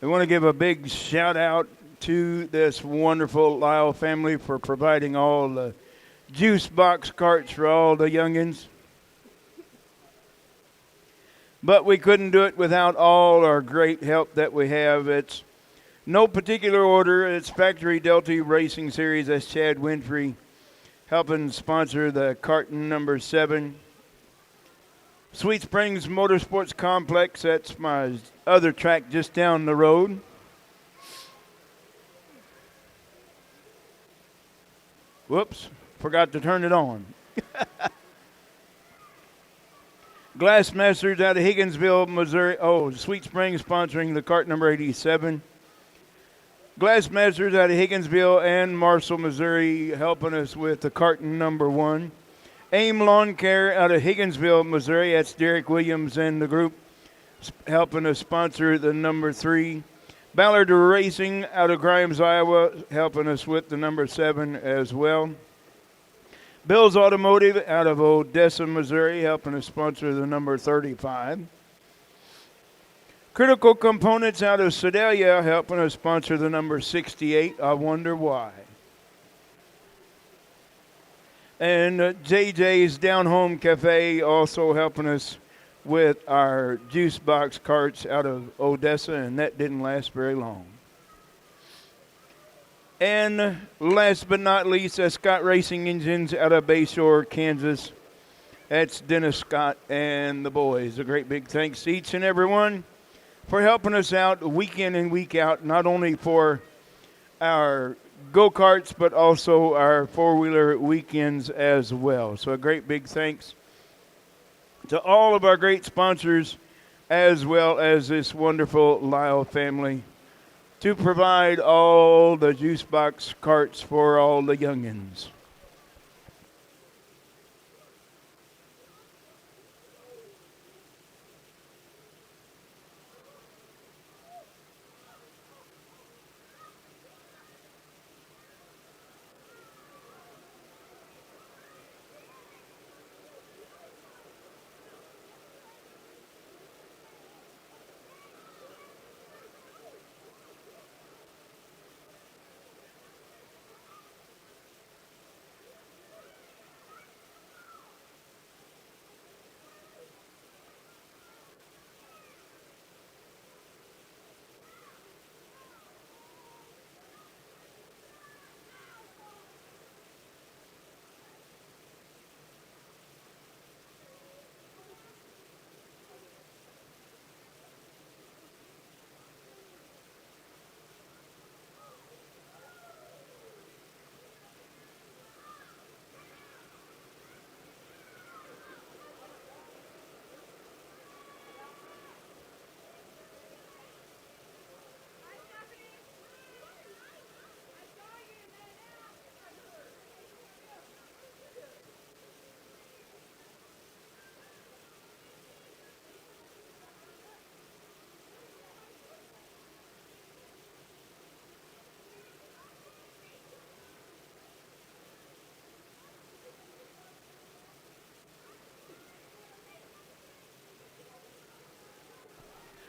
We want to give a big shout out to this wonderful Lyle family for providing all the juice box carts for all the youngins. But we couldn't do it without all our great help that we have. It's no particular order. It's Factory Delta Racing Series. That's Chad Winfrey helping sponsor the cart number 7. Sweet Springs Motorsports Complex, that's my other track just down the road. Whoops, forgot to turn it on. Glassmasters out of Higginsville, Missouri. Oh, Sweet Springs sponsoring the cart number 87. Glassmasters out of Higginsville and Marshall, Missouri, helping us with the cart number 1. AIM Lawn Care out of Higginsville, Missouri. That's Derek Williams and the group helping us sponsor the number 3. Ballard Racing out of Grimes, Iowa, helping us with the number 7 as well. Bill's Automotive out of Odessa, Missouri, helping us sponsor the number 35. Critical Components out of Sedalia, helping us sponsor the number 68. I wonder why. And JJ's Down Home Cafe also helping us with our juice box carts out of Odessa, and that didn't last very long. And last but not least, Scott Racing Engines out of Bayshore, Kansas. That's Dennis Scott and the boys. A great big thanks to each and every one for helping us out week in and week out, not only for our go-karts, but also our four-wheeler weekends as well. So a great big thanks to all of our great sponsors, as well as this wonderful Lyle family, to provide all the juice box carts for all the youngins.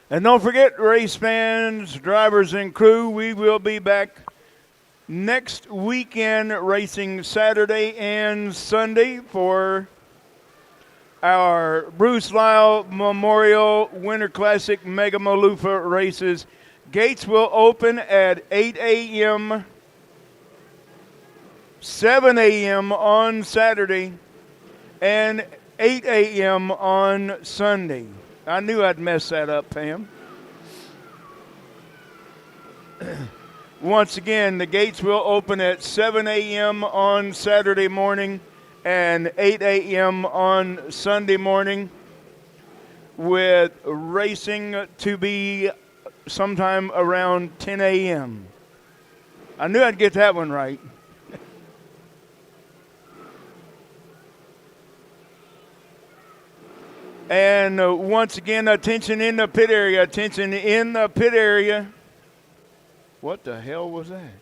And don't forget, race fans, drivers, and crew, we will be back next weekend racing Saturday and Sunday for our Bruce Lyle Memorial Winter Classic Mega Malufa races. Gates will open at 8 a.m., 7 a.m. on Saturday, and 8 a.m. on Sunday. I knew I'd mess that up, Pam. Once again, the gates will open at 7 a.m. on Saturday morning and 8 a.m. on Sunday morning, with racing to be sometime around 10 a.m. I knew I'd get that one right. And once again, attention in the pit area. Attention in the pit area. What the hell was that?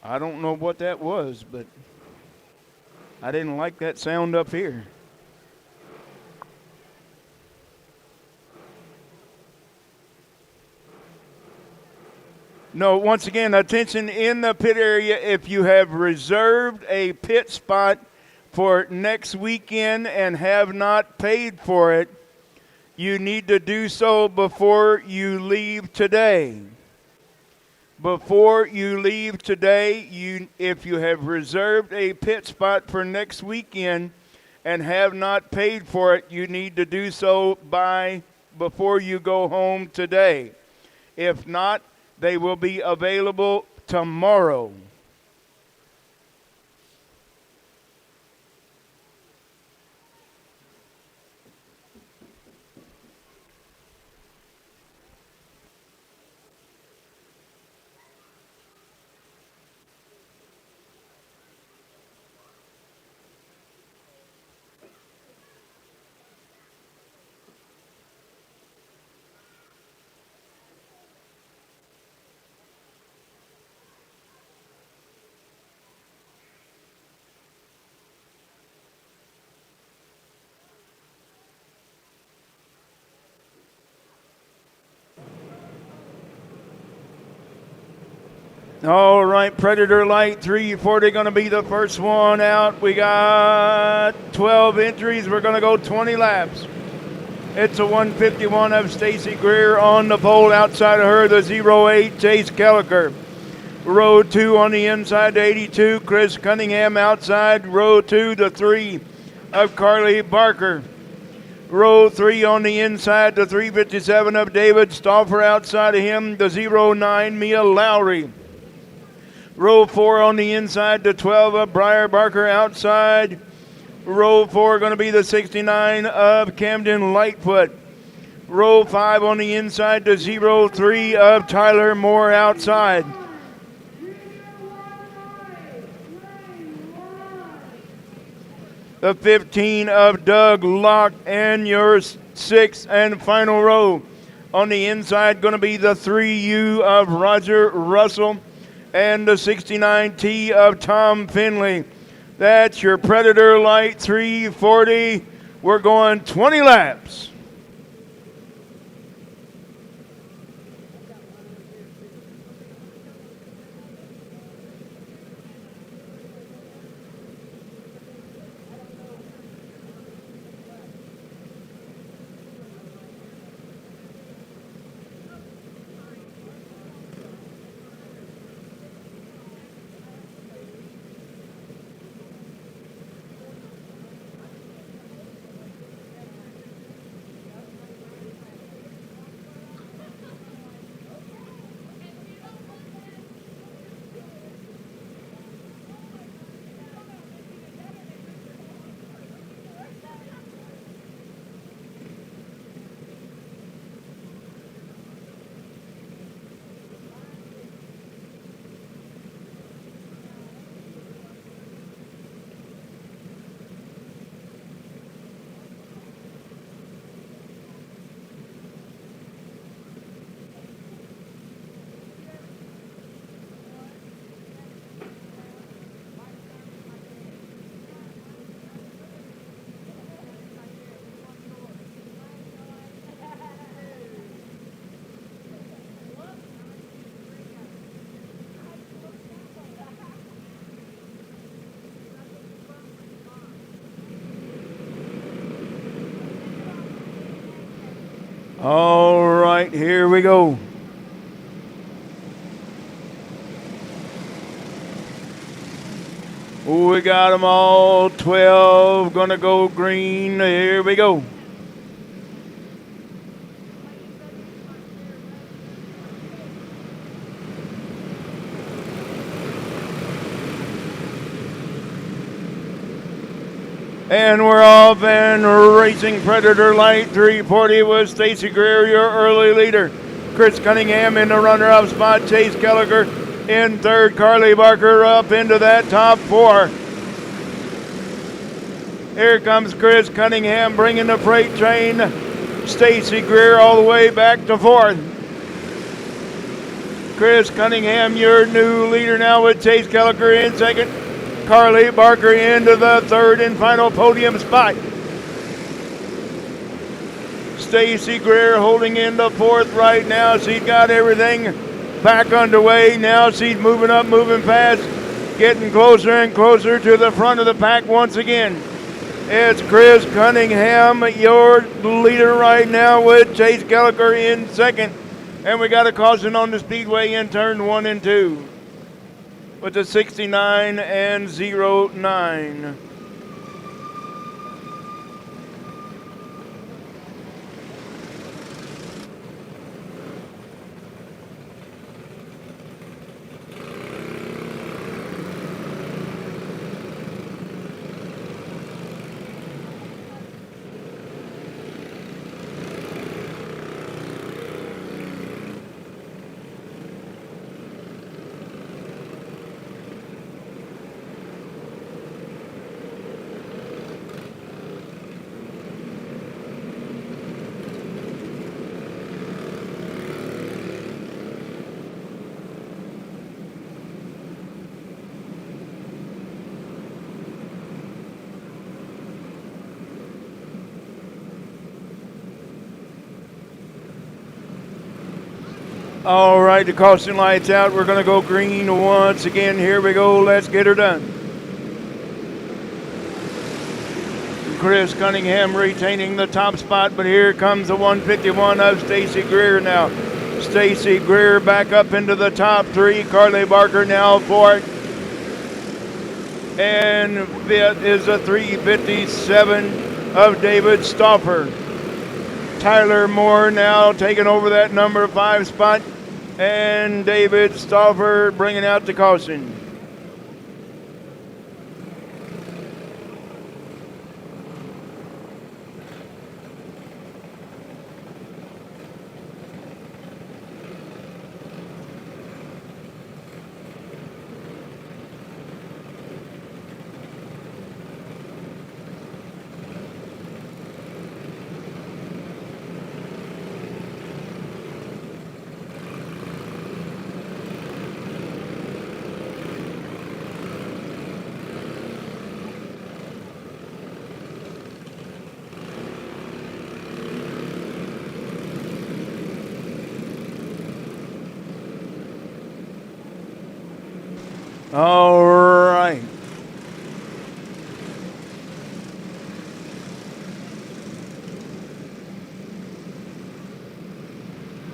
I don't know what that was, but I didn't like that sound up here. No, once again, attention in the pit area. If you have reserved a pit spot for next weekend and have not paid for it, you need to do so before you leave today. Before you leave today, if you have reserved a pit spot for next weekend and have not paid for it, you need to do so before you go home today. If not, they will be available tomorrow. All right, Predator Light 340 going to be the first one out. We got 12 entries. We're going to go 20 laps. It's a 151 of Stacy Greer on the pole. Outside of her, the 08 Chase Kelliker. Row 2 on the inside, the 82, Chris Cunningham outside. Row 2, the 3 of Carly Barker. Row 3 on the inside, the 357 of David Stauffer. Outside of him, the 09 Mia Lowry. Row 4 on the inside, the 12 of Briar Barker outside. Row 4 going to be the 69 of Camden Lightfoot. Row 5 on the inside, the 03 of Tyler Moore outside. The 15 of Doug Locke, and your 6th and final row. On the inside going to be the 3U of Roger Russell and the 69T of Tom Finley. That's your Predator Light 340. We're going 20 laps. All right, here we go. We got them all 12 gonna go green. Here we go. And we're off and racing. Predator Light 340 with Stacy Greer, your early leader. Chris Cunningham in the runner-up spot. Chase Kelliker in third. Carly Barker up into that top 4. Here comes Chris Cunningham bringing the freight train. Stacy Greer all the way back to fourth. Chris Cunningham, your new leader now with Chase Kelliker in second. Carly Barker into the third and final podium spot. Stacy Greer holding into fourth right now. She's got everything back underway. Now she's moving up, moving fast, getting closer and closer to the front of the pack once again. It's Chris Cunningham, your leader right now with Chase Kelliker in second. And we got a caution on the speedway in turn 1 and 2 with the 69 and 09. All right, the caution light's out. We're going to go green once again. Here we go. Let's get her done. Chris Cunningham retaining the top spot, but here comes the 151 of Stacy Greer now. Stacy Greer back up into the top three. Carly Barker now fourth. And fifth is a 357 of David Stauffer. Tyler Moore now taking over that number 5 spot. And David Stauffer bringing out the caution. All right.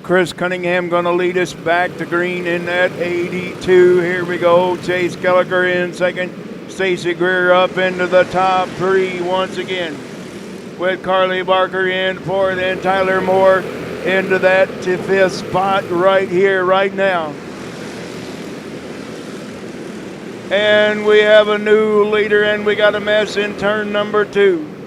Chris Cunningham going to lead us back to green in that 82. Here we go. Chase Kelliker in second. Stacy Greer up into the top three once again. With Carly Barker in fourth and Tyler Moore into that fifth spot right here, right now. And we have a new leader, and we got a mess in turn number 2.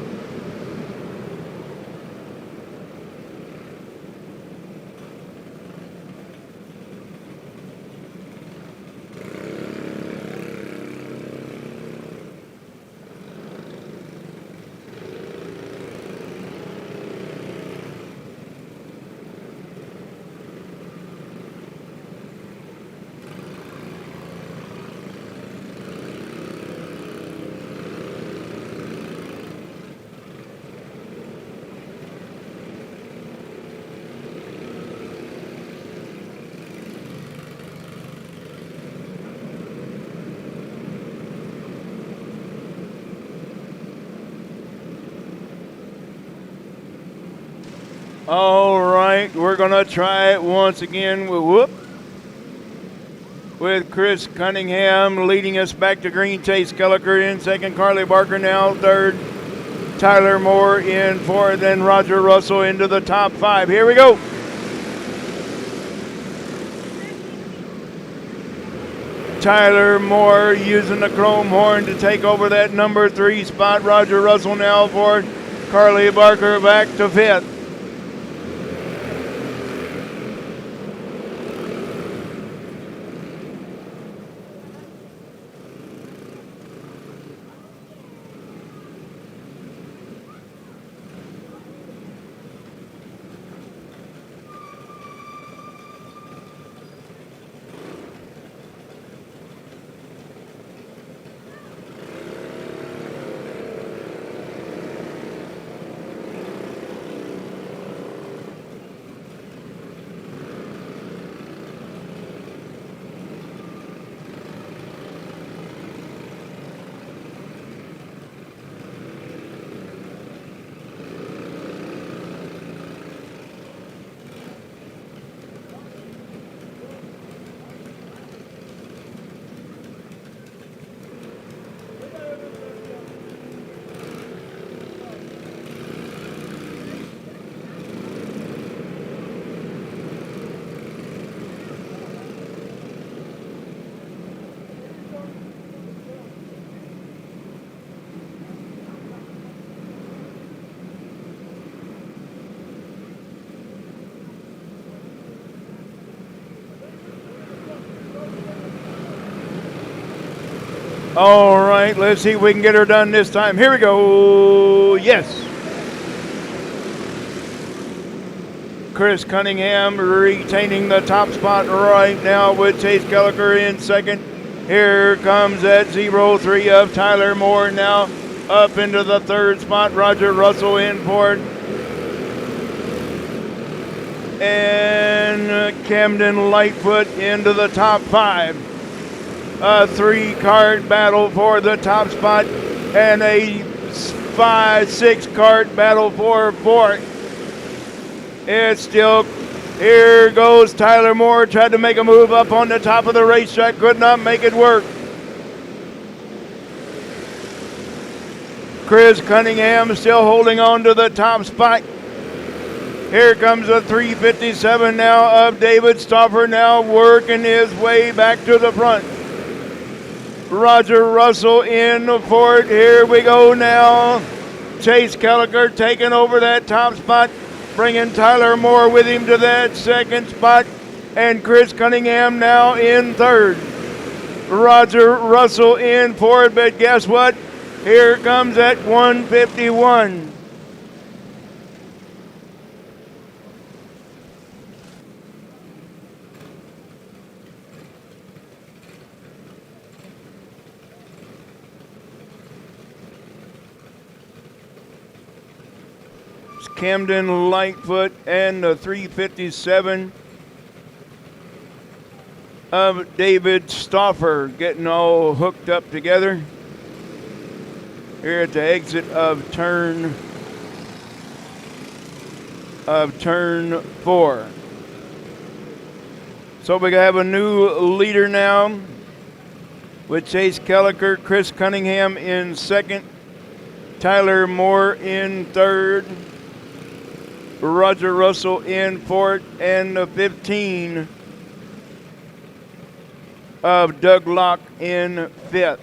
All right, we're going to try it once again with Chris Cunningham leading us back to green. Chase Kelliker in second. Carly Barker now third. Tyler Moore in fourth. And Roger Russell into the top 5. Here we go. Tyler Moore using the chrome horn to take over that number 3 spot. Roger Russell now fourth. Carly Barker back to 5th. All right, let's see if we can get her done this time. Here we go. Yes. Chris Cunningham retaining the top spot right now with Chase Kelliker in second. Here comes that 0-3 of Tyler Moore now up into the third spot. Roger Russell in fourth. And Camden Lightfoot into the top five. A three-cart battle for the top spot and a 5-6 cart battle for fourth. It's still, here goes Tyler Moore, tried to make a move up on the top of the racetrack, could not make it work. Chris Cunningham still holding on to the top spot. Here comes a 357 now of David Stauffer now working his way back to the front. Roger Russell in fourth. Here we go now. Chase Kelliker taking over that top spot, bringing Tyler Moore with him to that second spot, and Chris Cunningham now in third. Roger Russell in fourth, but guess what? Here comes that 151. Camden Lightfoot and the 357 of David Stauffer getting all hooked up together here at the exit of turn 4. So we have a new leader now with Chase Kelliker, Chris Cunningham in second, Tyler Moore in third, Roger Russell in fourth, and the 15 of Doug Locke in fifth.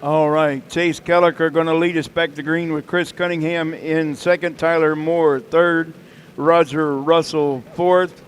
All right, Chase Kelliker going to lead us back to green with Chris Cunningham in second, Tyler Moore third, Roger Russell fourth.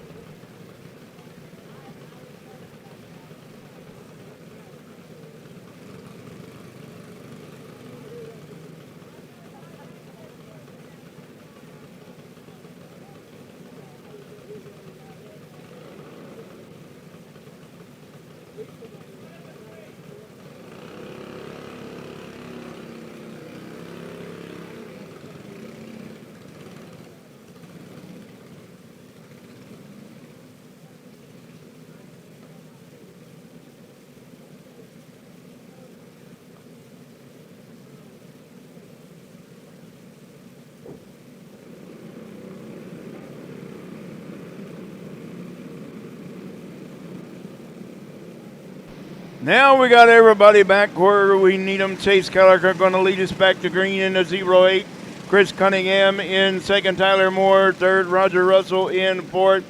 Now we got everybody back where we need them. Chase Kelliker going to lead us back to green in the 08. Chris Cunningham in second, Tyler Moore third, Roger Russell in fourth,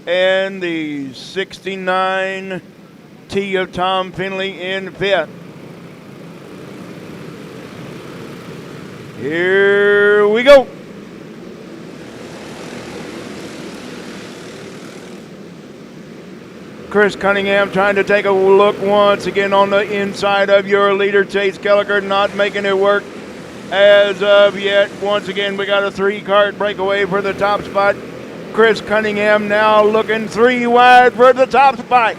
and the 69 T of Tom Finley in fifth. Here we go. Chris Cunningham trying to take a look once again on the inside of your leader, Chase Kelliker, not making it work as of yet. Once again, we got a 3-cart breakaway for the top spot. Chris Cunningham now looking 3 wide for the top spot.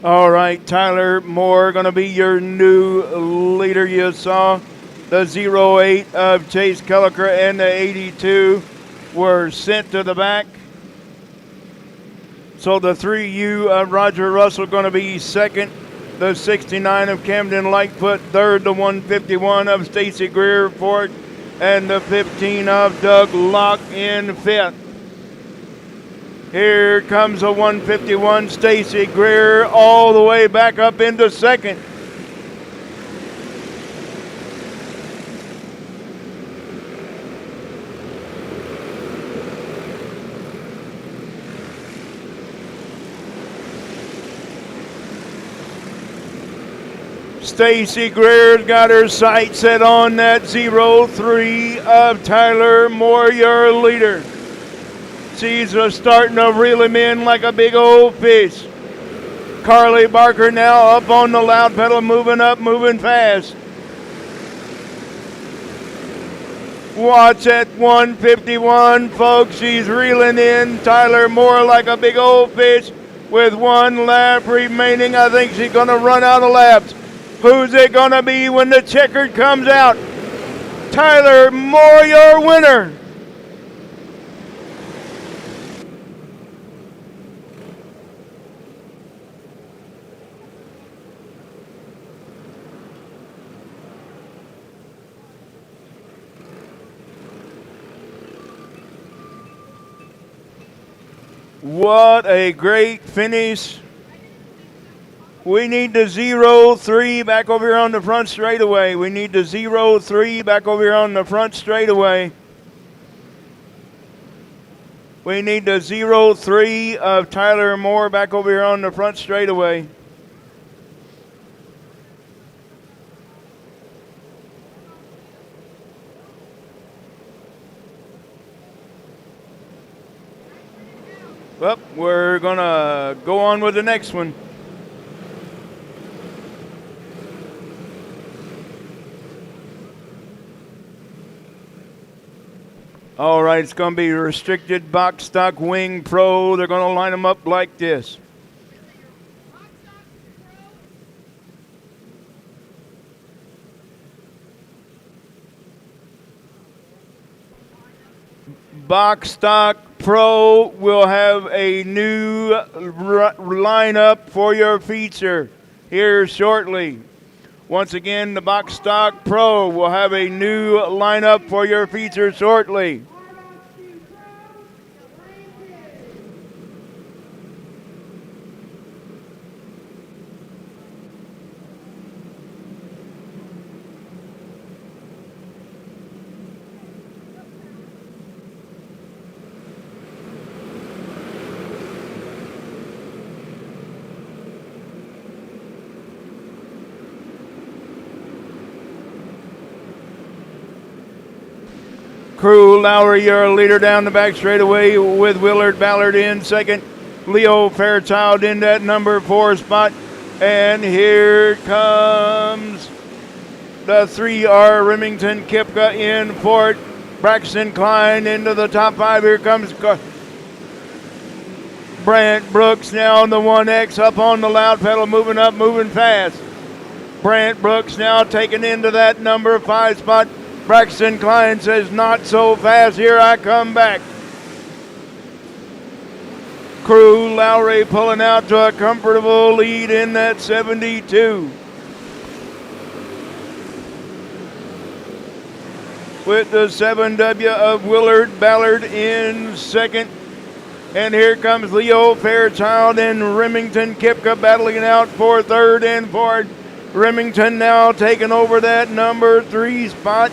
All right, Tyler Moore going to be your new leader. You saw the 08 of Chase Kelliker and the 82 were sent to the back. So the 3U of Roger Russell going to be second. The 69 of Camden Lightfoot third. The 151 of Stacy Greer fourth. And the 15 of Doug Locke in fifth. Here comes a 151, Stacy Greer, all the way back up into second. Stacy Greer's got her sight set on that 03 of Tyler Moore, your leader. She's starting to reel him in like a big old fish. Carly Barker now up on the loud pedal, moving up, moving fast. Watch at 151, folks. She's reeling in Tyler Moore like a big old fish with 1 lap remaining. I think she's going to run out of laps. Who's it going to be when the checkered comes out? Tyler Moore, your winner. What a great finish. We need the 03 back over here on the front straightaway. We need the 03 back over here on the front straightaway. We need the 03 of Tyler Moore back over here on the front straightaway. Well, we're going to go on with the next one. All right, it's going to be restricted box stock wing pro. They're going to line them up like this. Box Stock Pro will have a new lineup for your feature here shortly. Once again, the Box Stock Pro will have a new lineup for your feature shortly. Crew Lowry, your leader down the back straightaway with Willard Ballard in second. Leo Fairchild in that number 4 spot. And here comes the 3R Remington Kipka in fourth. Braxton Klein into the top 5. Here comes Brant Brooks now on the 1X up on the loud pedal, moving up, moving fast. Brant Brooks now taken into that number 5 spot. Braxton Klein says, not so fast, here I come back. Crew Lowry pulling out to a comfortable lead in that 72. With the 7W of Willard Ballard in second. And here comes Leo Fairchild and Remington Kipka battling it out for third and fourth. Remington now taking over that number 3 spot.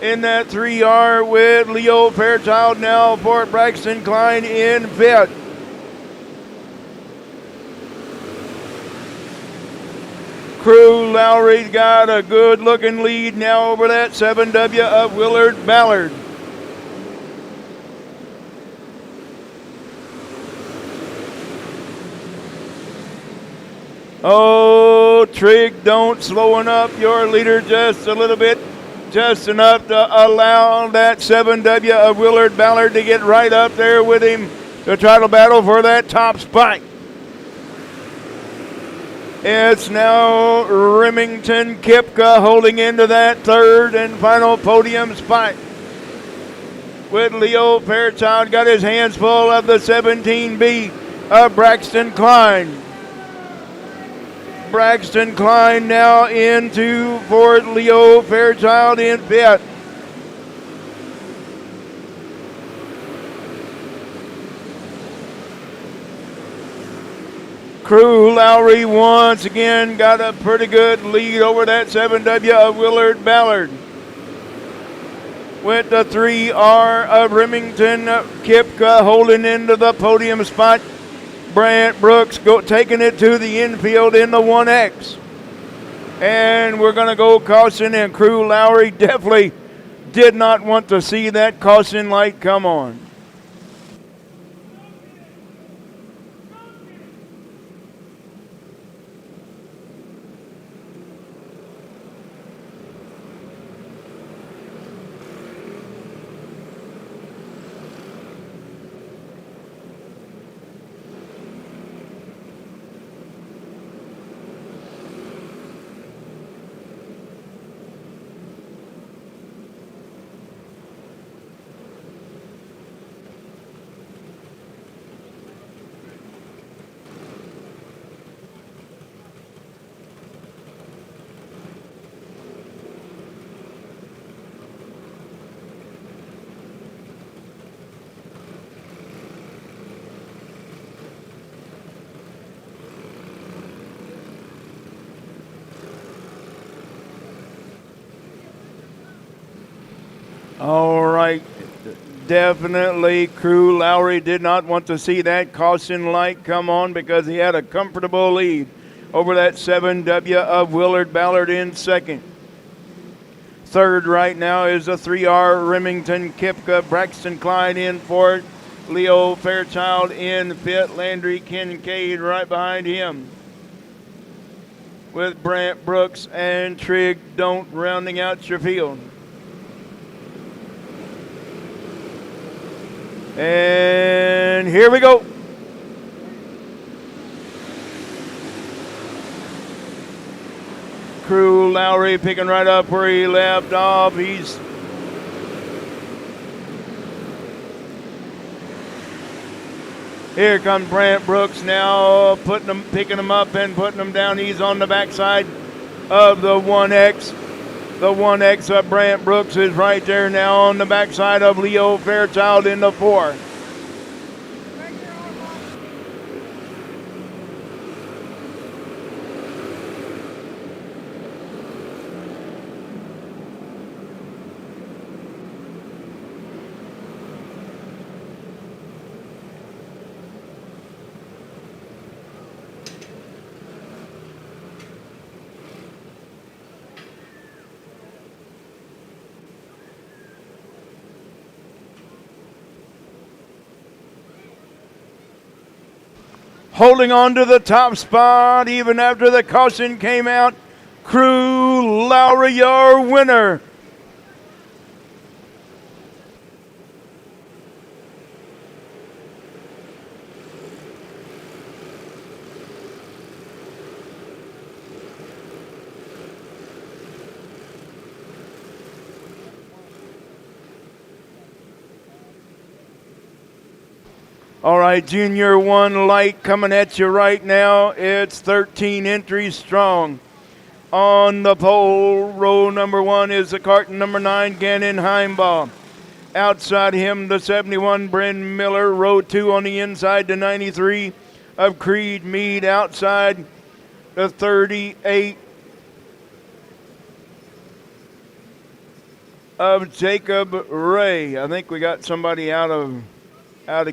In that 3R with Leo Fairchild now for Braxton Klein in fifth. Crew Lowry's got a good looking lead now over that 7W of Willard Ballard. Oh, Trigg, don't slowing up your leader just a little bit. Just enough to allow that 7W of Willard Ballard to get right up there with him to try to battle for that top spot. It's now Remington Kipka holding into that third and final podium spot. With Leo Fairchild got his hands full of the 17B of Braxton Klein. Braxton Klein now into fourth, Leo Fairchild in fifth. Crew Lowry once again got a pretty good lead over that 7W of Willard Ballard. With the 3R of Remington Kipka holding into the podium spot. Brant Brooks taking it to the infield in the 1X. And we're going to go caution, and Crew Lowry definitely did not want to see that caution light come on. All right, definitely Crew Lowry did not want to see that caution light come on because he had a comfortable lead over that 7W of Willard Ballard in second. Third right now is a 3R Remington Kipka, Braxton Klein in fourth, Leo Fairchild in fifth, Landry Kincaid right behind him. With Brant Brooks and Trigg Don't rounding out your field. And here we go. Crew Lowry picking right up where he left off. He's Here comes Brant Brooks now, picking them up and putting them down. He's on the backside of the 1X. The 1X of Brant Brooks is right there now on the backside of Leo Fairchild in the 4. Holding on to the top spot even after the caution came out. Crew Lowry, your winner. All right, Junior 1 light coming at you right now. It's 13 entries strong. On the pole, row number 1 is the Kart number 9, Gannon Heimbaugh. Outside him, the 71, Bryn Miller. Row 2 on the inside, the 93 of Creed Mead. Outside, the 38 of Jacob Ray. I think we got somebody out of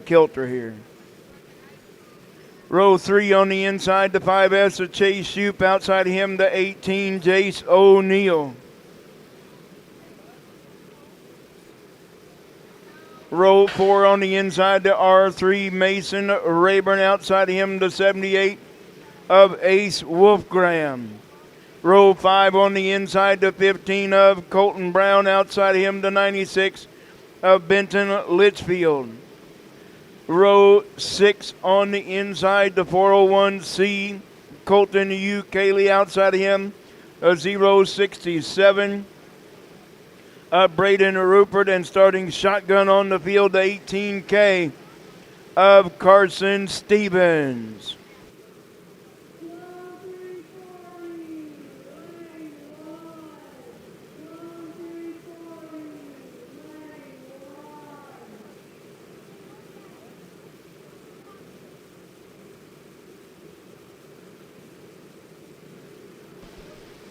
kilter here. Row 3 on the inside, the 5S of Chase Shoup. Outside of him, the 18, Jace O'Neill. Row 4 on the inside, the R3, Mason Rayburn. Outside of him, the 78 of Ace Wolfgram. Row 5 on the inside, the 15 of Colton Brown. Outside of him, the 96 of Benton Litchfield. Row 6 on the inside, the 401C, Colton U. Cayley. Outside of him, a 067 of Braden Rupert. And starting shotgun on the field, the 18K of Carson Stevens.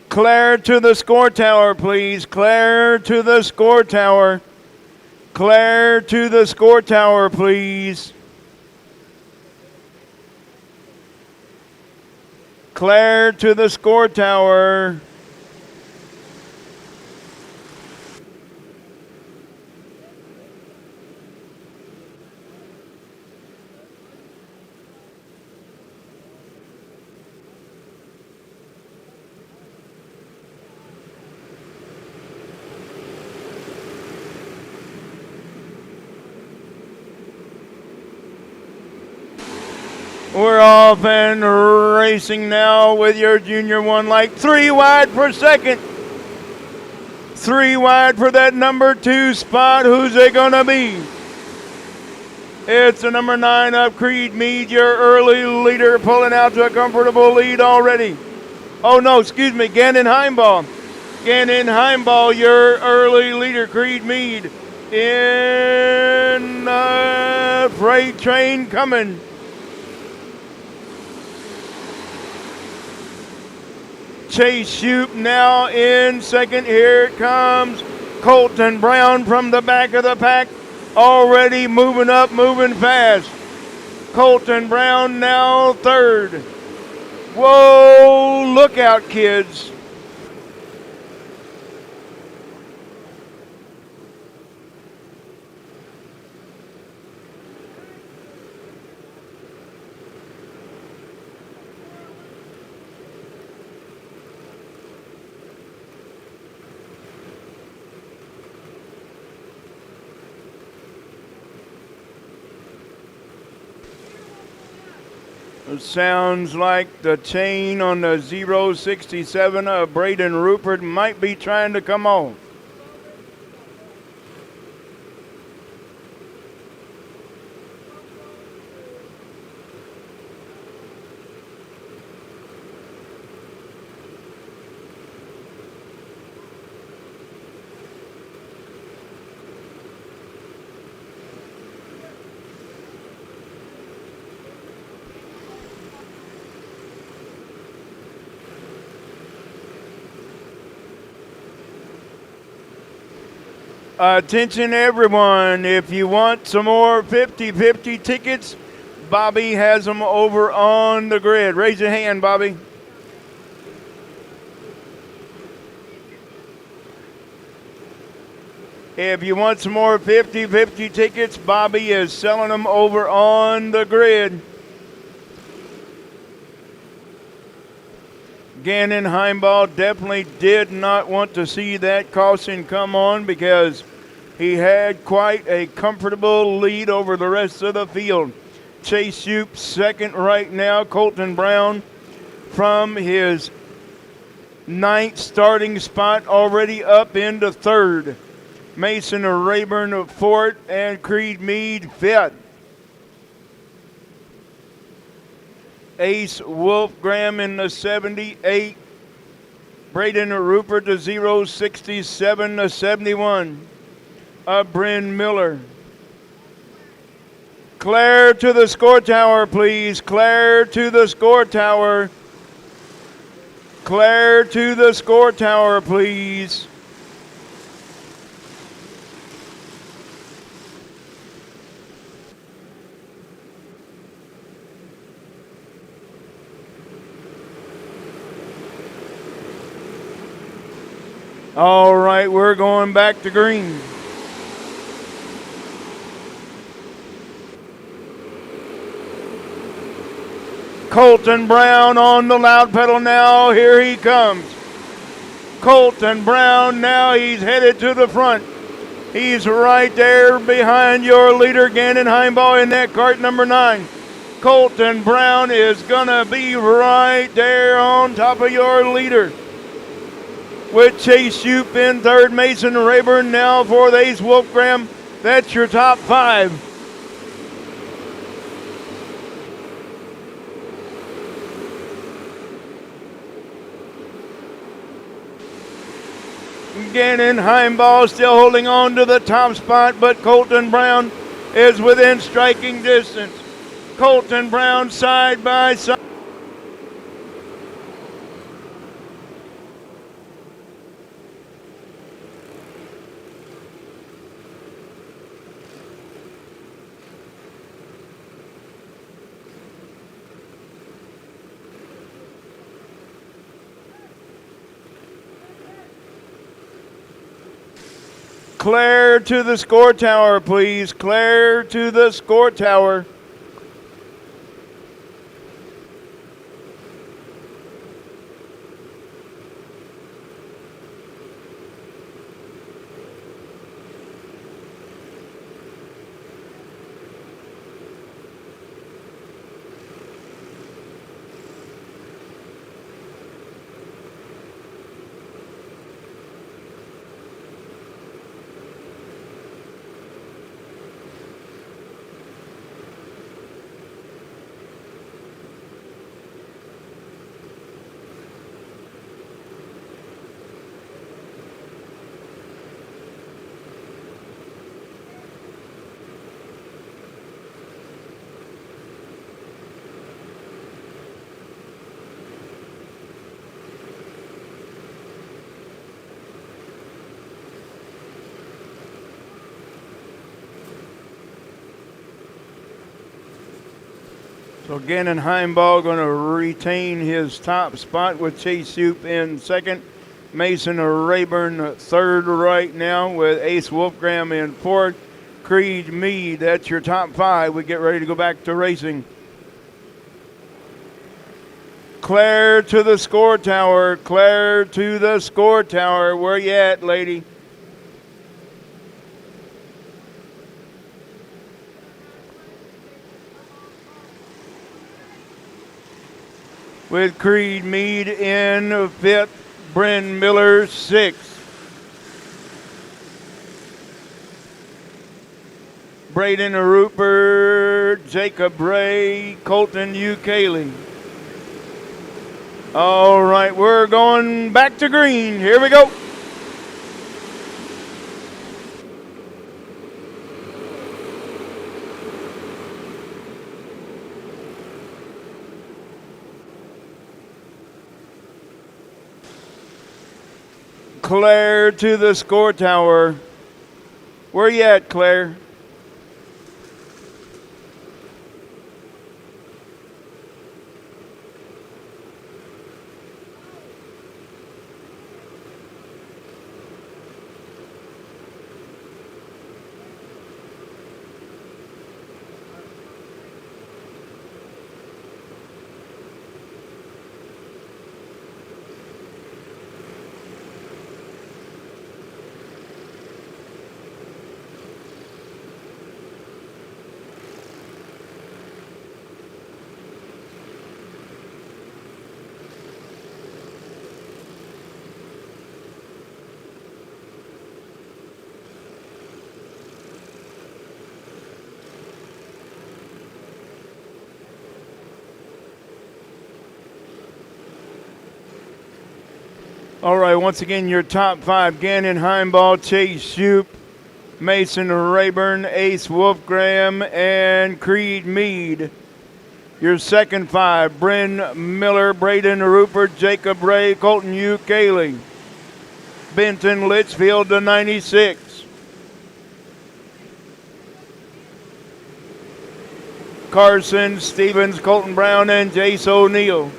Claire to the score tower, please. Claire to the score tower. Claire to the score tower, please. Claire to the score tower. We're off and racing now with your Junior 1 light. 3 wide per second. 3 wide for that number 2 spot. Who's it going to be? It's the number 9 of Creed Mead, your early leader, pulling out to a comfortable lead already. Oh, no, excuse me, Gannon Heimbaugh. Gannon Heimbaugh, your early leader, Creed Mead, in the freight train coming. Chase Shoup now in second. Here it comes Colton Brown from the back of the pack. Already moving up, moving fast. Colton Brown now third. Whoa, look out, kids. It sounds like the chain on the 067 of Braden Rupert might be trying to come on. Attention everyone, if you want some more 50-50 tickets, Bobby has them over on the grid. Raise your hand, Bobby. If you want some more 50-50 tickets, Bobby is selling them over on the grid. Gannon Heimball definitely did not want to see that caution come on because he had quite a comfortable lead over the rest of the field. Chase Shoop second right now. Colton Brown from his 9th starting spot already up into 3rd. Mason Rayburn 4th and Creed Mead 5th. Ace Wolfgram in the 78. Braden Rupert to 067 to 71. Bryn Miller. Claire to the score tower, please. Claire to the score tower. Claire to the score tower, please. All right, we're going back to green. Colton Brown on the loud pedal now. Here he comes. Colton Brown now, he's headed to the front. He's right there behind your leader, Gannon Heimball, in that cart number 9. Colton Brown is going to be right there on top of your leader. With Chase Shoop in 3rd, Mason Rayburn now for the Ace Wolfgram. That's your top 5. Gannon Heimball still holding on to the top spot, but Colton Brown is within striking distance. Colton Brown side by side. Claire to the score tower, please. Claire to the score tower. So Gannon Heimball going to retain his top spot with Chase Shoop in 2nd. Mason Rayburn 3rd right now with Ace Wolfgram in 4th. Creed Mead, that's your top 5. We get ready to go back to racing. Claire to the score tower. Claire to the score tower. Where you at, lady? With Creed Mead in 5th, Bryn Miller 6th. Braden Rupert, Jacob Ray, Colton Ukaley. All right, we're going back to green. Here we go. Claire to the score tower. Where you at, Claire? All right, once again, your top five: Gannon Heimball, Chase Shoup, Mason Rayburn, Ace Wolfgram, and Creed Mead. Your second five: Bryn Miller, Braden Rupert, Jacob Ray, Colton Hugh Cayley, Benton Litchfield to 96. Carson, Stevens, Colton Brown, and Jace O'Neill.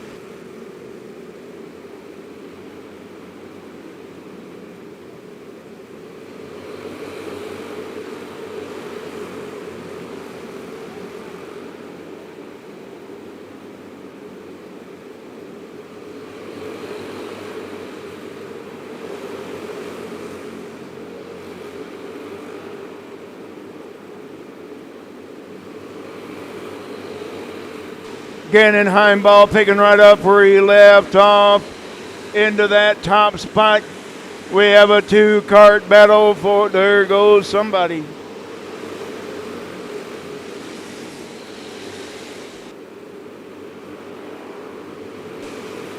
Gannon Heimball picking right up where he left off into that top spot. We have a two-cart battle for, there goes somebody.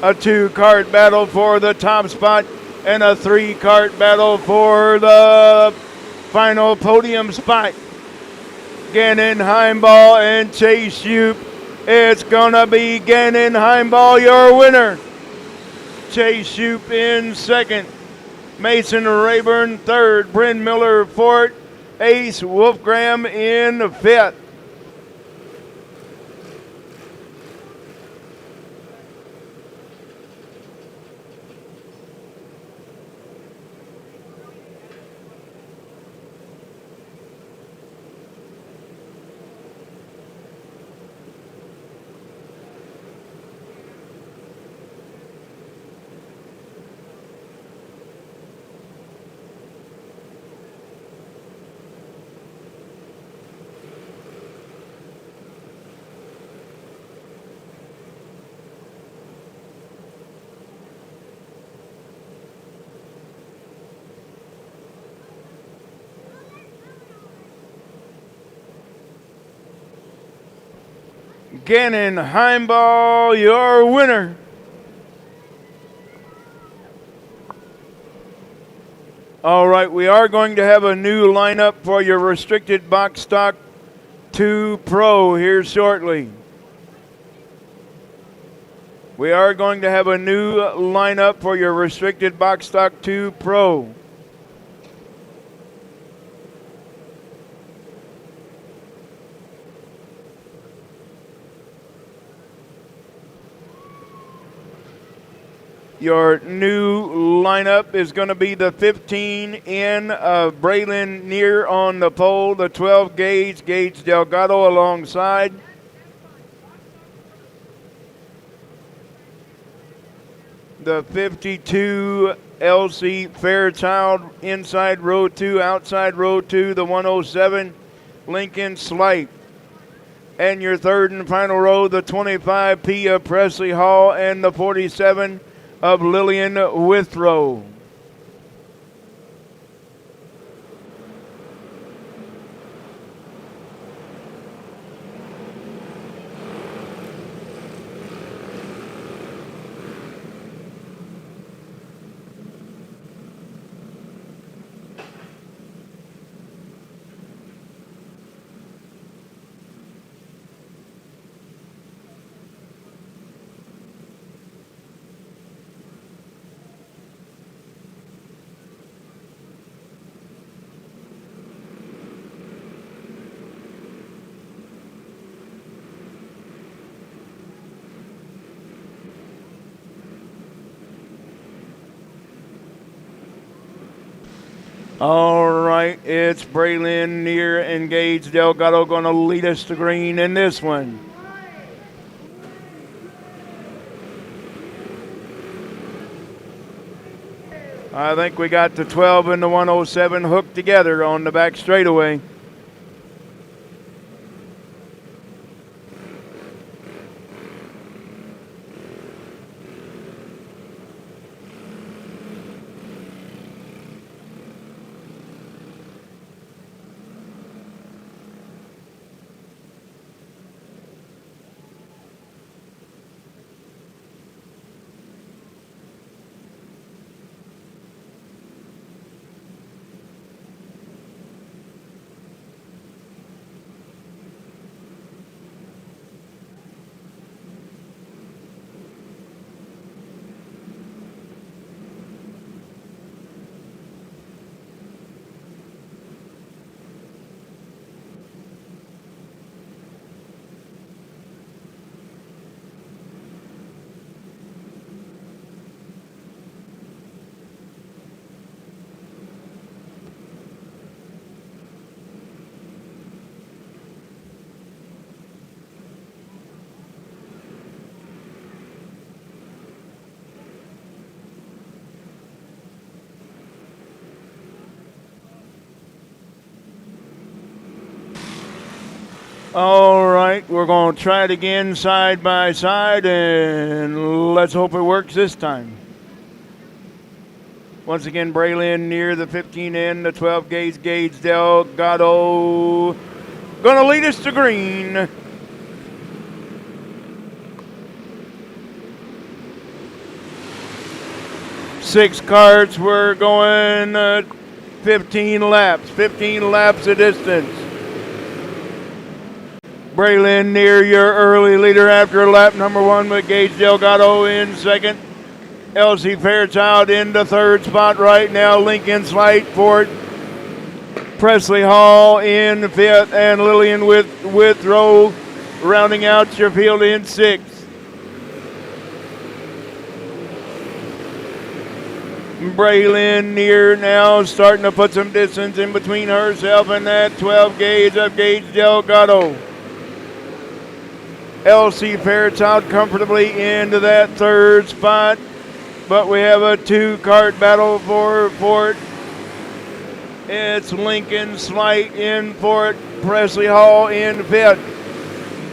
A two-cart battle for the top spot and a three-cart battle for the final podium spot. Gannon Heimball and Chase Shoup. It's gonna be Gannon Heimball, your winner. Chase Shoup in second. Mason Rayburn third. Bryn Miller fourth. Ace Wolfgram in fifth. Gannon Heimball, your winner. All right, we are going to have a new lineup for your restricted box stock 2 Pro here shortly. We are going to have a new lineup for your restricted box stock 2 Pro. Your new lineup is going to be the 15 in of Braylon Neer on the pole, the 12 Gage Delgado alongside. The 52 LC Fairchild inside row 2, outside row 2, the 107 Lincoln Slight. And your third and final row, the 25 P of Presley Hall and the 47 of Lillian Withrow. All right, it's Braylon Neer and Gage Delgado going to lead us to green in this one. I think we got the 12 and the 107 hooked together on the back straightaway. All right, we're going to try it again side by side, and let's hope it works this time. Once again, Braylon Neer the 15N, the 12 Gage Delgado. Going to lead us to green. Six carts, we're going 15 laps of distance. Braylon Neer, your early leader after lap number 1 with Gage Delgado in second. Elsie Fairchild in the third spot right now. Lincoln Slight fourth. Presley Hall in fifth, and Lillian Withrow rounding out your field in sixth. Braylon Neer now starting to put some distance in between herself and that 12 gauge of Gage Delgado. Elsie Fairchild comfortably into that third spot, but we have a 2-cart battle for fourth. It's Lincoln Slight in fourth, Presley Hall in fifth,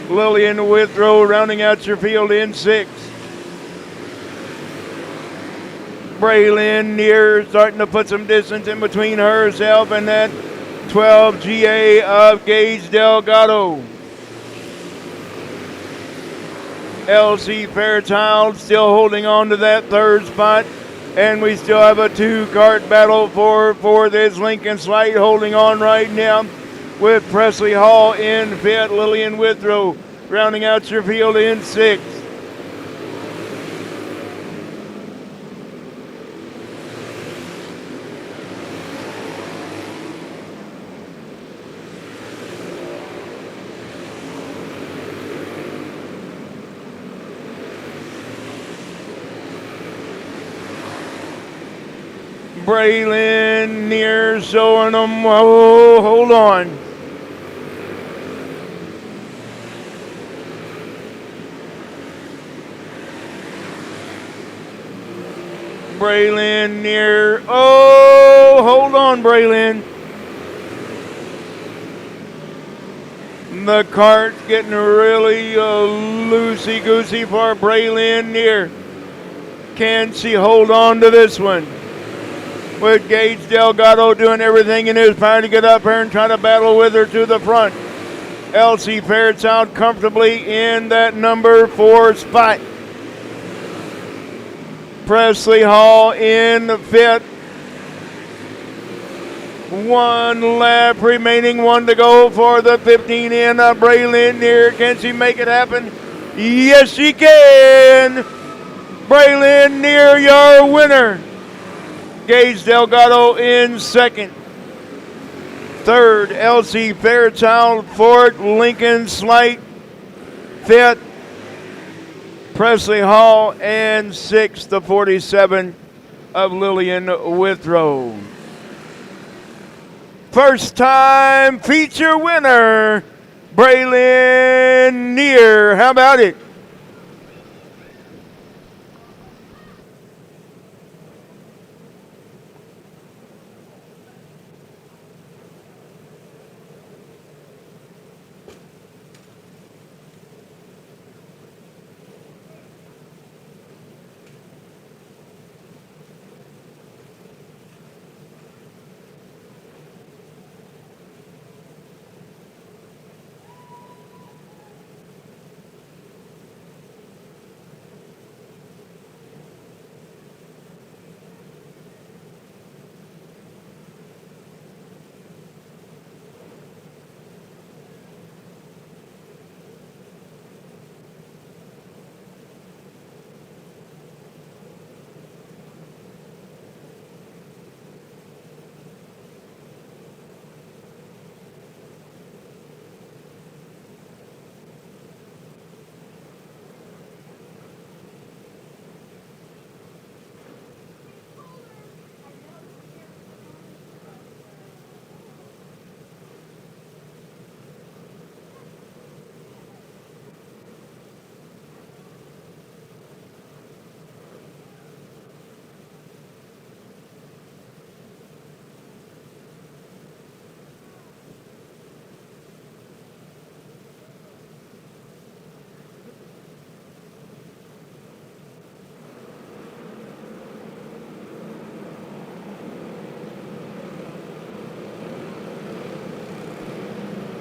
Lillian Withrow rounding out your field in sixth. Braylon Neer starting to put some distance in between herself and that 12 GA of Gage Delgado. Elsie Fairchild still holding on to that third spot, and we still have a 2-cart battle for this. Lincoln Slight holding on right now with Presley Hall in fifth, Lillian Withrow rounding out your field in sixth. Braylon Neer showing them, oh, hold on. Braylon Neer, oh, hold on, Braylon. The cart's getting really loosey-goosey for Braylon Neer. Can she hold on to this one? With Gage Delgado doing everything in his power to get up here and try to battle with her to the front. Elsie Fairchild comfortably in that number 4 spot. Presley Hall in the fifth. 1 lap remaining, 1 to go for the 15 in Braylon Neer. Can she make it happen? Yes, she can. Braylon Neer, your winner. Gage Delgado in second. Third, Elsie Fairchild. Fourth, Lincoln Slight. Fifth, Presley Hall. And sixth, the 47 of Lillian Withrow. First time feature winner, Braylon Neer. How about it?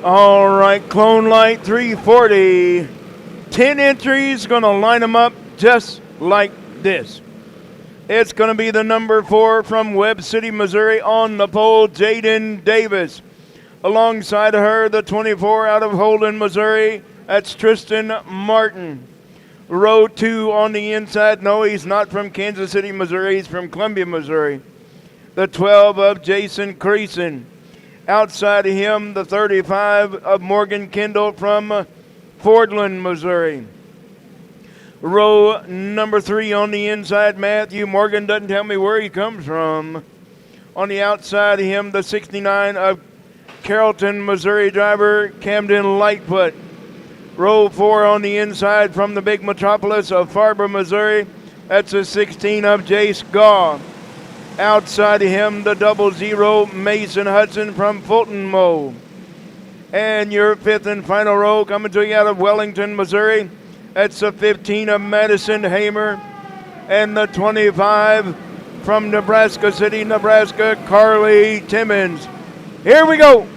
All right, Clone Light 340. 10 entries, going to line them up just like this. It's going to be the number 4 from Webb City, Missouri on the pole, Jaden Davis. Alongside her, the 24 out of Holden, Missouri, that's Tristan Martin. Row 2 on the inside, no, he's not from Kansas City, Missouri, he's from Columbia, Missouri. The 12 of Jason Creason. Outside of him, the 35 of Morgan Kendall from Fordland, Missouri. Row number 3 on the inside, Matthew Morgan doesn't tell me where he comes from. On the outside of him, the 69 of Carrollton, Missouri driver Camden Lightfoot. Row 4 on the inside from the big metropolis of Farber, Missouri. That's the 16 of Jace Gaw. Outside of him, the 00 Mason Hudson from Fulton Mo. And your 5th and final row coming to you out of Wellington, Missouri. That's the 15 of Madison Hamer. And the 25 from Nebraska City, Nebraska, Carly Timmons. Here we go.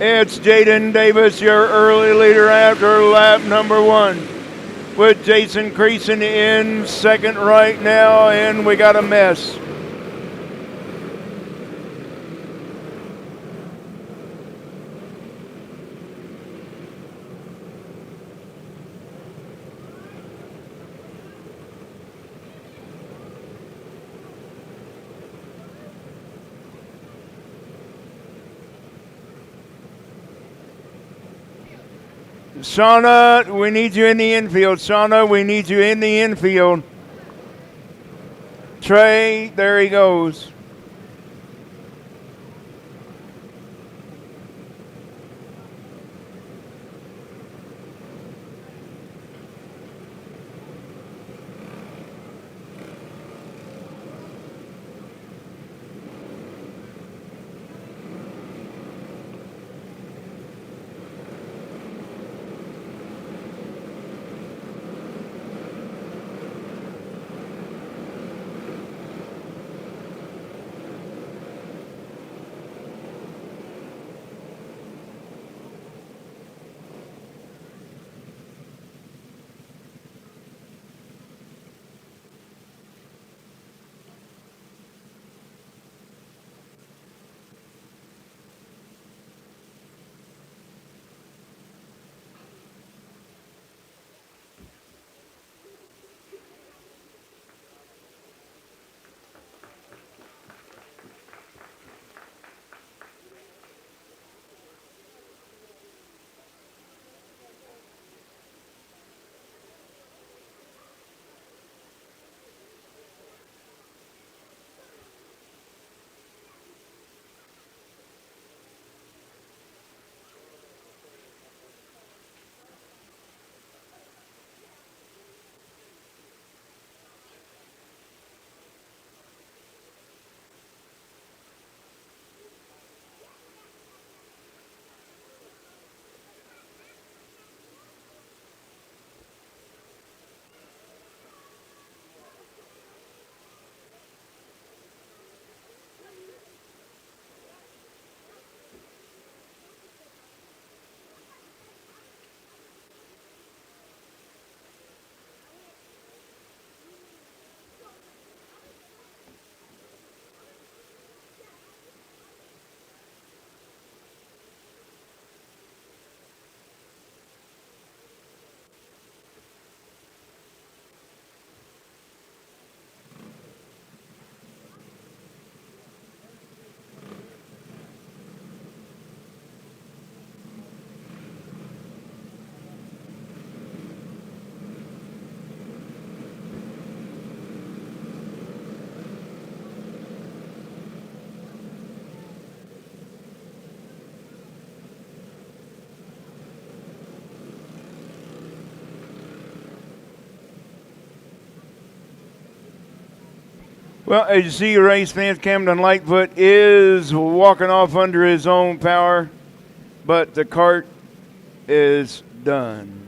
It's Jaden Davis, your early leader after lap number 1. With Jason Creason in second right now, and we got a mess. Shauna, we need you in the infield. Shauna, we need you in the infield. Trey, there he goes. Well, as you see, race fans, Camden Lightfoot is walking off under his own power, but the cart is done.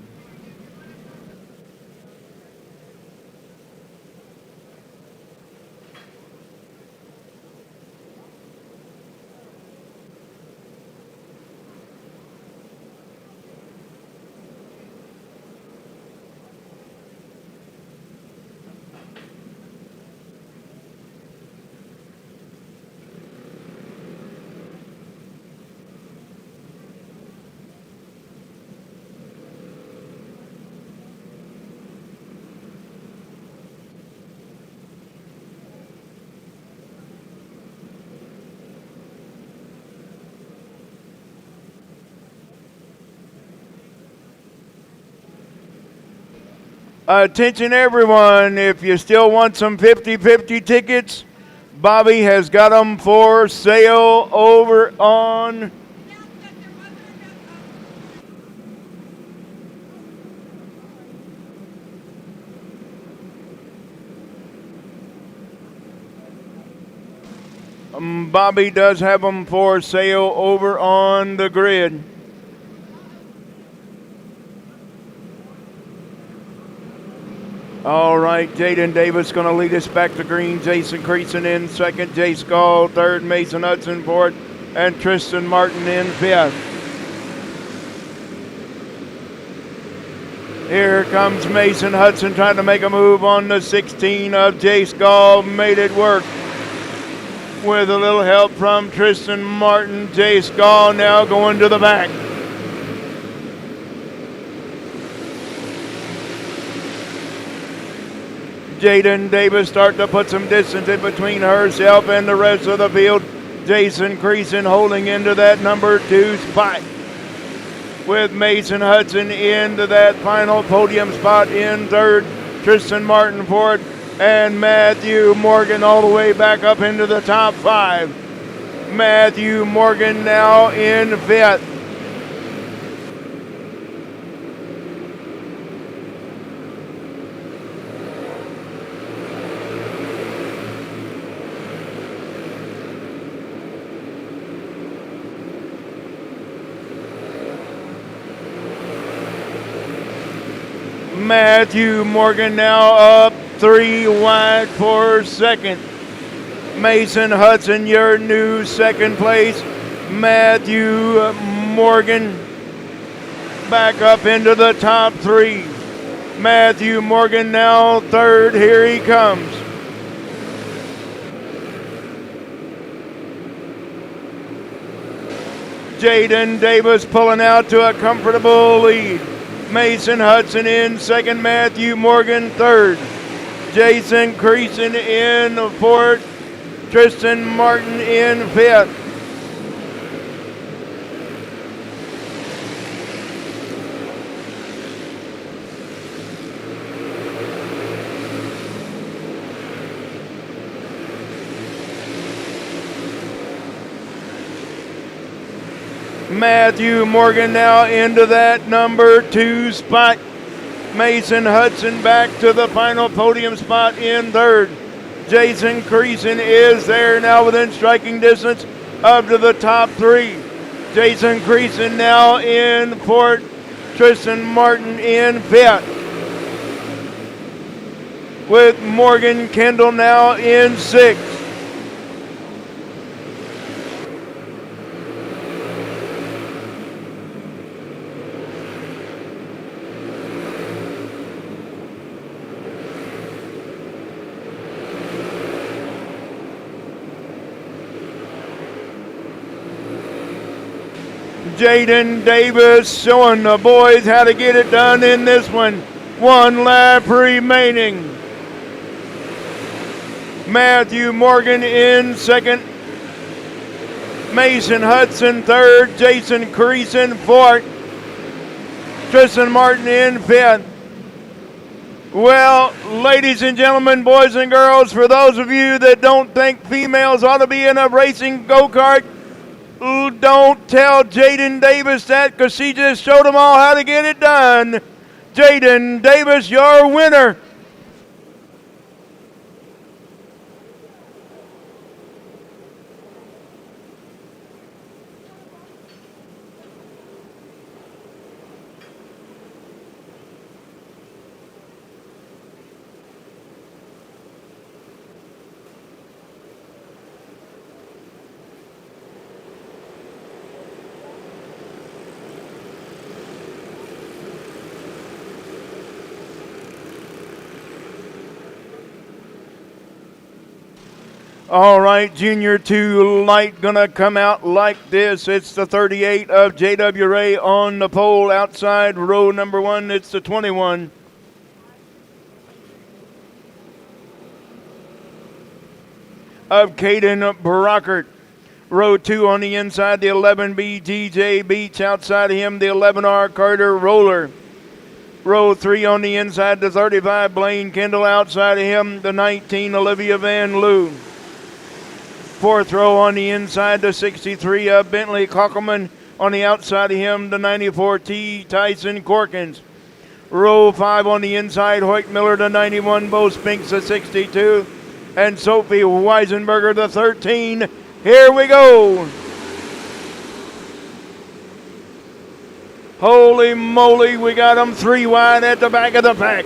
Attention everyone, if you still want some 50-50 tickets, Bobby has got them for sale over on Bobby does have them for sale over on the grid. All right, Jaden Davis going to lead us back to green. Jason Creason in second. Jay Skull third. Mason Hudson fourth. And Tristan Martin in fifth. Here comes Mason Hudson trying to make a move on the 16 of Jay Skull. Made it work with a little help from Tristan Martin. Jay Skull now going to the back. Jaden Davis starting to put some distance in between herself and the rest of the field. Jason Creason holding into that number 2 spot, with Mason Hudson into that final podium spot in third. Tristan Martin fourth, and Matthew Morgan all the way back up into the top 5. Matthew Morgan now in fifth. Matthew Morgan now up 3 wide for second. Mason Hudson, your new second place. Matthew Morgan back up into the top 3. Matthew Morgan now third. Here he comes. Jaden Davis pulling out to a comfortable lead. Mason Hudson in second, Matthew Morgan third. Jason Creason in fourth, Tristan Martin in fifth. Matthew Morgan now into that number 2 spot. Mason Hudson back to the final podium spot in third. Jason Creason is there now within striking distance up to the top 3. Jason Creason now in fourth. Tristan Martin in fifth. With Morgan Kendall now in sixth. Jaden Davis showing the boys how to get it done in this one. 1 lap remaining. Matthew Morgan in second. Mason Hudson third. Jason Creason fourth. Tristan Martin in fifth. Well, ladies and gentlemen, boys and girls, for those of you that don't think females ought to be in a racing go-kart, don't tell Jaden Davis that, because she just showed them all how to get it done. Jaden Davis, your winner. All right, Junior 2 light gonna come out like this. It's the 38 of JWA on the pole outside row number 1. It's the 21 of Caden Brockert. Row 2 on the inside, the 11B DJ Beach. Outside of him, the 11R Carter Roller. Row 3 on the inside, the 35 Blaine Kendall. Outside of him, the 19 Olivia Van Loo. Fourth row on the inside, the 63 of Bentley Kockelman. On the outside of him, the 94 T Tyson Corkins. Row 5 on the inside, Hoyt Miller, the 91, Bo Spinks, the 62, and Sophie Weisenberger, the 13. Here we go. Holy moly, we got them 3 wide at the back of the pack.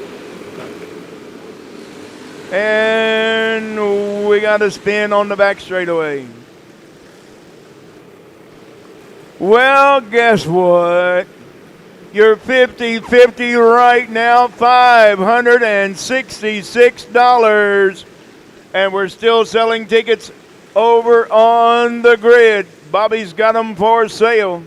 And we got a spin on the back straightaway. Well, guess what? You're 50-50 right now, $566. And we're still selling tickets over on the grid. Bobby's got them for sale.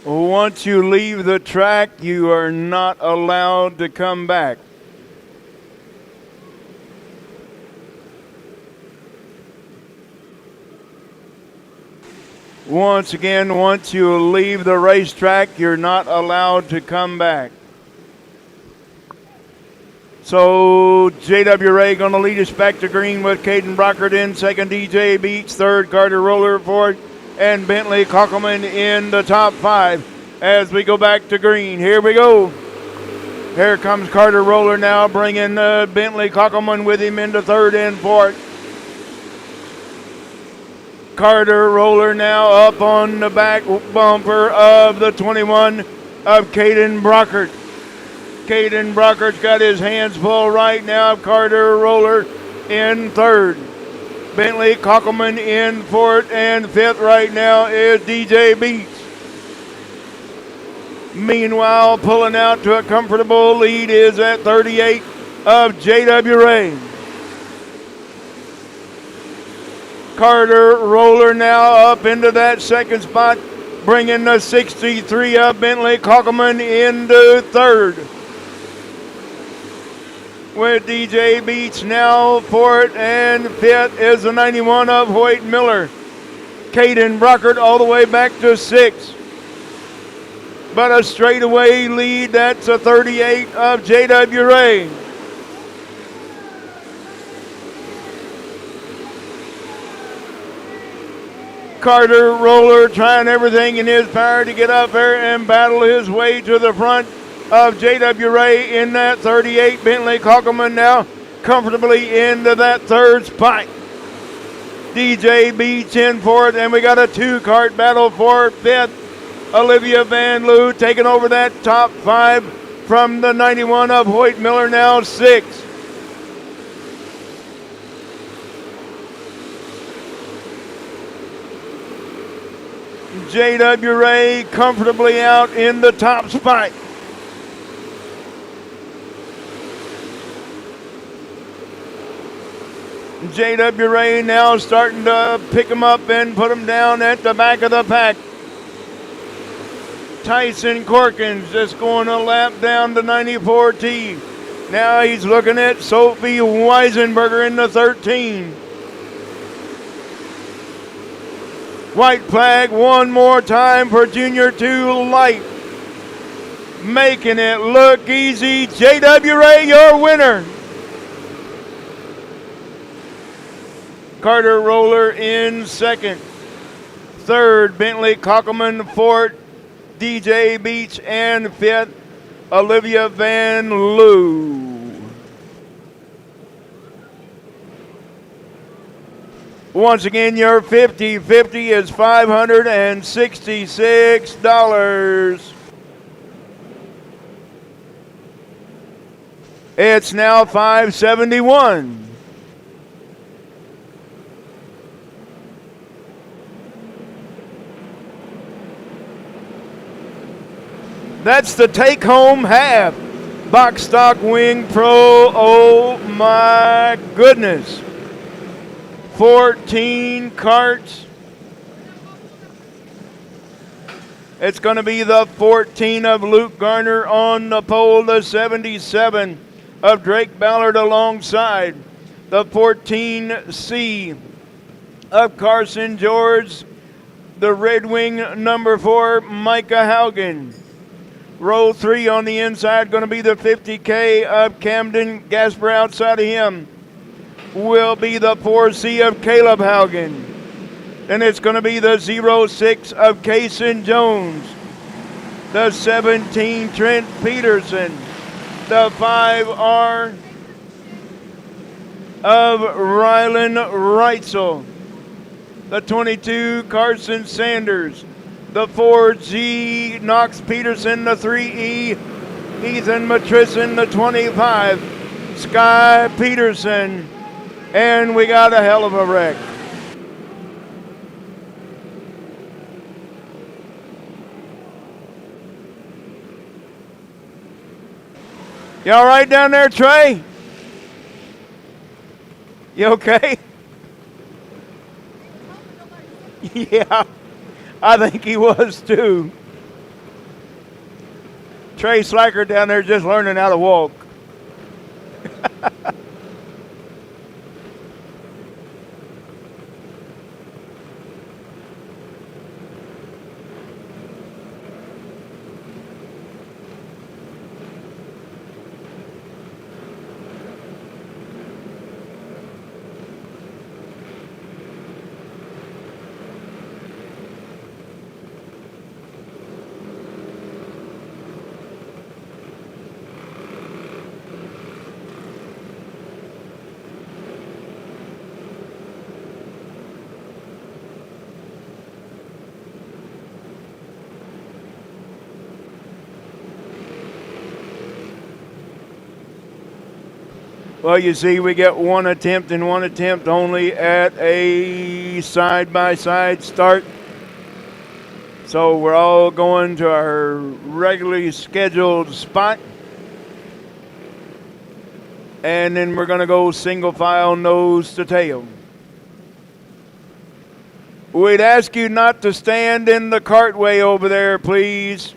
Once you leave the track, you are not allowed to come back. Once again, once you leave the racetrack, you're not allowed to come back. So JWA going to lead us back to green with Caden Brockert in second, DJ Beach third, Carter Roller fourth, and Bentley Kockelman in the top 5 as we go back to green. Here we go. Here comes Carter Roller now, bringing Bentley Kockelman with him into third and fourth. Carter Roller now up on the back bumper of the 21 of Caden Brockert. Caden Brockert's got his hands full right now. Carter Roller in third. Bentley Kockelman in fourth, and fifth right now is DJ Beats. Meanwhile, pulling out to a comfortable lead is at 38 of JWA. Carter Roller now up into that second spot, bringing the 63 of Bentley Kockelman into third. With DJ Beats now fourth, and fifth is the 91 of Hoyt Miller. Caden Brockert all the way back to sixth. But a straightaway lead, that's a 38 of JWA. Carter Roller trying everything in his power to get up there and battle his way to the front of J.W. Ray in that 38. Bentley Cockelman now comfortably into that third spot. DJ Beach in fourth, and we got a two-cart battle for fifth. Olivia Van Loo taking over that top five from the 91 of Hoyt Miller, now sixth. J.W. Ray comfortably out in the top spot. J.W. Ray now starting to pick him up and put him down at the back of the pack. Tyson Corkins just going a lap down to 94T. Now he's looking at Sophie Weisenberger in the 13. White flag one more time for Junior 2 Light. Making it look easy. J.W. Ray, your winner. Carter Roller in second. Third, Bentley Cockelman. Fourth, DJ Beach. And fifth, Olivia Van Loo. Once again, your 50-50 is $566. It's now $571. That's the take-home half. Box Stock Wing Pro, oh my goodness. 14 carts. It's going to be the 14 of Luke Garner on the pole, the 77 of Drake Ballard alongside, the 14C of Carson George, the Red Wing number 4, Micah Haugen. Row 3 on the inside, going to be the 50K of Camden Gasper. Outside of him will be the 4C of Caleb Haugen. Then it's going to be the 06 of Kaysen Jones, the 17 Trent Peterson, the 5R of Rylan Reitzel, the 22 Carson Sanders, the 4G Knox Peterson, the 3E Ethan Matrison, the 25 Sky Peterson, and we got a hell of a wreck. You all right down there, Trey? You okay? Yeah, I think he was too. Trey Slacker down there just learning how to walk. Well, you see, we get one attempt and one attempt only at a side-by-side start. So we're all going to our regularly scheduled spot. And then we're going to go single file, nose to tail. We'd ask you not to stand in the cartway over there, please.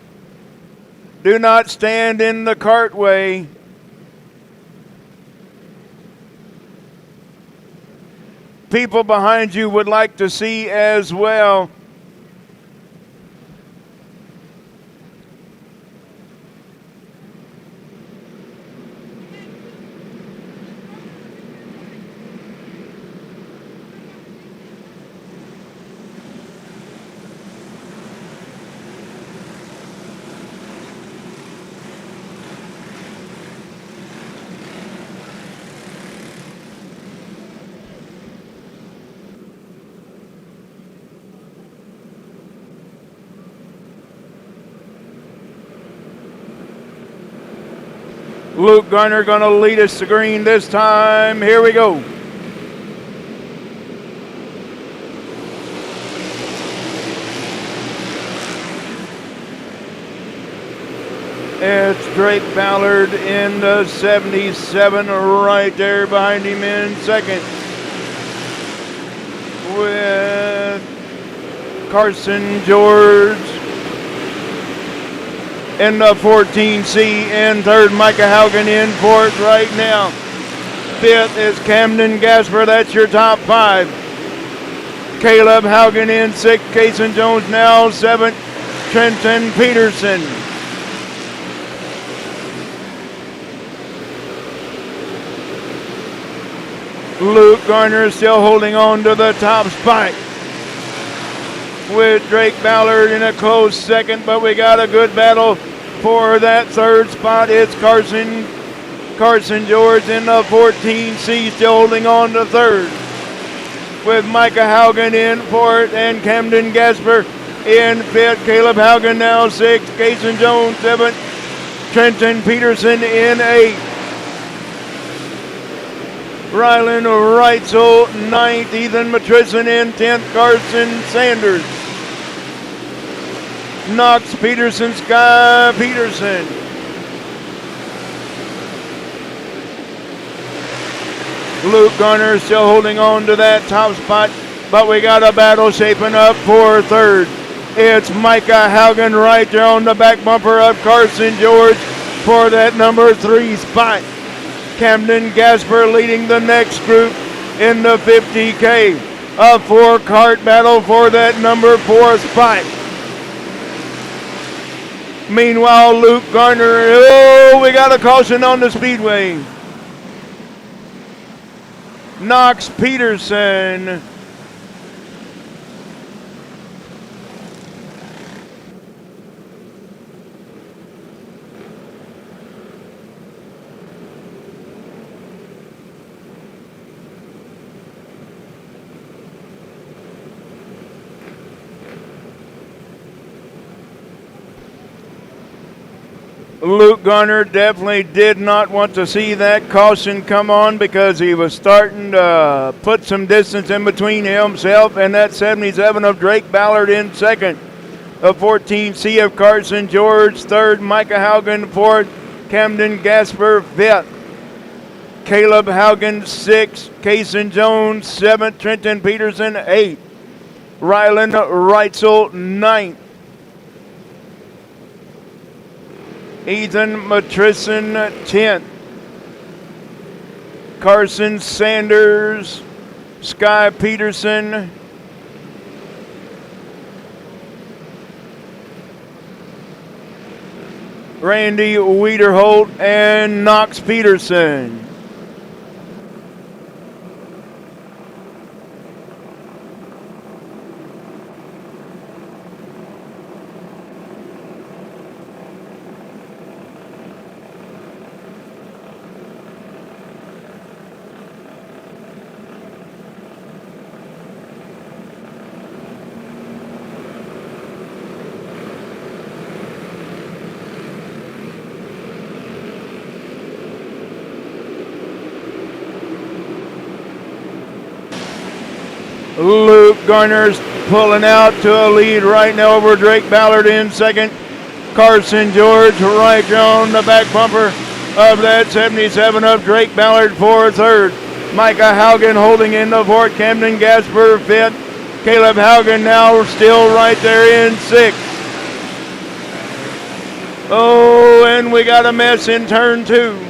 Do not stand in the cartway. People behind you would like to see as well. Luke Garner going to lead us to green this time. Here we go. It's Drake Ballard in the 77, right there behind him in second. With Carson George in the 14C in third. Micah Haugen in fourth right now. Fifth is Camden Gasper. That's your top five. Caleb Haugen in sixth. Kason Jones now seventh. Trenton Peterson. Luke Garner still holding on to the top spot with Drake Ballard in a close second, but we got a good battle for that third spot. It's Carson George in the 14C still holding on to third with Micah Haugen in fourth and Camden Gasper in fifth. Caleb Haugen now sixth. Kason Jones seventh. Trenton Peterson in eighth. Rylan Reitzel, 9th. Ethan Matrison in 10th. Carson Sanders. Knox Peterson, Sky Peterson. Luke Garner still holding on to that top spot, but we got a battle shaping up for third. It's Micah Haugen right there on the back bumper of Carson George for that number 3 spot. Camden Gasper leading the next group in the 50K. A 4-cart battle for that number 4 spot. Meanwhile, Luke Garner, we got a caution on the speedway. Knox Peterson. Luke Garner definitely did not want to see that caution come on because he was starting to put some distance in between himself and that 77 of Drake Ballard in second. A 14C of Carson George third. Micah Haugen fourth. Camden Gasper fifth. Caleb Haugen sixth. Kason Jones seventh. Trenton Peterson eighth. Rylan Reitzel ninth. Ethan Matrison 10th. Carson Sanders, Sky Peterson, Randy Wiederholt, and Knox Peterson. Luke Garner's pulling out to a lead right now over Drake Ballard in second. Carson George right on the back bumper of that 77 of Drake Ballard for third. Micah Haugen holding in the fourth. Camden Gasper fifth. Caleb Haugen now still right there in sixth. Oh, and we got a mess in turn 2.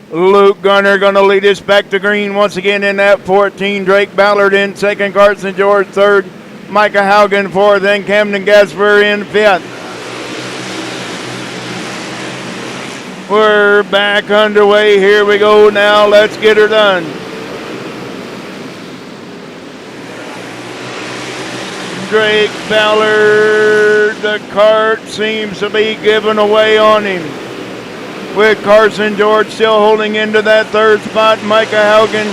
Luke Garner going to lead us back to green once again in that 14. Drake Ballard in second. Carson George third. Micah Haugen fourth. Then Camden Gasper in fifth. We're back underway. Here we go now. Let's get her done. Drake Ballard, the cart seems to be giving away on him. With Carson George still holding into that third spot. Micah Haugen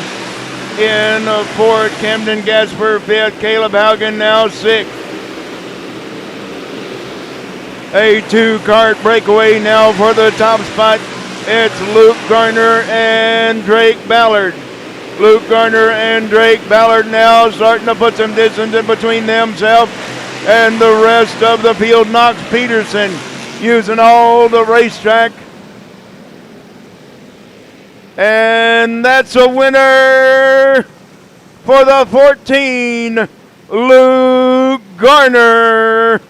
in fourth. Camden Gasper fifth. Caleb Haugen now sixth. A two-cart breakaway now for the top spot. It's Luke Garner and Drake Ballard. Luke Garner and Drake Ballard now starting to put some distance in between themselves and the rest of the field. Knox Peterson using all the racetrack. And that's a winner for the 14, Luke Garner.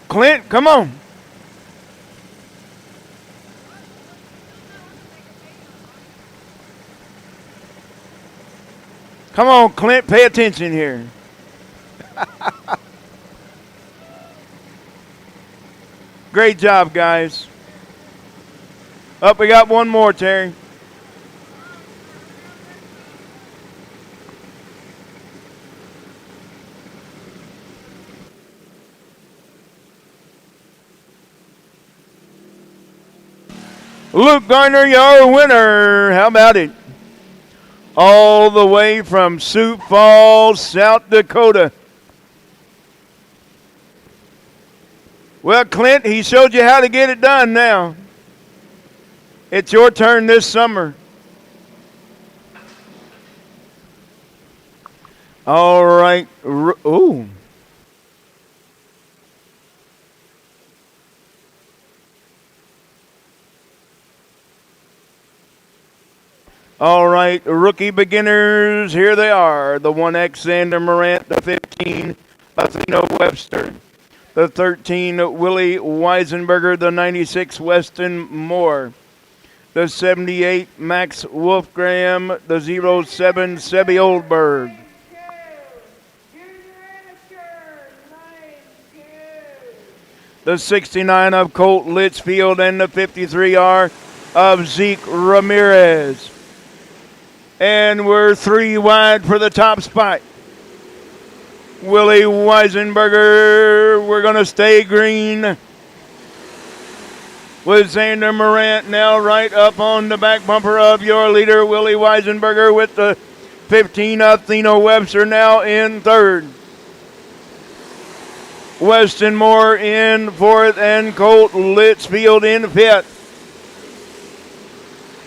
Clint, come on. Come on, Clint, pay attention here. Great job, guys. Up, we got one more, Terry. Luke Garner, your winner. How about it? All the way from Sioux Falls, South Dakota. Well, Clint, he showed you how to get it done now. It's your turn this summer. All right. Ooh. All right, rookie beginners, here they are. The 1X Xander Morant, the 15, Athena Webster. The 13, Willie Weisenberger, the 96, Weston Moore. The 78, Max Wolfgram, the 07, Sebi Oldberg. The 69 of Colt Litchfield and the 53R of Zeke Ramirez. And we're 3 wide for the top spot. Willie Weisenberger, we're going to stay green. With Xander Morant now right up on the back bumper of your leader, Willie Weisenberger, with the 15, Athena Webster now in third. Weston Moore in fourth and Colt Litchfield in fifth.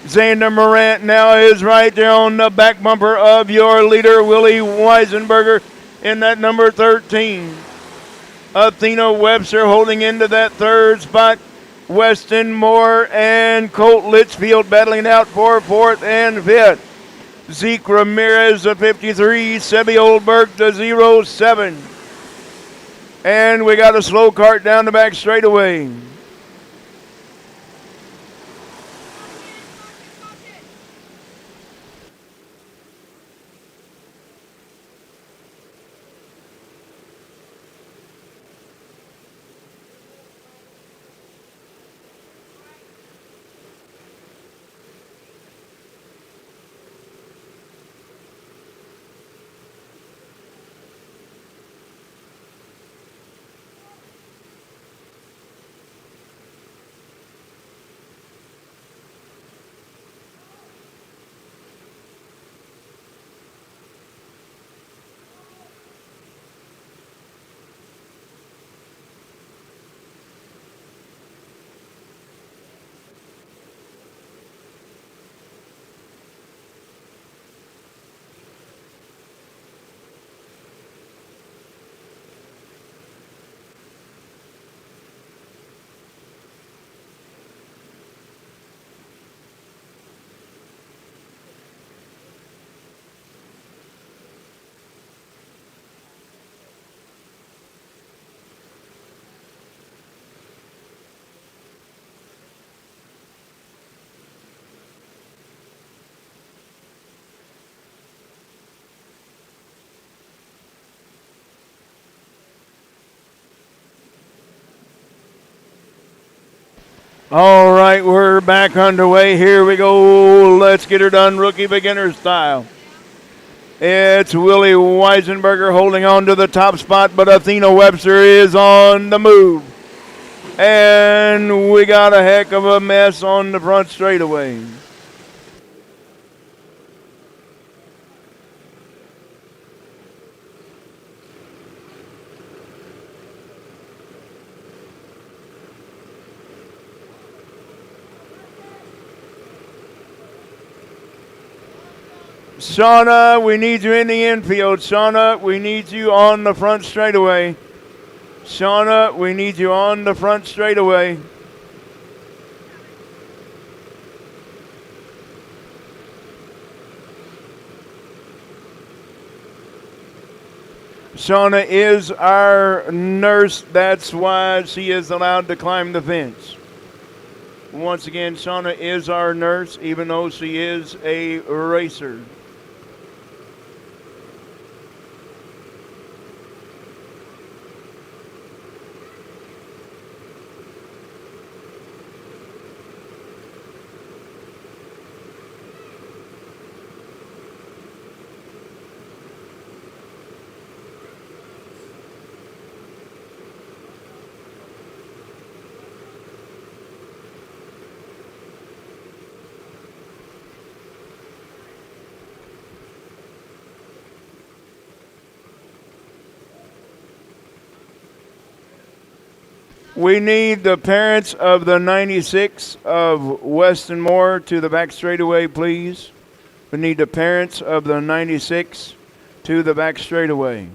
Xander Morant now is right there on the back bumper of your leader, Willie Weisenberger, in that number 13. Athena Webster holding into that third spot. Weston Moore and Colt Litchfield battling out for fourth and fifth. Zeke Ramirez, the 53. Sebi Oldberg, the 07. And we got a slow cart down the back straightaway. All right, we're back underway. Here we go. Let's get her done, rookie beginner style. It's Willie Weisenberger holding on to the top spot, but Athena Webster is on the move. And we got a heck of a mess on the front straightaway. Shauna, we need you in the infield. Shauna, we need you on the front straightaway. Shauna, we need you on the front straightaway. Shauna is our nurse. That's why she is allowed to climb the fence. Once again, Shauna is our nurse, even though she is a racer. We need the parents of the 96 of Weston Moore to the back straightaway, please. We need the parents of the 96 to the back straightaway.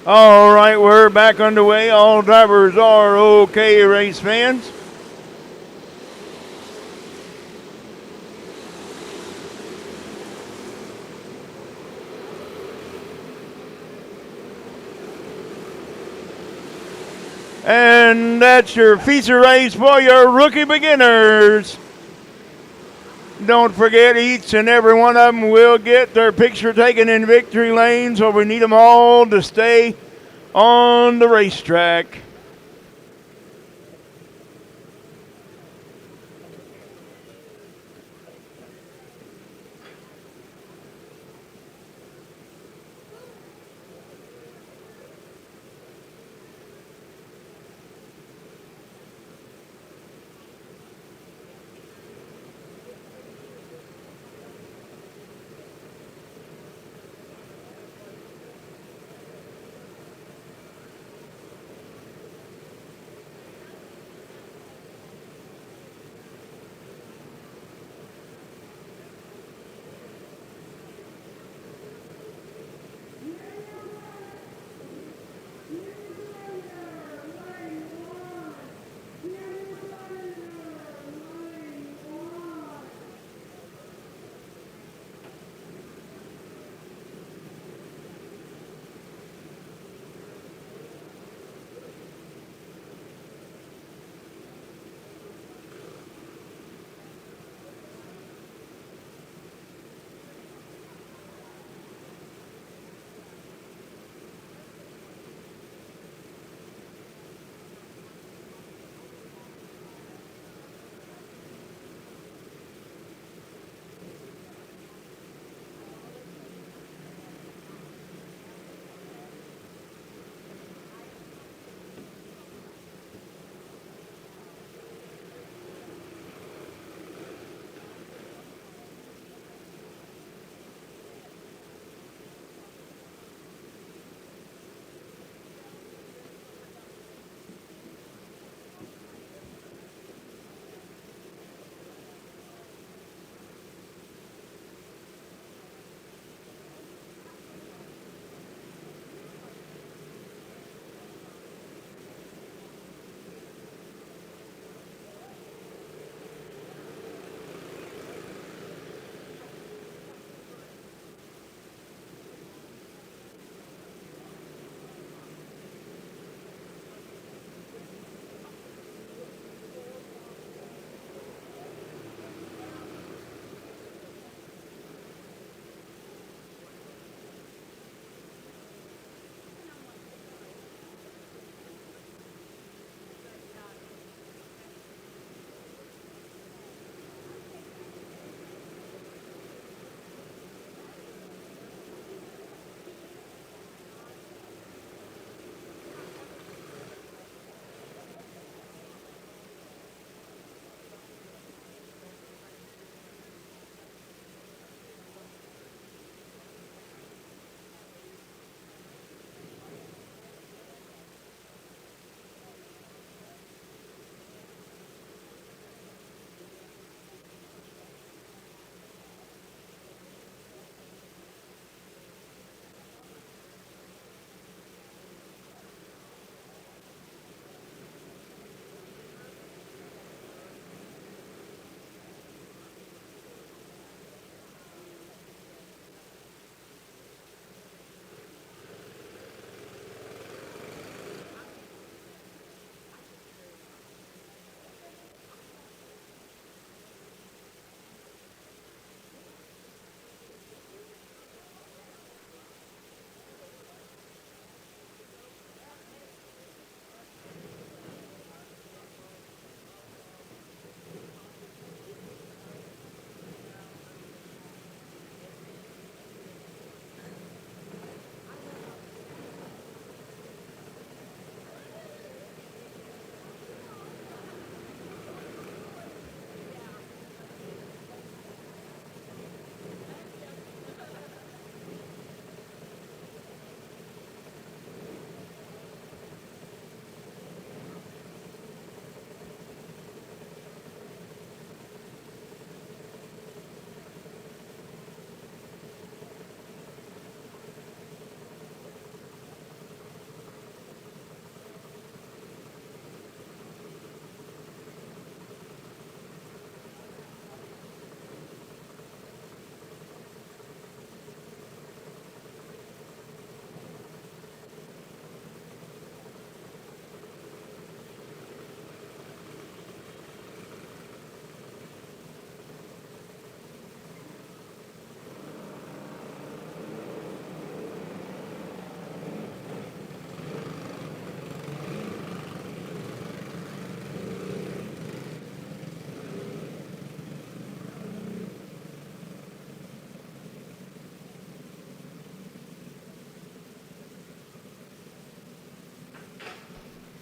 All right, we're back underway. All drivers are okay, race fans. And that's your feature race for your rookie beginners. Don't forget, each and every one of them will get their picture taken in victory lane, so we need them all to stay on the racetrack.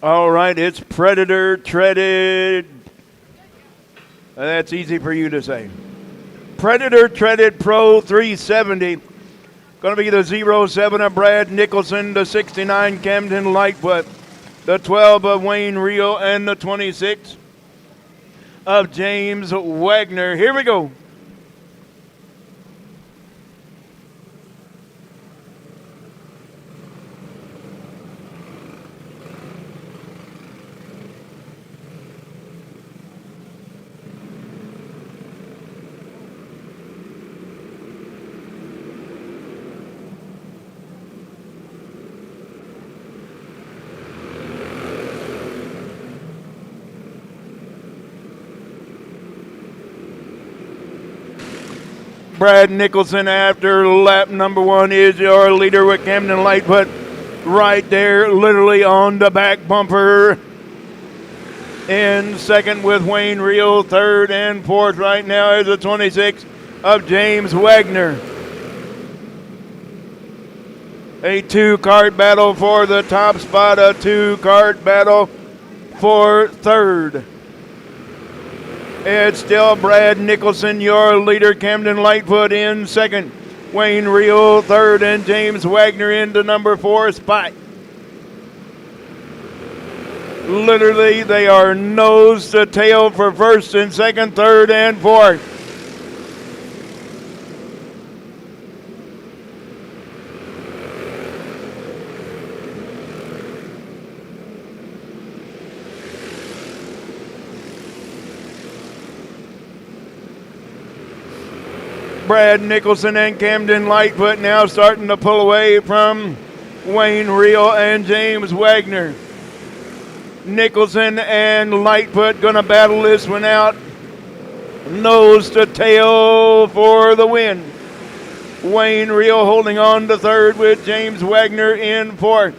All right, it's Predator Treaded. That's easy for you to say. Predator Treaded Pro 370. Going to be the 07 of Brad Nicholson, the 69 Camden Lightfoot, the 12 of Wayne Reel, and the 26 of James Wagner. Here we go. Brad Nicholson after lap number 1 is your leader with Camden Lightfoot right there, literally on the back bumper. In second with Wayne Reel, third and fourth right now is the 26 of James Wagner. A 2-cart battle for the top spot, a 2-cart battle for third. It's still Brad Nicholson, your leader. Camden Lightfoot in second. Wayne Reel third, and James Wagner into number 4 spot. Literally, they are nose to tail for first and second, third and fourth. Brad Nicholson and Camden Lightfoot now starting to pull away from Wayne Reel and James Wagner. Nicholson and Lightfoot going to battle this one out. Nose to tail for the win. Wayne Reel holding on to third with James Wagner in fourth.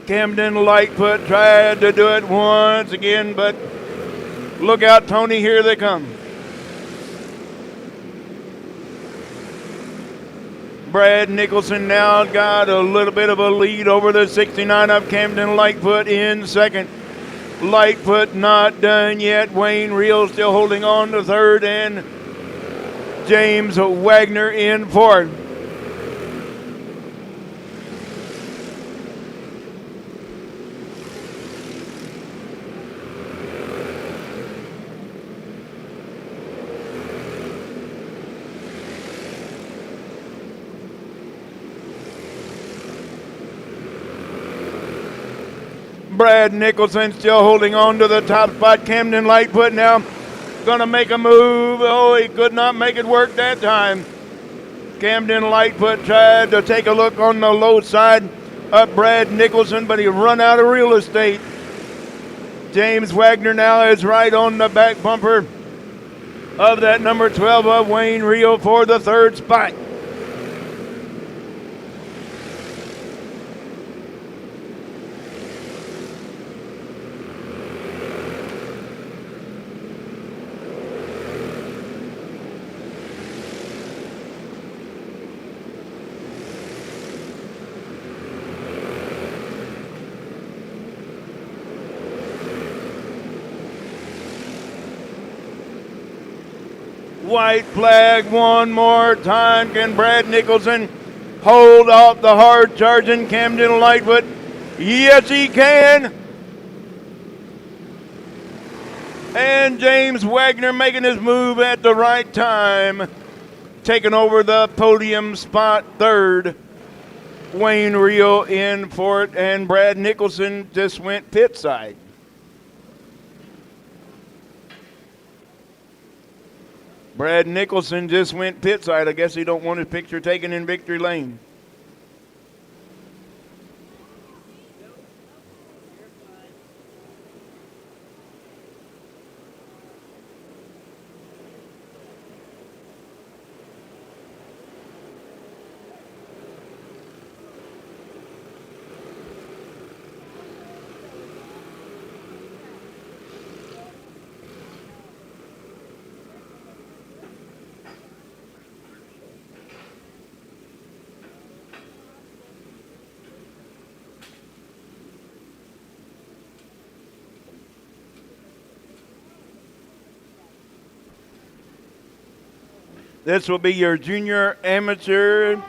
Camden Lightfoot tried to do it once again, but look out, Tony, here they come. Brad Nicholson now got a little bit of a lead over the 69 of Camden Lightfoot in second. Lightfoot not done yet. Wayne Reel still holding on to third, and James Wagner in fourth. Brad Nicholson still holding on to the top spot. Camden Lightfoot now going to make a move. Oh, he could not make it work that time. Camden Lightfoot tried to take a look on the low side of Brad Nicholson, but he run out of real estate. James Wagner now is right on the back bumper of that number 12 of Wayne Reel for the third spot. White flag one more time. Can Brad Nicholson hold off the hard charging Camden Lightfoot? Yes, he can. And James Wagner making his move at the right time, taking over the podium spot third. Wayne Reel in fourth, and Brad Nicholson just went pit side. Brad Nicholson just went pit side. I guess he don't want his picture taken in victory lane. This will be your junior amateur.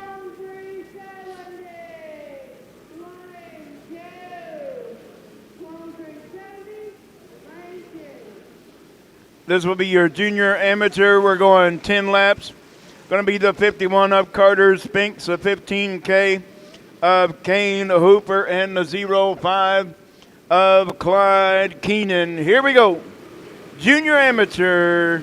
This will be your junior amateur. We're going 10 laps. Going to be the 51 of Carter Spinks, the 15K of Kane Hooper, and the 05 of Clyde Keenan. Here we go. Junior amateur.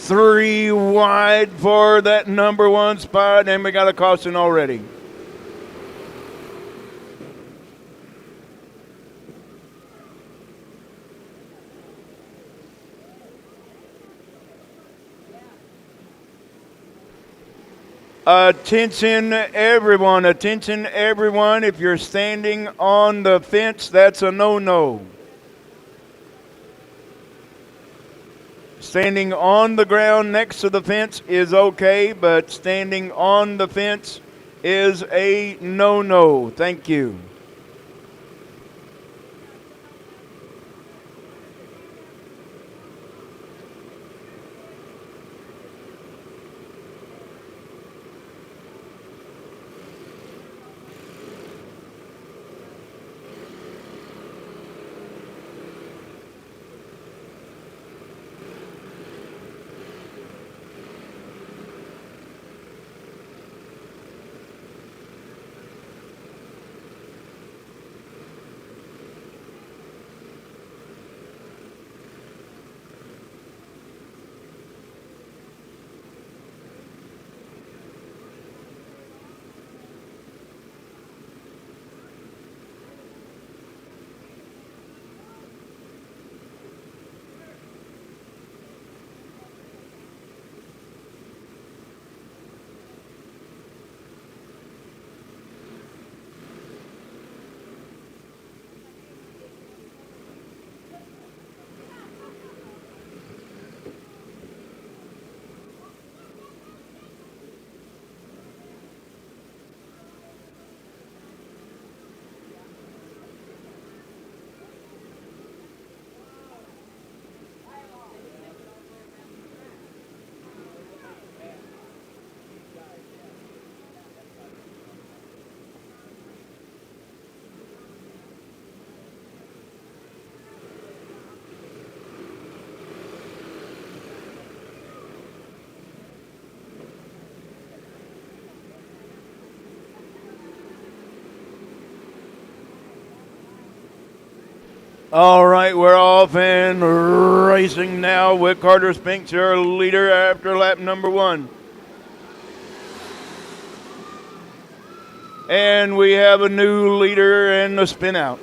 Three wide for that number one spot, and we got a caution already. Attention everyone, if you're standing on the fence, that's a no-no. Standing on the ground next to the fence is okay, but standing on the fence is a no-no. Thank you. All right, we're off and racing now with Carter Spinks, your leader after lap number one. And we have a new leader in the spin out.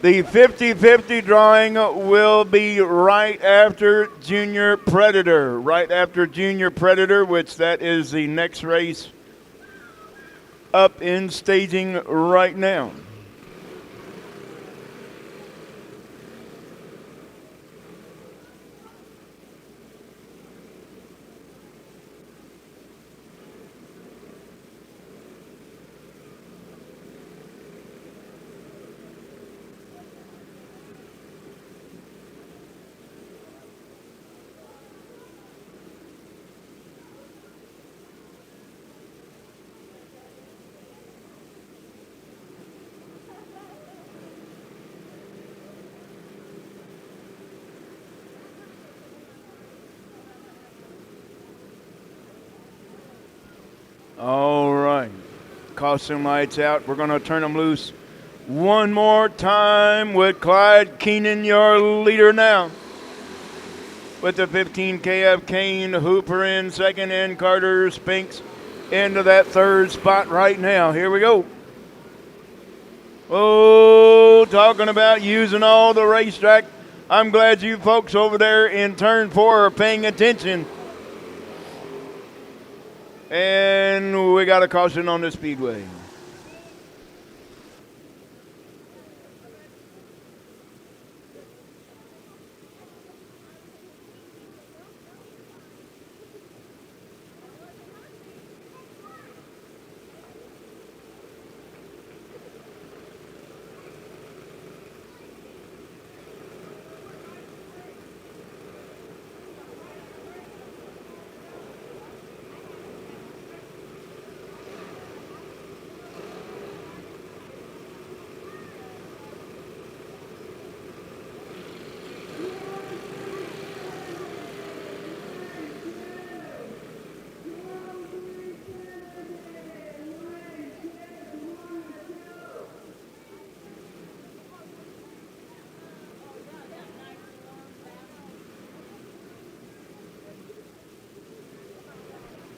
The 50-50 drawing will be right after Junior Predator. Right after Junior Predator, which that is the next race up in staging right now. All right. Caution lights out. We're going to turn them loose one more time with Clyde Keenan, your leader now. With the 15K of Kane Hooper in second and Carter Spinks into that third spot right now. Here we go. Oh, talking about using all the racetrack. I'm glad you folks over there in turn 4 are paying attention. And we got a caution on the speedway.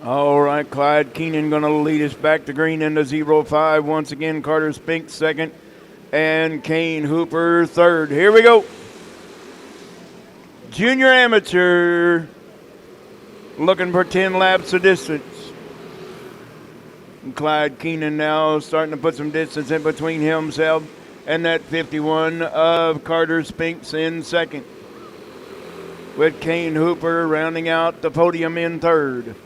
All right, Clyde Keenan going to lead us back to green into 0-5. Once again, Carter Spink second, and Kane Hooper third. Here we go. Junior amateur looking for 10 laps of distance. And Clyde Keenan now starting to put some distance in between himself and that 51 of Carter Spinks in second, with Kane Hooper rounding out the podium in third.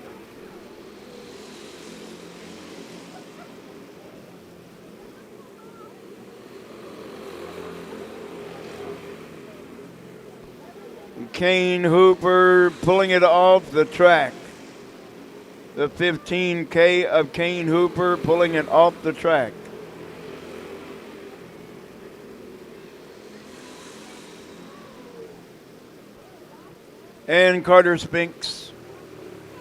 Kane Hooper pulling it off the track. The 15K of Kane Hooper pulling it off the track. And Carter Spinks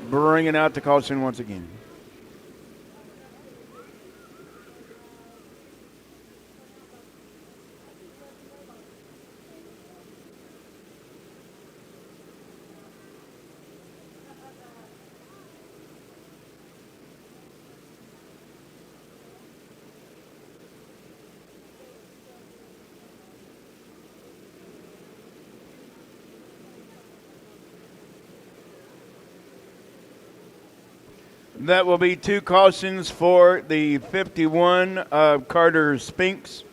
bringing out the caution once again. That will be 2 cautions for the 51 of Carter Spinks.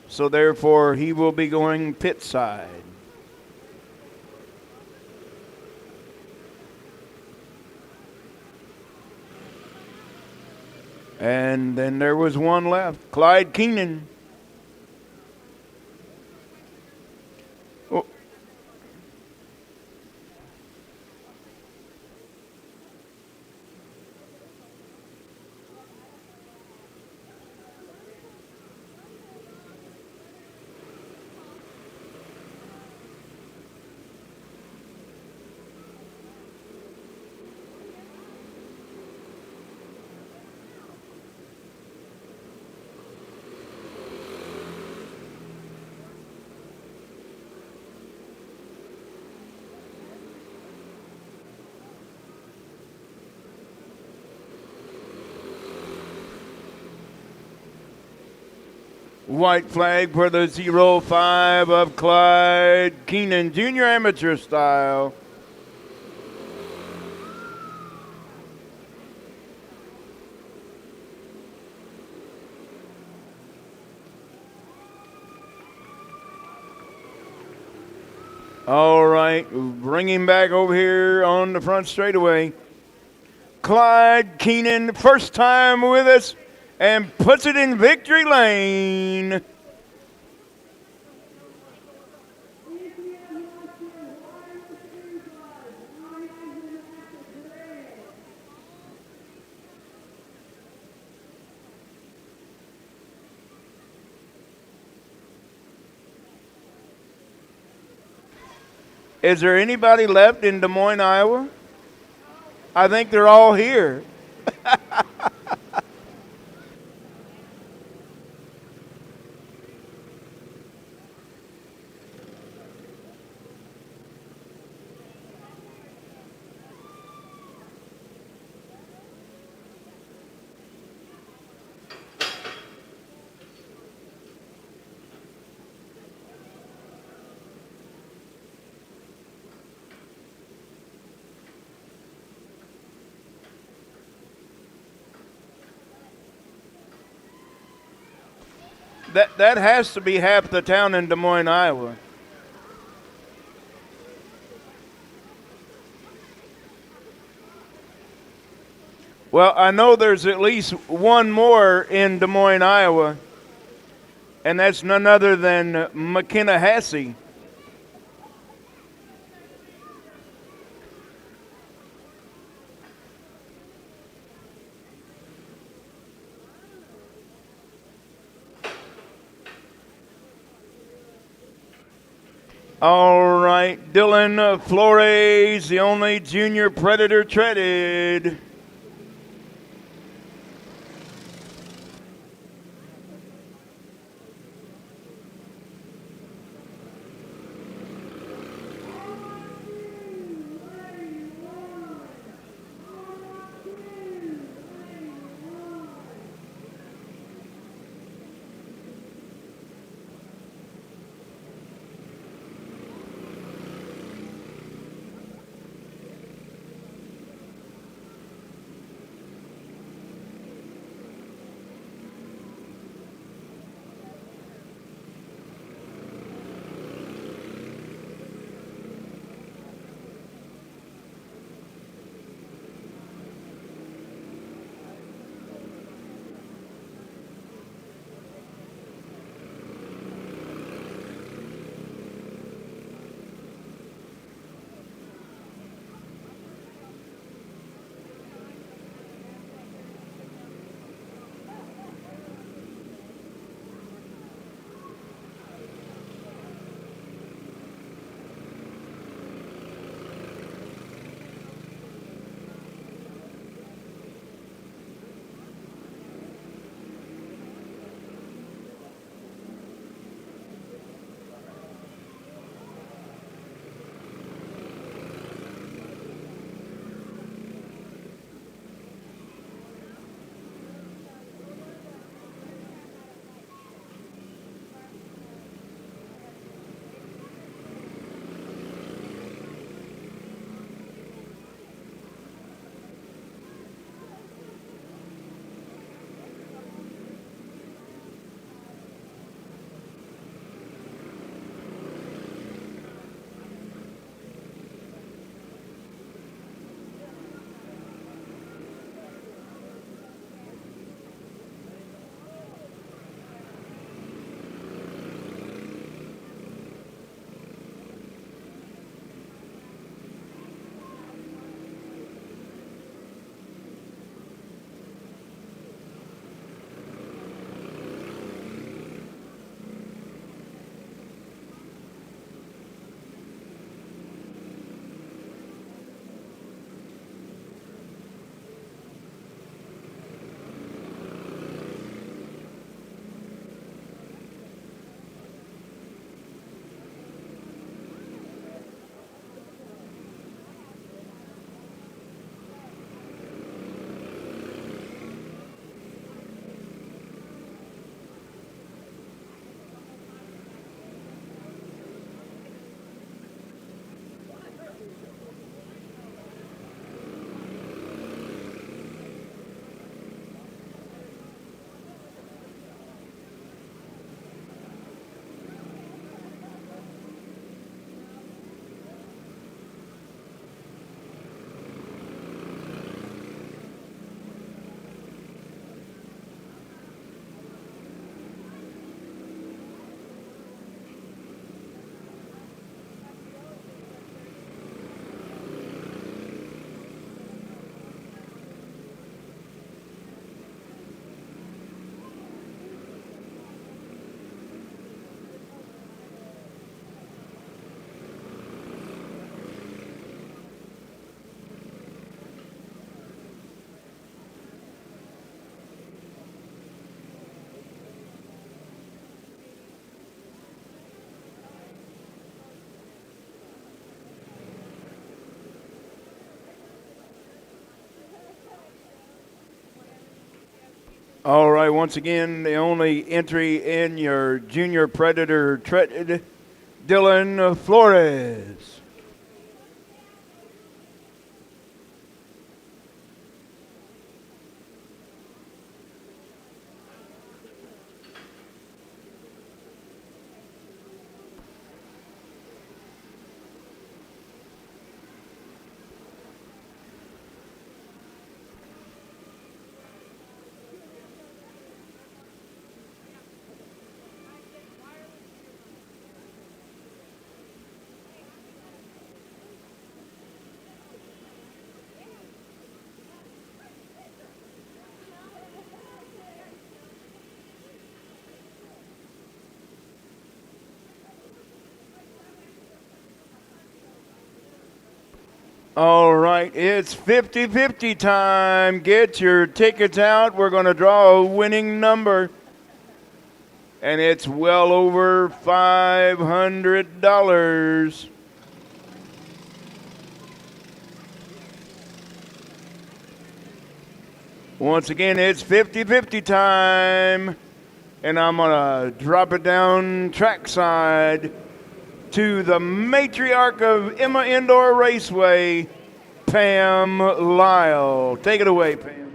So therefore, he will be going pit side. And then there was one left, Clyde Keenan. Oh. White flag for the 0-5 of Clyde Keenan, junior amateur style. All right, bring him back over here on the front straightaway. Clyde Keenan, first time with us, and puts it in victory lane. Is there anybody left in Des Moines, Iowa? I think they're all here. That has to be half the town in Des Moines, Iowa. Well, I know there's at least one more in Des Moines, Iowa, and that's none other than McKenna Hassey. All right, Dylan Flores, the only junior Predator treaded. All right, once again, the only entry in your Junior Predator treaded, Dylan Flores. All right, it's 50-50 time. Get your tickets out. We're going to draw a winning number. And it's well over $500. Once again, it's 50-50 time. And I'm going to drop it down trackside to the matriarch of Emma Indoor Raceway, Pam Lyle. Take it away, Pam.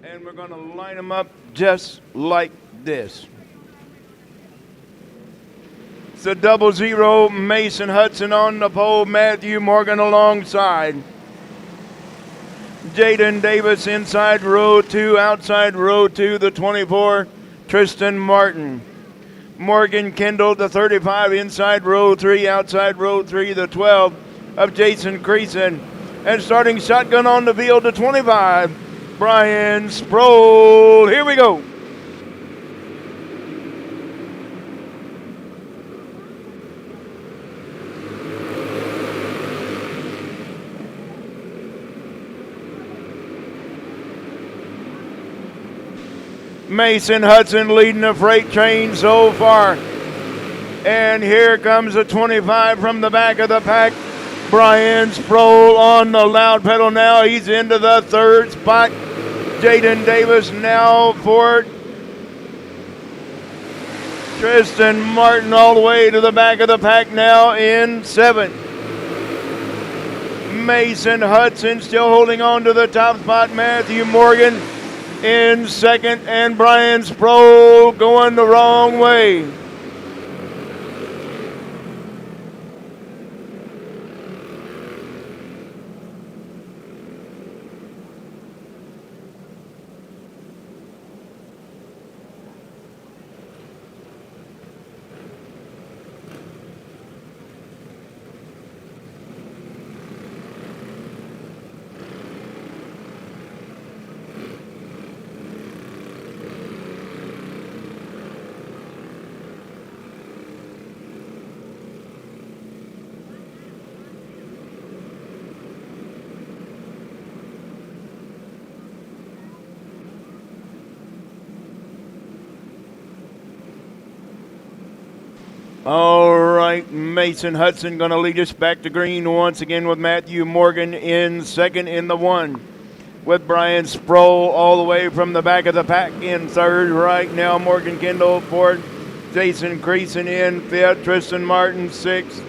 And we're going to line them up just like this. It's a 00 Mason Hudson on the pole, Matthew Morgan alongside. Jaden Davis inside row 2, outside row 2, the 24, Tristan Martin. Morgan Kendall, the 35, inside row 3, outside row 3, the 12 of Jason Creason. And starting shotgun on the field, the 25, Brian Sproul. Here we go. Mason Hudson leading the freight train so far. And here comes the 25 from the back of the pack. Brian Sproul on the loud pedal now. He's into the third spot. Jaden Davis now for Tristan Martin all the way to the back of the pack now in 7th. Mason Hudson still holding on to the top spot. Matthew Morgan in 2nd, and Brian Sproul going the wrong way. All right, Mason Hudson going to lead us back to green once again with Matthew Morgan in 2nd in the 1. With Brian Sproul all the way from the back of the pack in 3rd right now. Morgan Kendall 4th. Jason Creason in 5th. Tristan Martin 6th.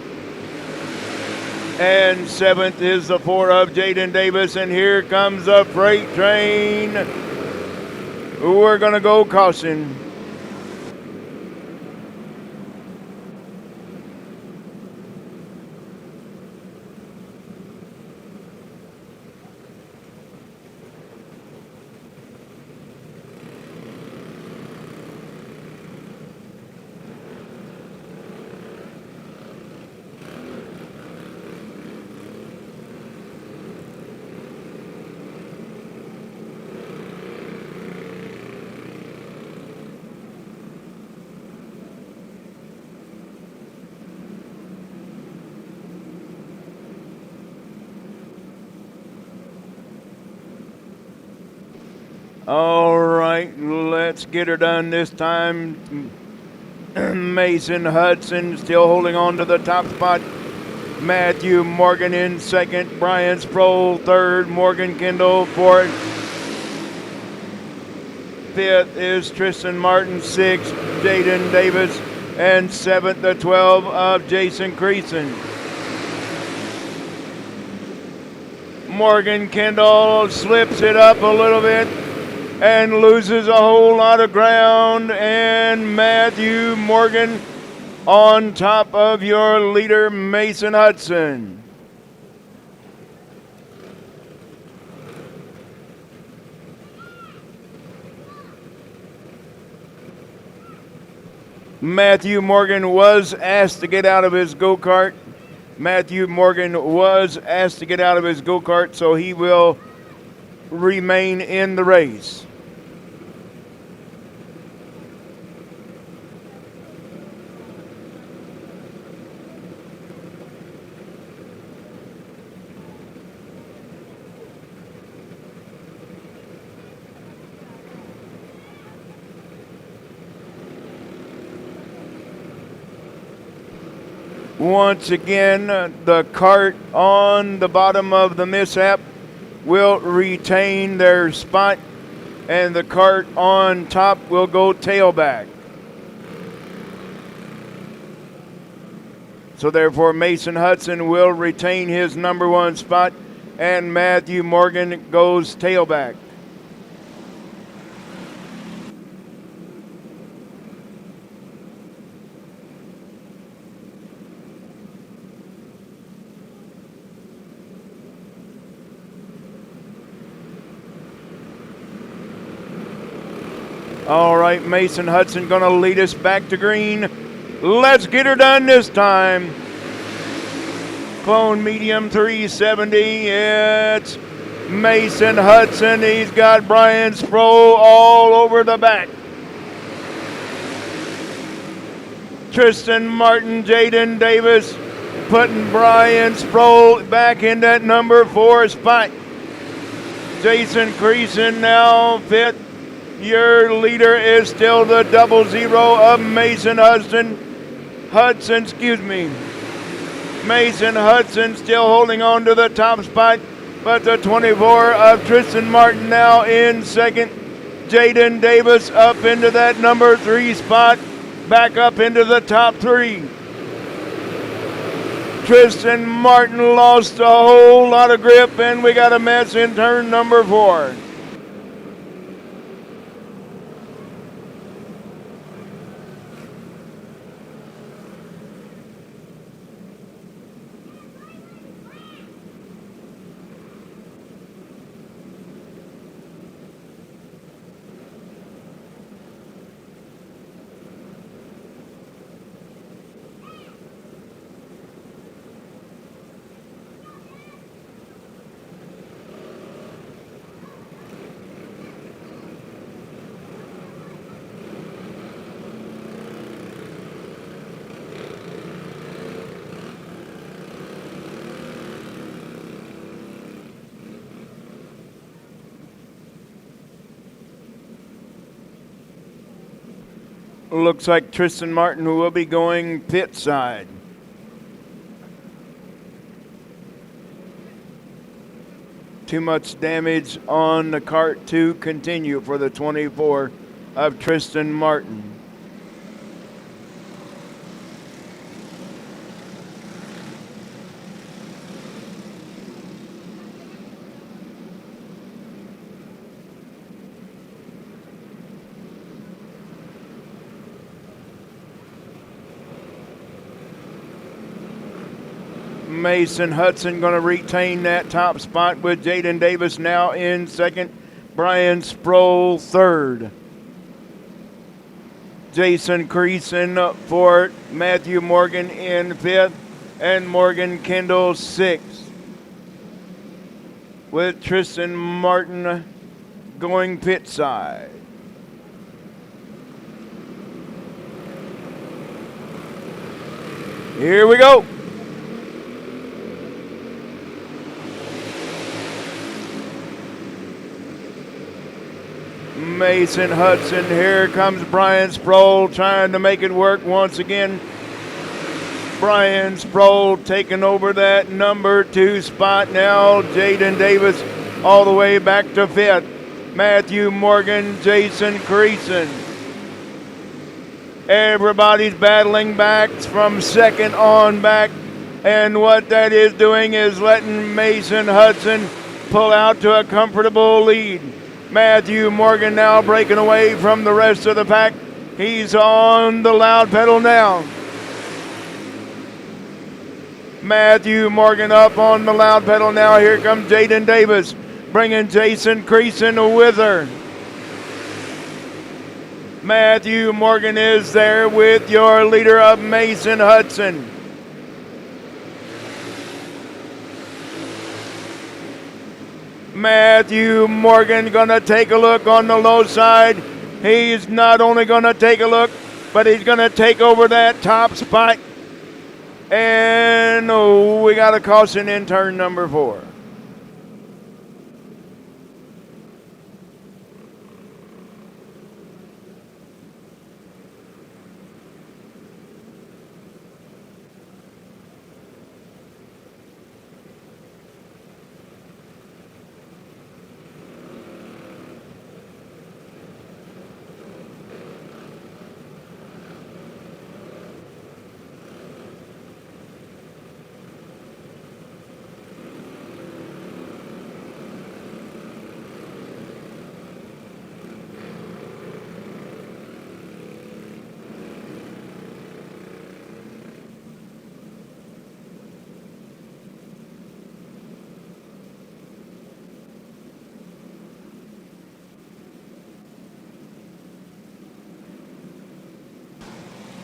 And 7th is the 4 of Jaden Davis. And here comes the freight train. We're going to go caution. All right, let's get her done this time. Mason Hudson still holding on to the top spot. Matthew Morgan in 2nd. Brian Sproul 3rd. Morgan Kendall 4th. 5th is Tristan Martin. 6th, Jaden Davis. And 7th, the 12 of Jason Creason. Morgan Kendall slips it up a little bit and loses a whole lot of ground, and Matthew Morgan on top of your leader, Mason Hudson. Matthew Morgan was asked to get out of his go-kart. Matthew Morgan was asked to get out of his go-kart, so he will remain in the race. Once again, the cart on the bottom of the mishap will retain their spot, and the cart on top will go tailback. So therefore, Mason Hudson will retain his number one spot, and Matthew Morgan goes tailback. All right, Mason Hudson going to lead us back to green. Let's get her done this time. Clone medium 370. It's Mason Hudson. He's got Brian Sproul all over the back. Tristan Martin, Jaden Davis putting Brian Sproul back in that number 4 spot. Jason Creason now fifth. Your leader is still the 00 of Mason Hudson. Mason Hudson still holding on to the top spot, but the 24 of Tristan Martin now in second. Jaden Davis up into that number 3 spot, back up into the top 3. Tristan Martin lost a whole lot of grip, and we got a mess in turn number 4. Looks like Tristan Martin will be going pit side. Too much damage on the cart to continue for the 24 of Tristan Martin. Mason Hudson going to retain that top spot with Jaden Davis now in second. Brian Sproul third. Jason Creason fourth. Matthew Morgan in fifth. And Morgan Kendall sixth. With Tristan Martin going pit side. Here we go. Mason Hudson, here comes Brian Sproul trying to make it work once again. Brian Sproul taking over that number 2 spot now. Jaden Davis all the way back to 5th. Matthew Morgan, Jason Creason. Everybody's battling back from 2nd on back. And what that is doing is letting Mason Hudson pull out to a comfortable lead. Matthew Morgan now breaking away from the rest of the pack. He's on the loud pedal now. Matthew Morgan up on the loud pedal now. Here comes Jaden Davis, bringing Jason Creason with her. Matthew Morgan is there with your leader of Mason Hudson. Matthew Morgan going to take a look on the low side. He's not only going to take a look, but he's going to take over that top spot. And we got a caution in turn number 4.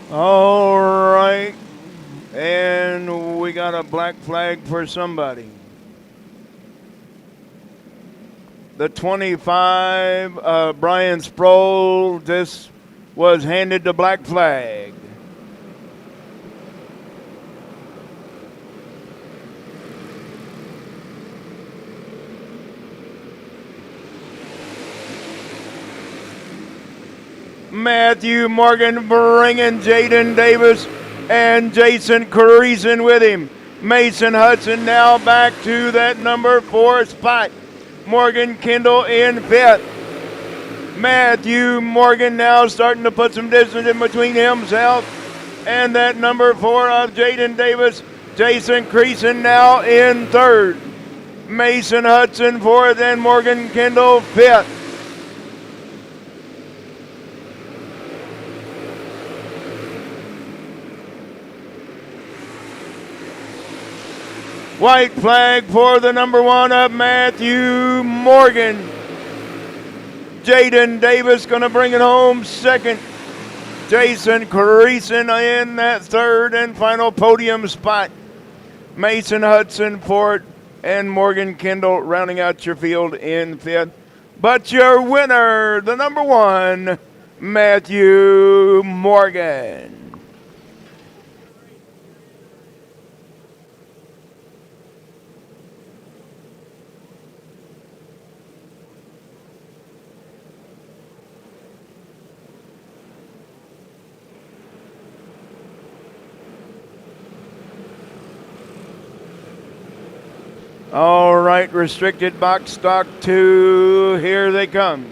All right, and we got a black flag for somebody. The 25, Brian Sproul, this was handed the black flag. Matthew Morgan bringing Jaden Davis and Jason Creason with him. Mason Hudson now back to that number 4 spot. Morgan Kendall in 5th. Matthew Morgan now starting to put some distance in between himself and that number 4 of Jaden Davis. Jason Creason now in 3rd. Mason Hudson 4th and Morgan Kendall 5th. White flag for the number 1 of Matthew Morgan. Jaden Davis going to bring it home 2nd. Jason Creason in that 3rd and final podium spot. Mason Hudson 4th and Morgan Kendall rounding out your field in 5th. But your winner, the number 1, Matthew Morgan. All right, restricted box stock 2, here they come.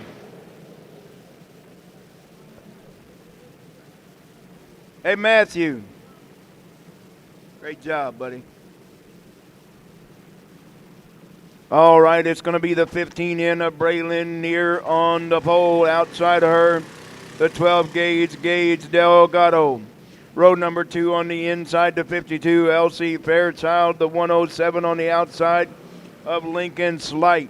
Hey, Matthew. Great job, buddy. All right, it's going to be the 15 in of Braylon Near on the pole. Outside of her, the 12 Gage Delgado. Row number 2 on the inside, the 52, Elsie Fairchild, the 107 on the outside of Lincoln Slight.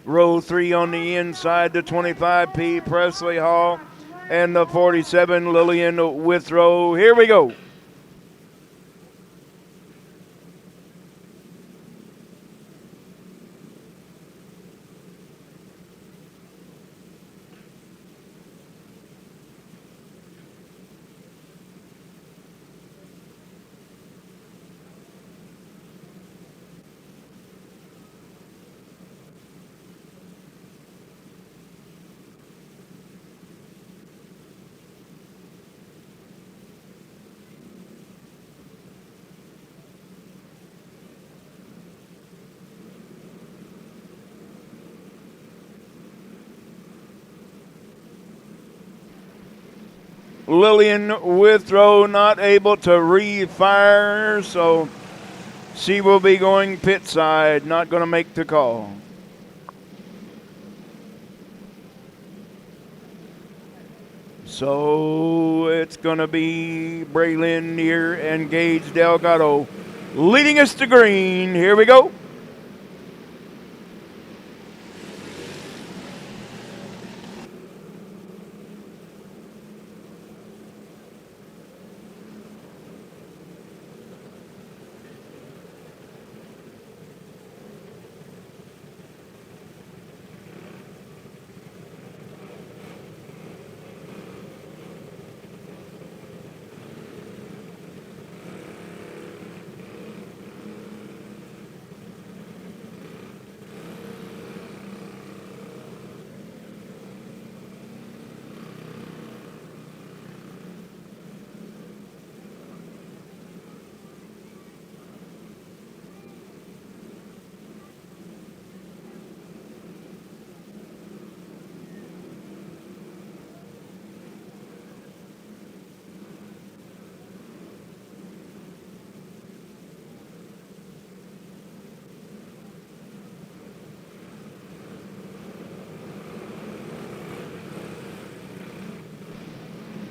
Row 3 on the inside, the 25, P. Presley Hall, and the 47, Lillian Withrow. Here we go. Lillian Withrow not able to refire, so she will be going pit side, not going to make the call. So it's going to be Braylon Near and Gage Delgado leading us to green. Here we go.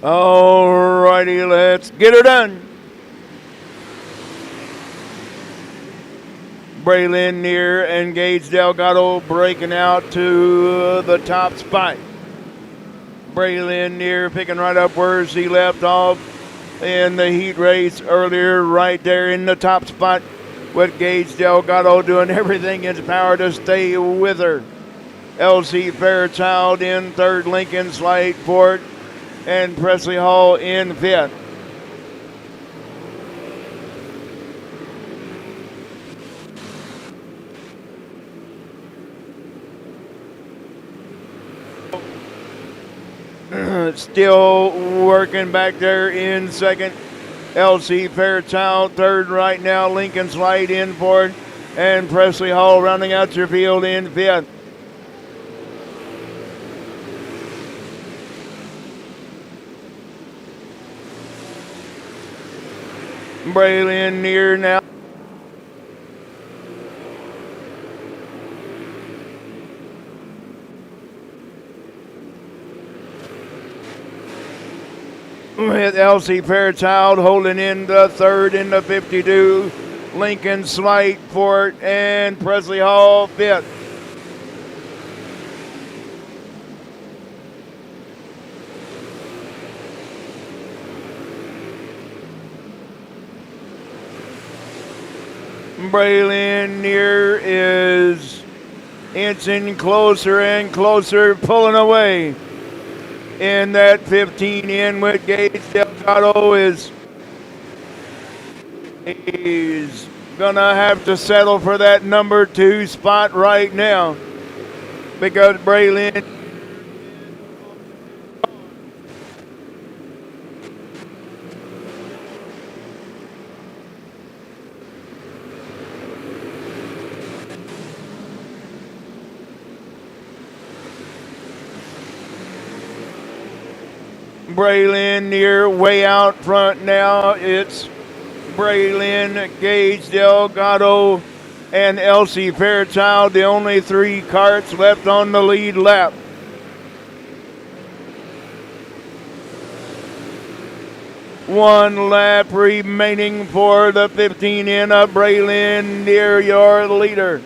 All righty, let's get her done. Braylon Near and Gage Delgado breaking out to the top spot. Braylon Near picking right up where he left off in the heat race earlier, right there in the top spot, with Gage Delgado doing everything in his power to stay with her. LC Fairchild in third, Lincoln Slate fourth, and Presley Hall in fifth. Still working back there in second. LC Fairchild third right now. Lincoln Slate in fourth, and Presley Hall rounding out your field in fifth. Braylon Near now. With LC Fairchild holding in the third in the 52. Lincoln Slate fourth, and Presley Hall fifth. Braylon Near is inching closer and closer, pulling away. In that 15 in with Gage Delgado he's gonna have to settle for that number 2 spot right now, because Braylon Near way out front now. It's Braylon, Gage Delgado, and LC Fairchild, the only 3 carts left on the lead lap. One lap remaining for the 15 in of Braylon Near, your leader.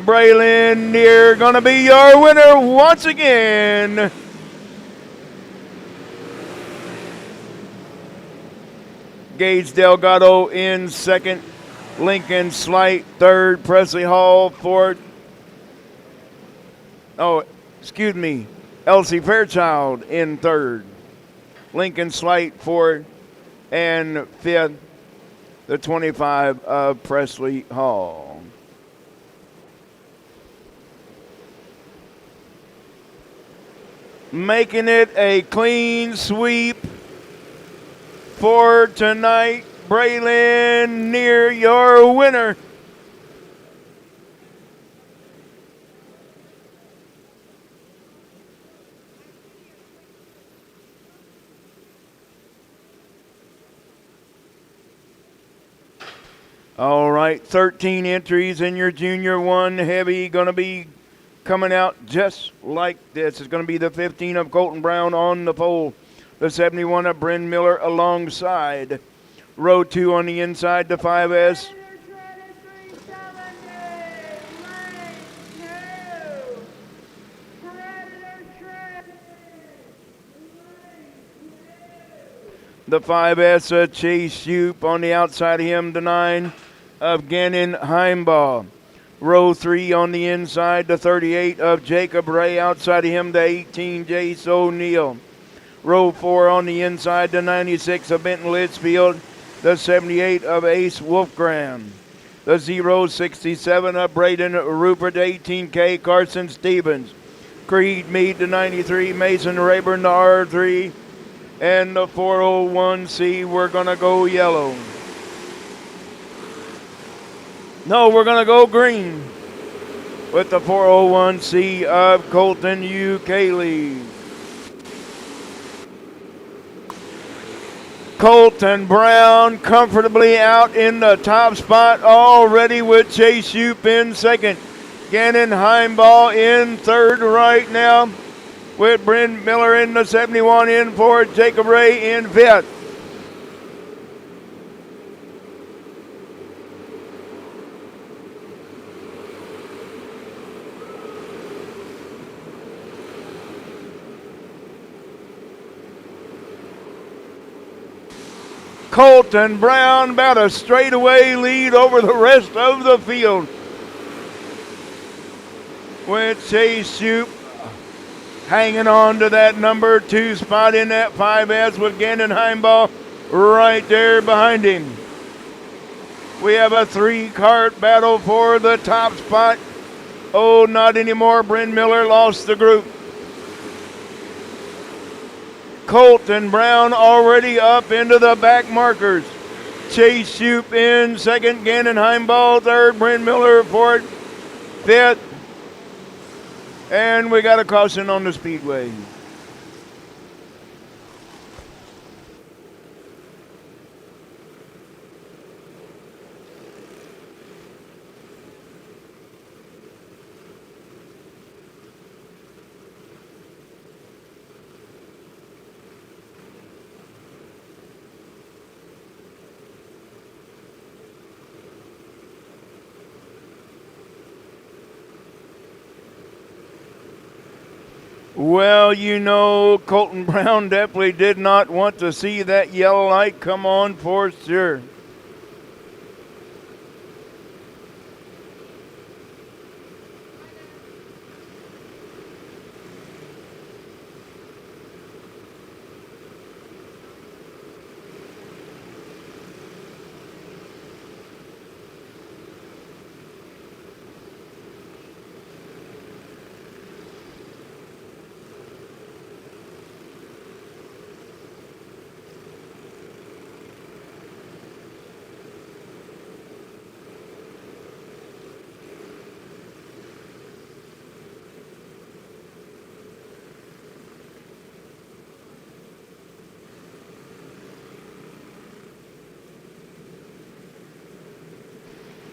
Braylon Near gonna be your winner once again. Gage Delgado in second, Lincoln Slate third, Presley Hall fourth. LC Fairchild in third, Lincoln Slate fourth, and fifth, the 25 of Presley Hall. Making it a clean sweep for tonight. Braylon Near, your winner. All right, 13 entries in your Junior 1 heavy, going to be coming out just like this. It's going to be the 15 of Colton Brown on the pole. The 71 of Bryn Miller alongside. Row 2 on the inside, the 5S. The 5S, Chase Shoop on the outside of him, the 9 of Gannon Heimbaugh. Row 3 on the inside, the 38 of Jacob Ray, outside of him, the 18, Jace O'Neill. Row 4 on the inside, the 96 of Benton Litchfield, the 78 of Ace Wolfgram. The 067 of Braden Rupert, 18K Carson Stevens. Creed Mead, the 93, Mason Rayburn, the R3. And the 401C, we're going to go yellow. No, we're going to go green with the 401C of Colton U. Cayley. Colton Brown comfortably out in the top spot already with Chase Shoop in second. Gannon Heimbaugh in third right now with Bryn Miller in the 71 in fourth, Jacob Ray in fifth. Colton Brown about a straightaway lead over the rest of the field, with Chase Shoup hanging on to that number 2 spot in that 5S with Gannon Heimball right there behind him. We have a 3-cart battle for the top spot. Oh, not anymore. Bryn Miller lost the group. Colton Brown already up into the back markers. Chase Shoup in second, Gannon Heimball third, Bryn Miller fourth, fifth. And we got a caution on the speedway. Well, you know, Colton Brown definitely did not want to see that yellow light come on for sure.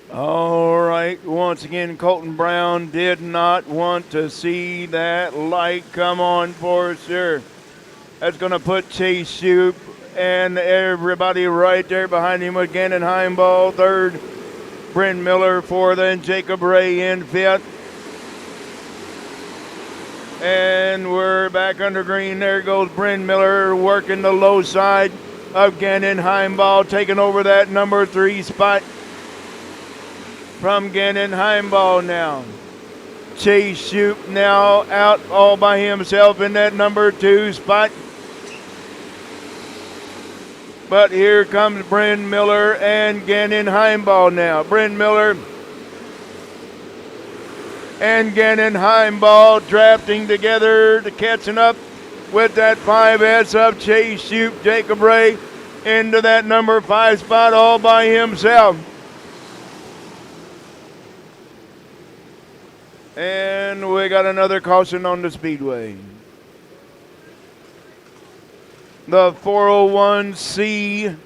All right, once again, Colton Brown did not want to see that light come on for sure. That's going to put Chase Shoup and everybody right there behind him with Gannon Heimball third, Bryn Miller fourth, and Jacob Ray in fifth. And we're back under green. There goes Bryn Miller working the low side of Gannon Heimball, taking over that number 3 spot from Gannon Heimball now. Chase Shoup now out all by himself in that number 2 spot. But here comes Bryn Miller and Gannon Heimball now. Bryn Miller and Gannon Heimball drafting together, catching up with that 5S of Chase Shoup, Jacob Ray into that number 5 spot all by himself. And we got another caution on the speedway. The 401C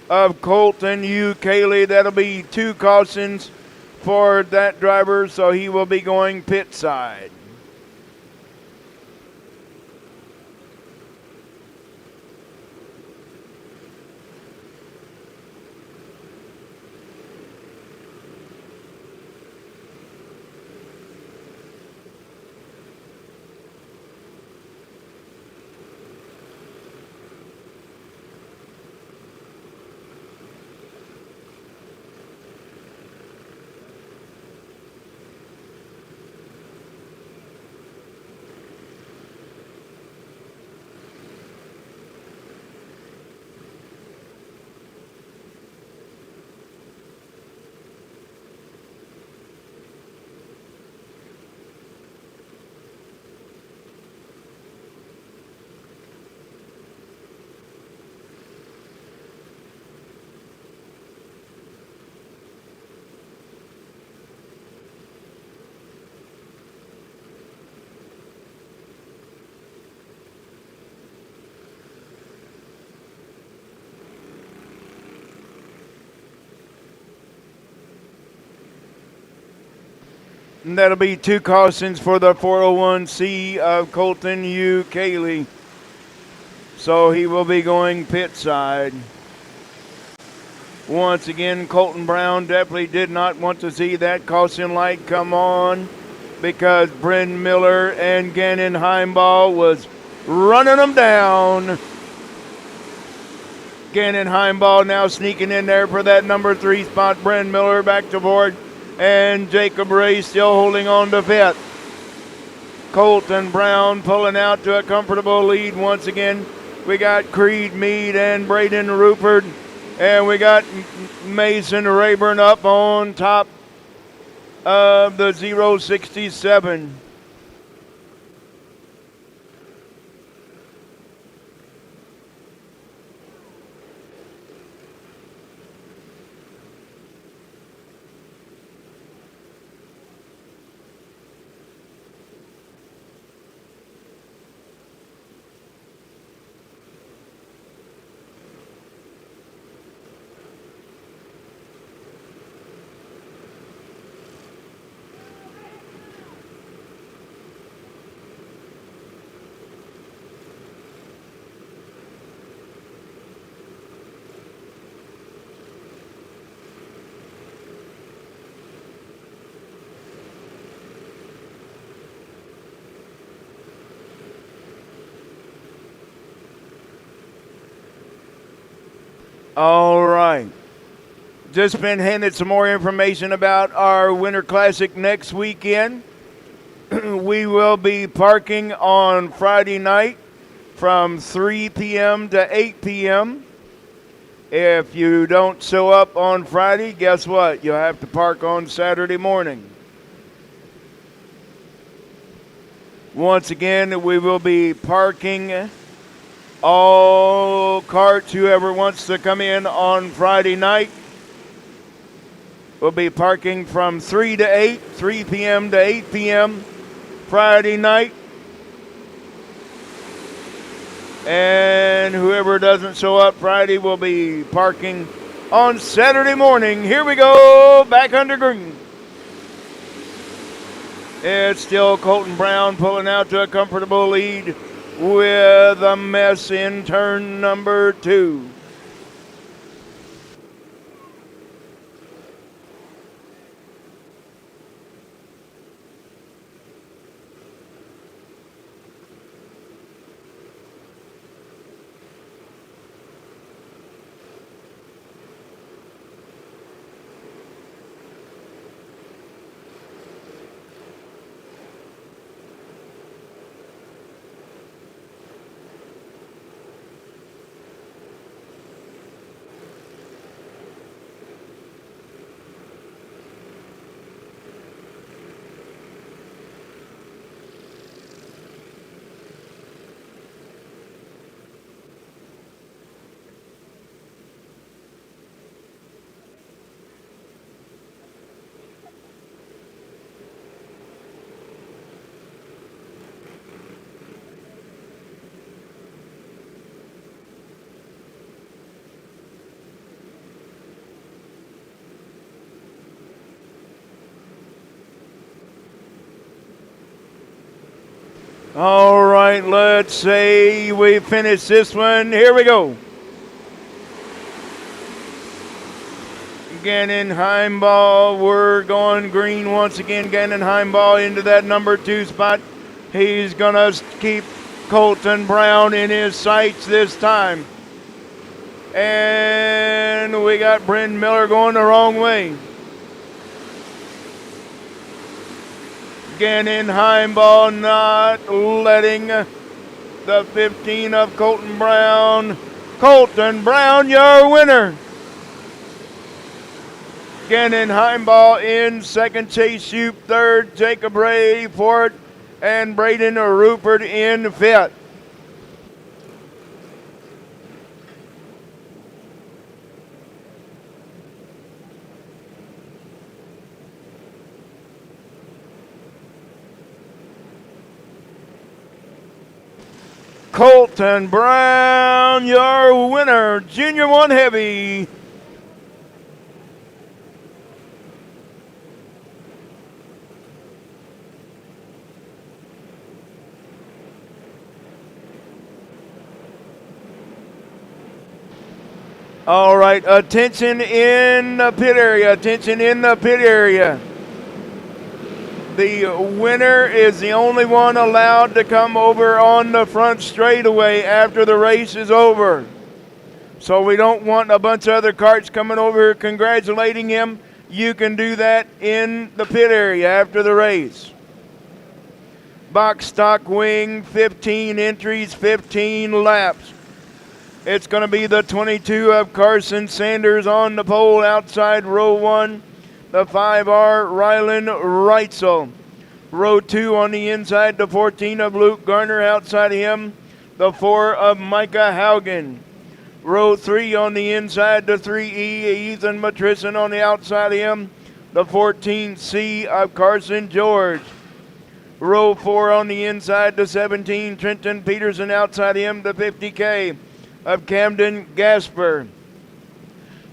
of Colton U. Cayley, that'll be 2 cautions for that driver, so he will be going pit side. And that'll be 2 cautions for the 401C of Colton U. Cayley. So he will be going pit side. Once again, Colton Brown definitely did not want to see that caution light come on because Bryn Miller and Gannon Heimball was running them down. Gannon Heimball now sneaking in there for that number 3 spot. Bryn Miller back to board. And Jacob Ray still holding on to fifth. Colton Brown pulling out to a comfortable lead once again. We got Creed Mead and Braden Rupert. And we got Mason Rayburn up on top of the 067. All right. Just been handed some more information about our Winter Classic next weekend. We will be parking on Friday night from 3 p.m. to 8 p.m. If you don't show up on Friday, guess what? You'll have to park on Saturday morning. Once again, we will be parking all carts, whoever wants to come in on Friday night. We'll be parking from 3 to 8, 3 p.m. to 8 p.m. Friday night. And whoever doesn't show up Friday will be parking on Saturday morning. Here we go, back under green. It's still Colton Brown pulling out to a comfortable lead with a mess in turn number 2. All right, let's say we finish this one. Here we go. Gannon Heimball, we're going green once again. Gannon Heimball into that number 2 spot. He's going to keep Colton Brown in his sights this time. And we got Bryn Miller going the wrong way. Gannon Heimball not letting the 15 of Colton Brown. Colton Brown, your winner. Gannon Heimball in second, Chase Shoup third, Jacob Ray fourth, and Braden Rupert in fifth. Colton Brown, your winner, Junior 1 Heavy. All right, attention in the pit area. Attention in the pit area. The winner is the only one allowed to come over on the front straightaway after the race is over. So we don't want a bunch of other karts coming over here congratulating him. You can do that in the pit area after the race. Box stock wing, 15 entries, 15 laps. It's going to be the 22 of Carson Sanders on the pole outside row 1. The 5R, Rylan Reitzel. Row 2 on the inside, the 14 of Luke Garner outside him. The 4 of Micah Haugen. Row 3 on the inside, the 3E, Ethan Matrison on the outside of him. The 14C of Carson George. Row 4 on the inside, the 17, Trenton Peterson outside him. The 50K of Camden Gasper.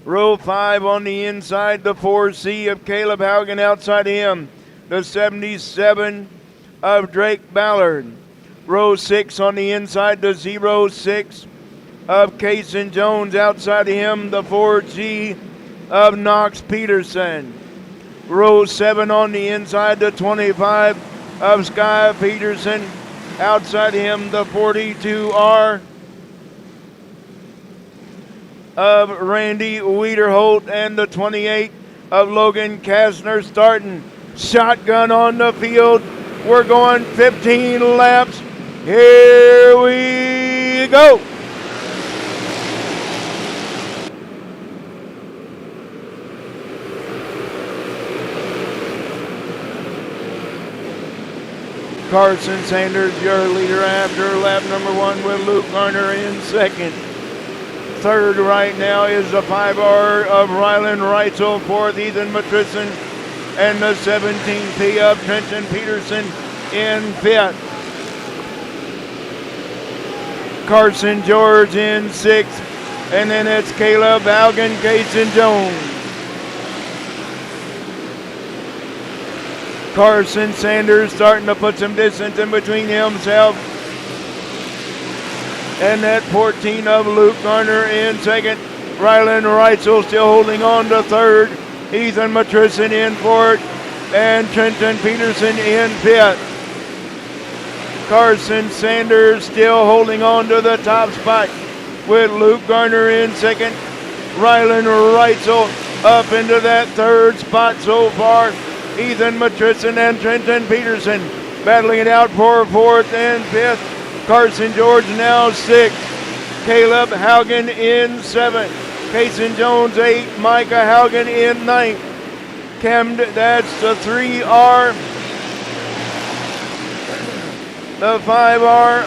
Row 5 on the inside, the 4C of Caleb Haugen outside him. The 77 of Drake Ballard. Row 6 on the inside, the 06 of Kaysen Jones outside of him. The 4G of Knox Peterson. Row 7 on the inside, the 25 of Sky Peterson outside of him. The 42R of Randy Wiederholt and the 28 of Logan Kastner starting. Shotgun on the field. We're going 15 laps. Here we go. Carson Sanders, your leader after lap number 1 with Luke Garner in second. Third right now is the 5R of Rylan Reitzel. Fourth, Ethan Matrison. And the 17P of Trenton Peterson in fifth. Carson George in sixth. And then it's Caleb Haugen, Kaysen Jones. Carson Sanders starting to put some distance in between himself and that 14 of Luke Garner in second. Rylan Reitzel still holding on to third. Ethan Matrison in fourth. And Trenton Peterson in fifth. Carson Sanders still holding on to the top spot with Luke Garner in second. Rylan Reitzel up into that third spot so far. Ethan Matrison and Trenton Peterson battling it out for fourth and fifth. Carson George now sixth. Caleb Haugen in seventh. Kaysen Jones 8. Micah Haugen in ninth. That's the 3R. The 5R.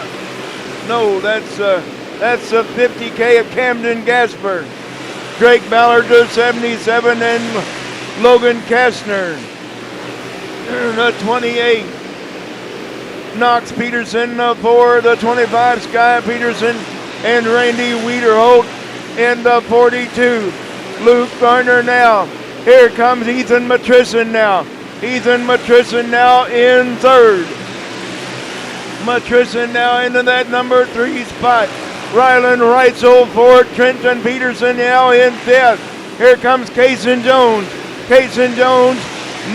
No, that's the 50K of Camden Gasper. Drake Ballard to 77 and Logan Kastner. The 28. Knox Peterson for the 25, Sky Peterson and Randy Wiederholt in the 42. Luke Garner now. Here comes Ethan Matrison now. Ethan Matrison now in third. Matrison now into that number 3 spot. Rylan Reitzel for Trenton Peterson now in fifth. Here comes Kaysen Jones. Kaysen Jones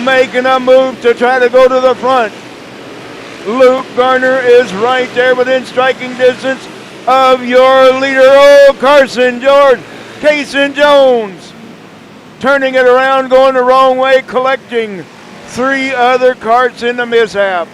making a move to try to go to the front. Luke Garner is right there within striking distance of your leader, Carson George. Kaysen Jones turning it around, going the wrong way, collecting 3 other karts in the mishap.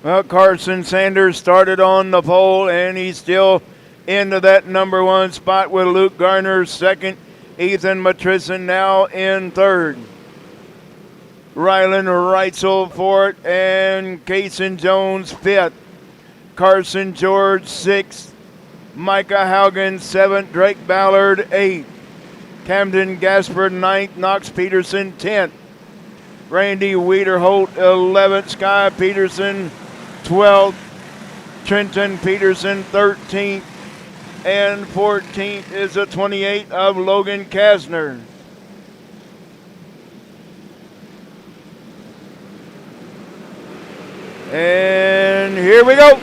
Well, Carson Sanders started on the pole, and he's still into that number one spot with Luke Garner second. Ethan Matrison now in third. Rylan Reitzel fourth, and Kason Jones fifth. Carson George sixth. Micah Haugen seventh. Drake Ballard eighth. Camden Gaspard ninth. Knox Peterson 10th. Randy Wiederholt 11th. Sky Peterson 12th. Trenton Peterson 13th. And 14th is the 28 of Logan Kasner. And here we go.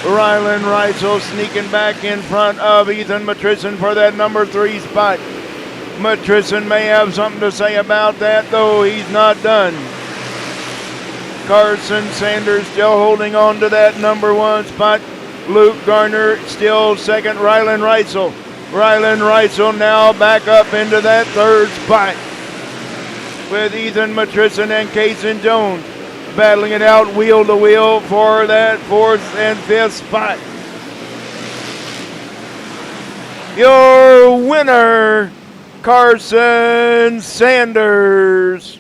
Rylan Reitzel sneaking back in front of Ethan Matrison for that number 3 spot. Matrison may have something to say about that, though he's not done. Carson Sanders still holding on to that number 1 spot. Luke Garner still second. Rylan Reitzel. Rylan Reitzel now back up into that 3rd spot with Ethan Matrison and Kason Jones battling it out wheel to wheel for that 4th and 5th spot. Your winner, Carson Sanders.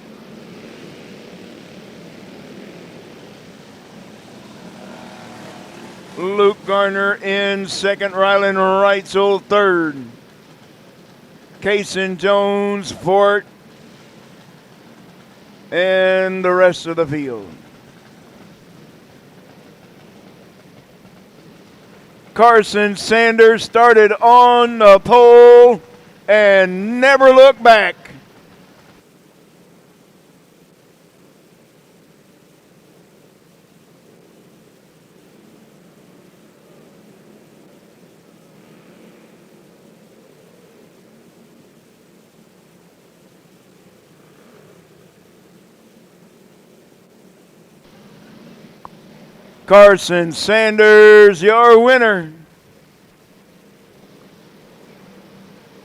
Luke Garner in second. Rylan Reitzel third. Kason Jones fourth. And the rest of the field. Carson Sanders started on the pole and never looked back. Carson Sanders, your winner.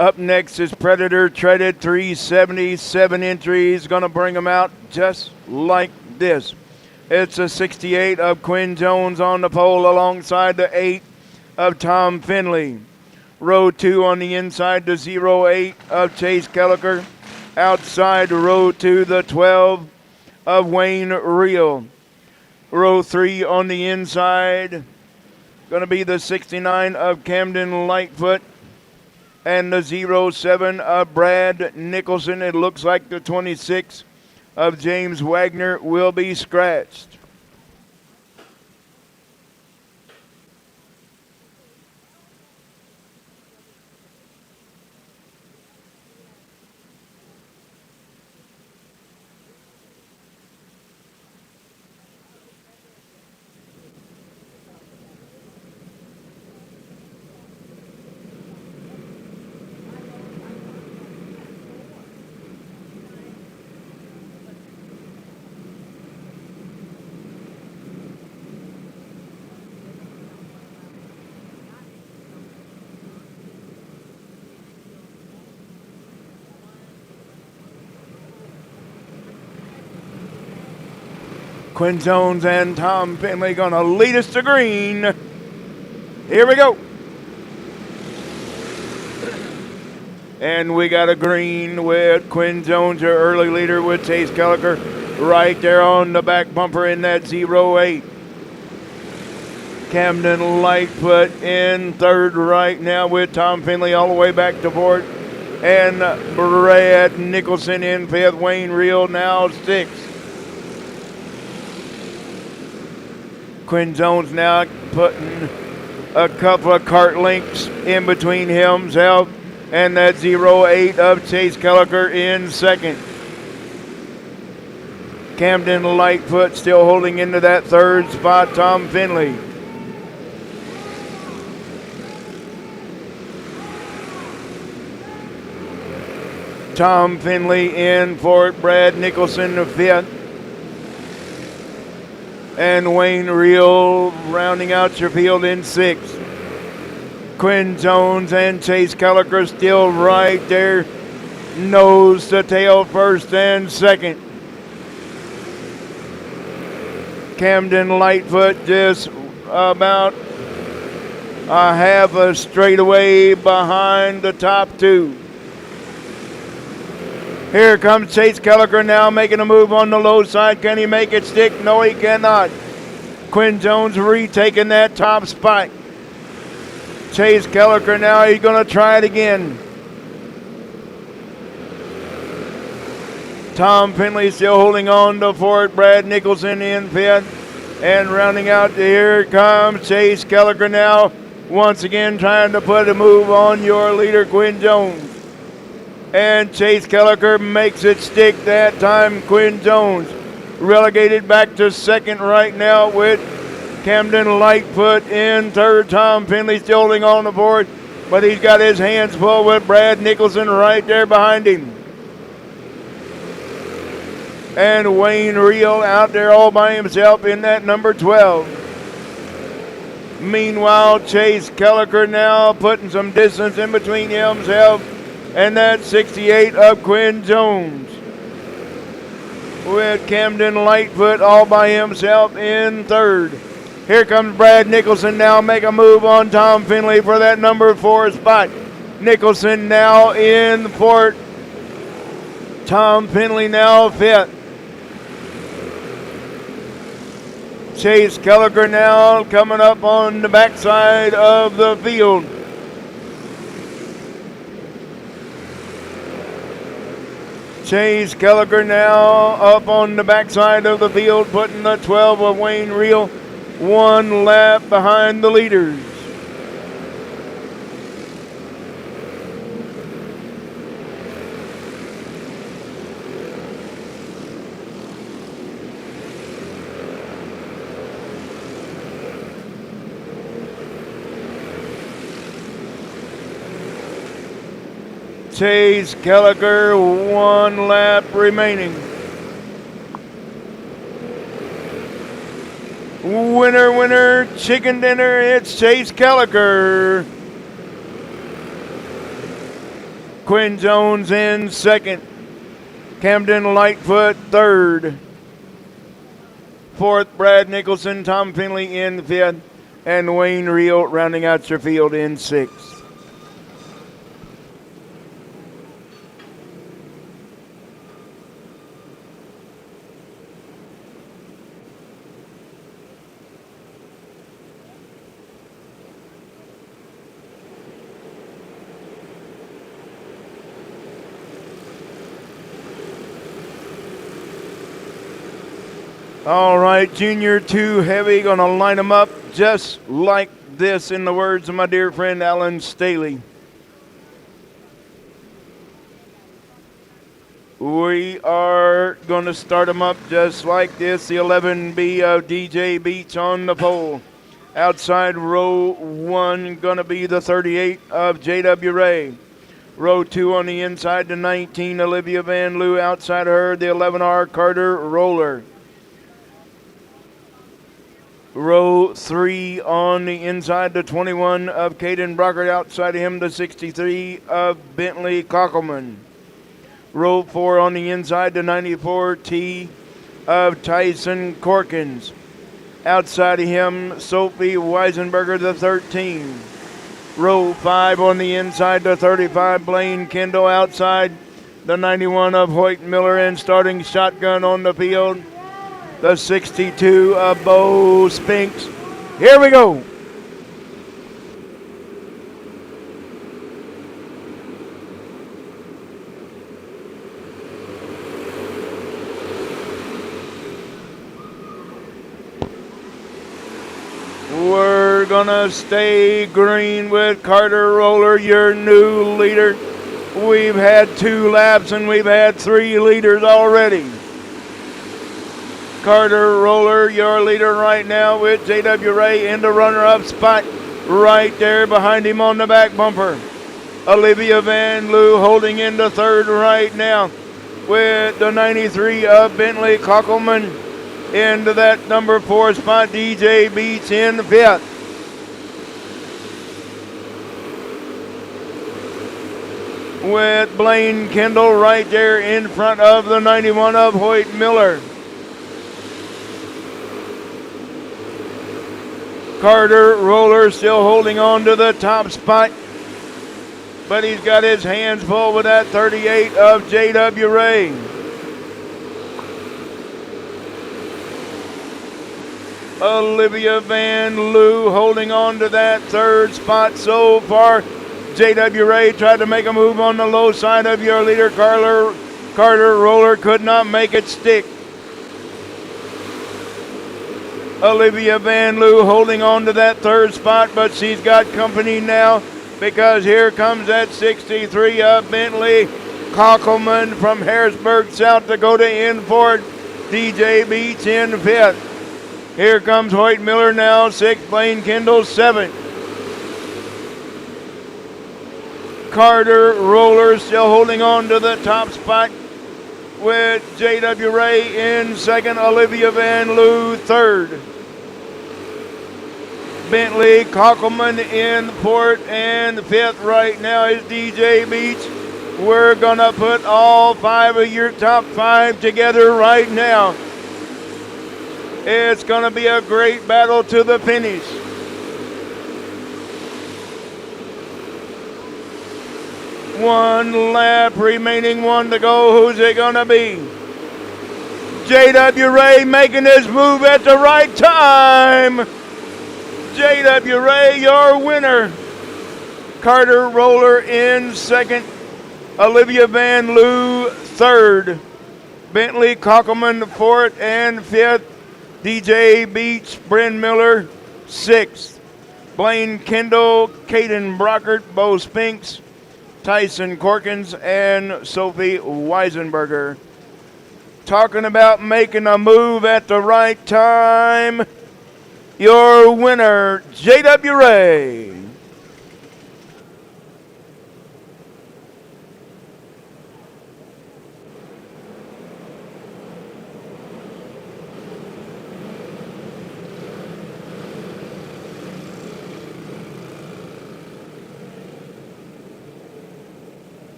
Up next is Predator Treaded 377 entries. Going to bring them out just like this. It's a 68 of Quinn Jones on the pole alongside the 8 of Tom Finley. Row 2 on the inside, the 08 of Chase Kelliker. Outside row 2, the 12 of Wayne Reel. Row 3 on the inside, going to be the 69 of Camden Lightfoot and the 07 of Brad Nicholson. It looks like the 26 of James Wagner will be scratched. Quinn Jones and Tom Finley going to lead us to green. Here we go. And we got a green with Quinn Jones, your early leader, with Chase Kelliker right there on the back bumper in that 08. Camden Lightfoot in third right now with Tom Finley all the way back to fourth. And Brad Nicholson in fifth. Wayne Reel now sixth. Quinn Jones now putting a couple of kart links in between himself and that 08 of Chase Kelliker in second. Camden Lightfoot still holding into that third spot, Tom Finley. Tom Finley in fourth, Brad Nicholson fifth. And Wayne Reel rounding out your field in sixth. Quinn Jones and Chase Kelliker still right there nose to tail first and second. Camden Lightfoot just about a half a straightaway behind the top two. Here comes Chase Kelliker now making a move on the low side. Can he make it stick? No, he cannot. Quinn Jones retaking that top spot. Chase Kelliker now, he's going to try it again. Tom Finley still holding on to fourth. Brad Nicholson in fifth. And rounding out, here comes Chase Kelliker now. Once again trying to put a move on your leader, Quinn Jones. And Chase Kelliker makes it stick that time. Quinn Jones relegated back to second right now with Camden Lightfoot in third. Tom Finley still holding on the board, but he's got his hands full with Brad Nicholson right there behind him. And Wayne Reel out there all by himself in that number 12. Meanwhile, Chase Kelliker now putting some distance in between himself and that 68 of Quinn Jones. With Camden Lightfoot all by himself in third. Here comes Brad Nicholson now, make a move on Tom Finley for that number 4 spot. Nicholson now in fourth. Tom Finley now fifth. Chase Kelliker now coming up on the backside of the field. Chase Kelliker now up on the backside of the field, putting the 12 of Wayne Reel 1 lap behind the leaders. Chase Kelliker 1 lap remaining. Winner, winner, chicken dinner, it's Chase Kelliker. Quinn Jones in second. Camden Lightfoot third. Fourth, Brad Nicholson, Tom Finley in fifth, and Wayne Reel rounding out your field in sixth. All right, Junior 2 Heavy, going to line them up just like this in the words of my dear friend Alan Staley. We are going to start them up just like this. The 11B of DJ Beach on the pole. Outside row 1 going to be the 38 of J.W. Ray. Row 2 on the inside, the 19 Olivia Van Loo. Outside her, the 11R Carter Roller. Row 3 on the inside, the 21 of Caden Brockert. Outside of him, the 63 of Bentley Cockelman. Row 4 on the inside, the 94T of Tyson Corkins. Outside of him, Sophie Weisenberger, the 13. Row 5 on the inside, the 35 Blaine Kendall. Outside, the 91 of Hoyt Miller. And starting shotgun on the field, the 62 of Bo Spinks. Here we go. We're gonna stay green with Carter Roller, your new leader. We've had 2 laps and we've had 3 leaders already. Carter Roller, your leader right now with J.W. Ray in the runner-up spot right there behind him on the back bumper. Olivia Van Loo holding into third right now with the 93 of Bentley Cockelman into that number 4 spot. DJ Beats in fifth. with Blaine Kendall right there in front of the 91 of Hoyt Miller. Carter Roller still holding on to the top spot, but he's got his hands full with that 38 of J.W. Ray. Olivia Van Loo holding on to that third spot so far. J.W. Ray tried to make a move on the low side of your leader. Carter Roller could not make it stick. Olivia Van Loo holding on to that third spot, but she's got company now because here comes that 63 of Bentley Kockelman from Harrisburg, South Dakota in fourth. DJ Beats in fifth. Here comes Hoyt Miller now, sixth. Blaine Kendall, seventh. Carter Roller still holding on to the top spot with J.W. Ray in second. Olivia Van Loo, third. Bentley Kockelman in fourth, and fifth right now is DJ Beach. We're going to put all five of your top five together right now. It's going to be a great battle to the finish. One lap remaining, one to go. Who's it going to be? J.W. Ray making his move at the right time. J.W. Ray, your winner. Carter Roller in second. Olivia Van Loo, third. Bentley Kockelman, fourth and fifth. DJ Beach, Bryn Miller, sixth. Blaine Kendall, Caden Brockert, Bo Spinks, Tyson Corkins, and Sophie Weisenberger. Talking about making a move at the right time, your winner, J.W. Ray.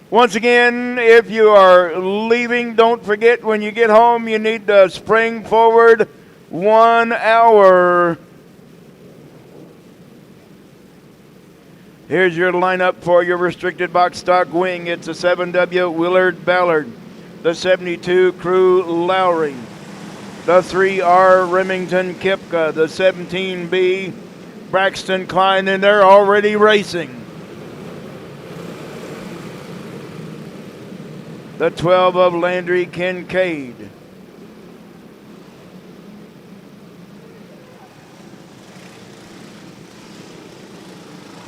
Once again, if you are leaving, don't forget when you get home, you need to spring forward 1 hour. Here's your lineup for your restricted box stock wing. It's a 7W Willard Ballard, the 72 Crew Lowry, the 3R Remington Kipka, the 17B Braxton Klein, and they're already racing. The 12 of Landry Kincaid.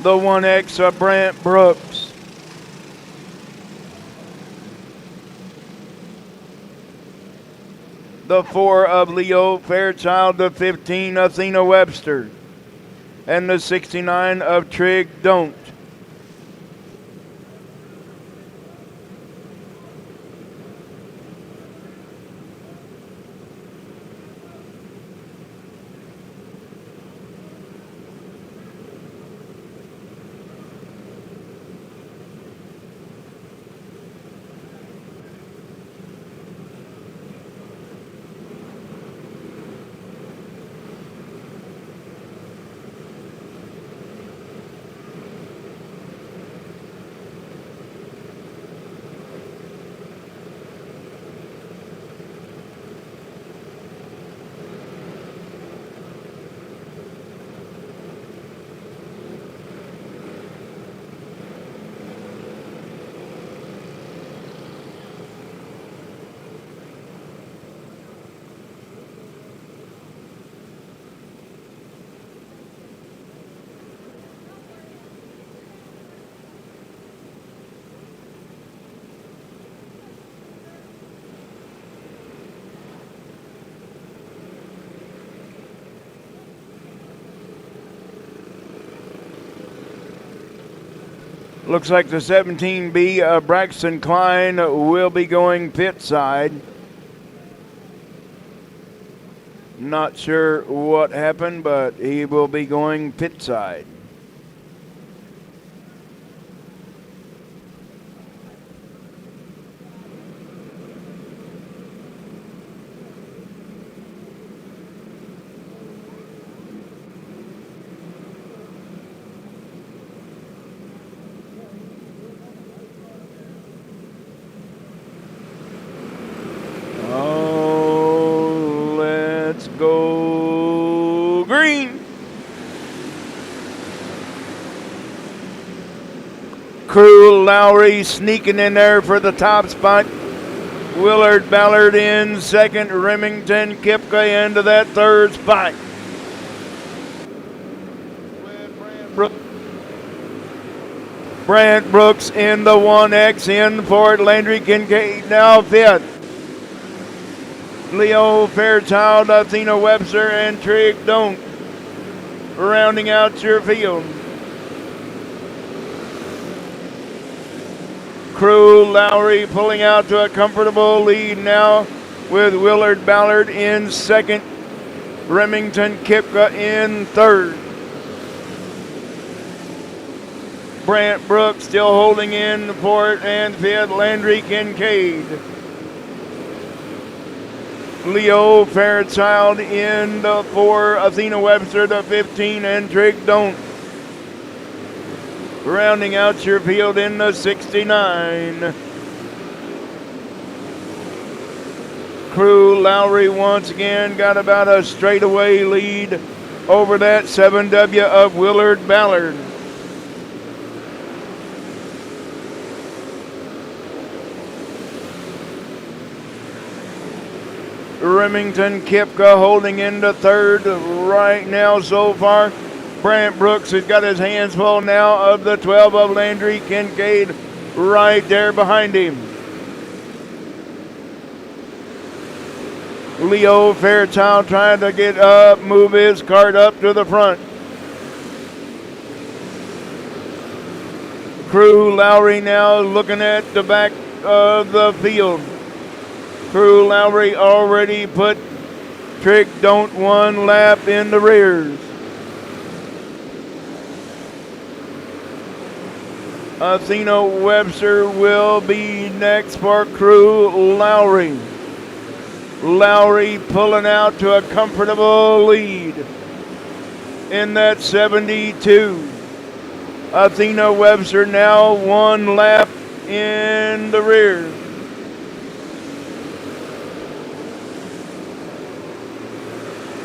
The 1X of Brant Brooks. The 4 of Leo Fairchild, the 15 Athena Webster, and the 69 of Trig Don't. Looks like the 17B Braxton Klein will be going pit side. Not sure what happened, but he will be going pit side. Oh, let's go green. Crew Lowry sneaking in there for the top spot. Willard Ballard in second. Remington Kipka into that third spot. Brant Brooks in the 1X in for Landry Kincaid now fifth. Leo Fairchild, Athena Webster, and Trig Don't rounding out your field. Crew Lowry pulling out to a comfortable lead now with Willard Ballard in second. Remington Kipka in third. Brant Brooks still holding in fourth and fifth. Landry Kincaid. Leo Fairchild in the 4, Athena Webster the 15, and Trig Don't rounding out your field in the 69. Crew Lowry once again got about a straightaway lead over that 7W of Willard Ballard. Remington Kipka holding into third right now so far. Brant Brooks has got his hands full now of the 12 of Landry Kincaid right there behind him. Leo Fairchild trying to get up, move his cart up to the front. Crew Lowry now looking at the back of the field. Crew Lowry already put Trig Don't one lap in the rears. Athena Webster will be next for Crew Lowry. Lowry pulling out to a comfortable lead in that 72. Athena Webster now one lap in the rear.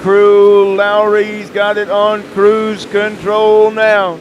Crew Lowry's got it on cruise control now.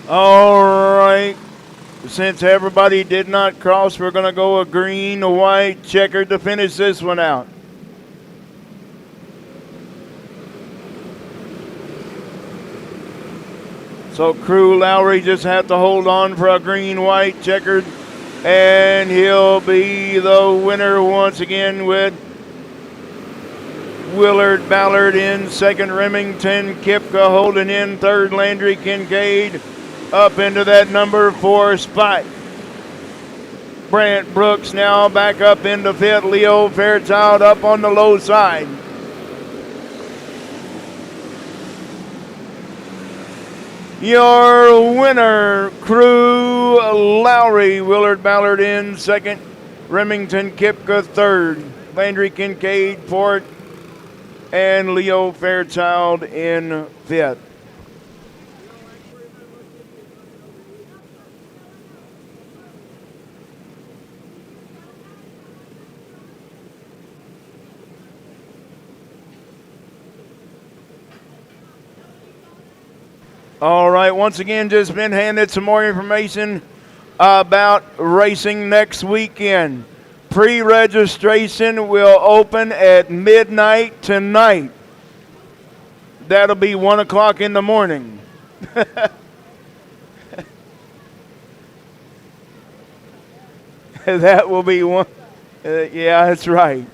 All right. Since everybody did not cross, we're going to go a green, a white, checkered to finish this one out. So Crew Lowry just have to hold on for a green, white, checkered, and he'll be the winner once again with Willard Ballard in second, Remington Kipka holding in third, Landry Kincaid up into that number 4 spot. Brant Brooks now back up into fifth, Leo Fairchild up on the low side. Your winner, Crew Lowry, Willard Ballard in second, Remington Kipka third, Landry Kincaid fourth, and Leo Fairchild in fifth. All right, once again, just been handed some more information about racing next weekend. Pre-registration will open at midnight tonight. That'll be 1 o'clock in the morning. That will be one. Yeah, that's right.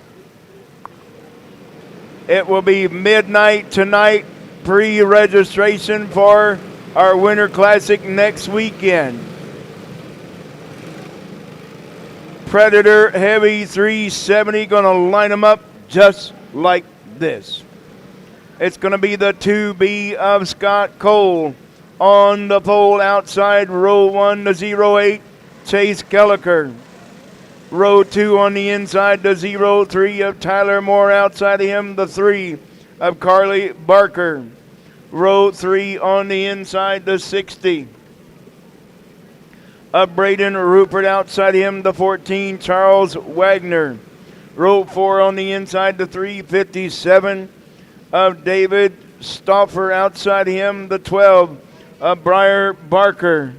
It will be midnight tonight. Pre-registration for our Winter Classic next weekend. Predator Heavy 370 going to line them up just like this. It's going to be the 2B of Scott Cole on the pole outside row 1, the 08, Chase Kelliker. Row 2 on the inside, the 03 of Tyler Moore. Outside of him, the 3 of Carly Barker. Row 3 on the inside, the 60 of Braden Rupert. Outside of him, the 14, Charles Wagner. Row 4 on the inside, the 357 of David Stauffer. Outside of him, the 12 of Briar Barker.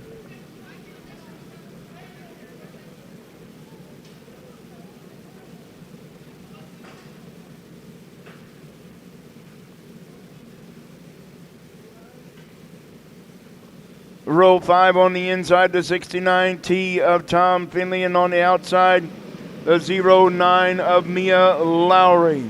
Row 5 on the inside, the 69T of Tom Finley, and on the outside, the 09 of Mia Lowry.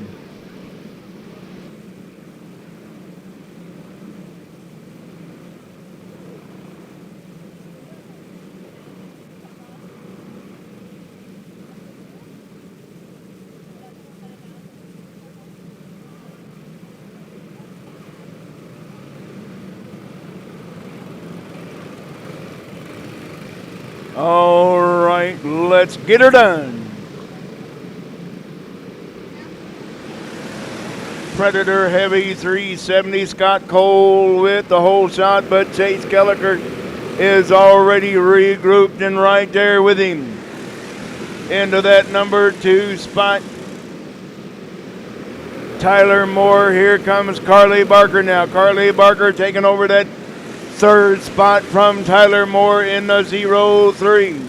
All right, let's get her done. Predator Heavy 370, Scott Cole with the whole shot, but Chase Kelliker is already regrouped and right there with him. Into that number 2 spot. Tyler Moore, here comes Carly Barker now. Carly Barker taking over that 3rd spot from Tyler Moore in the 03.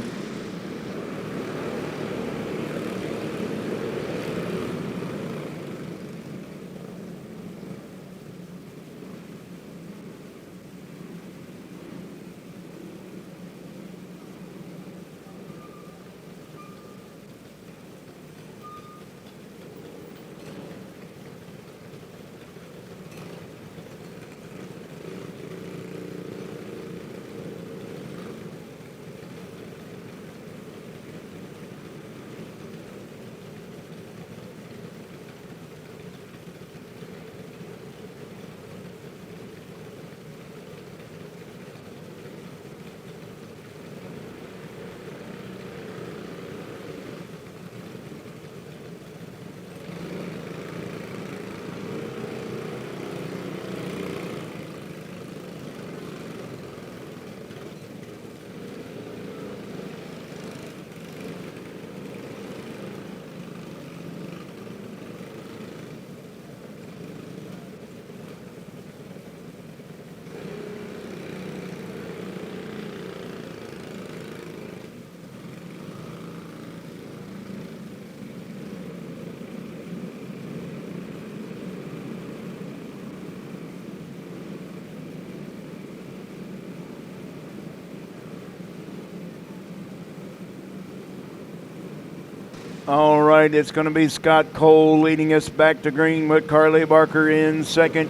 All right, it's going to be Scott Cole leading us back to green with Carly Barker in second,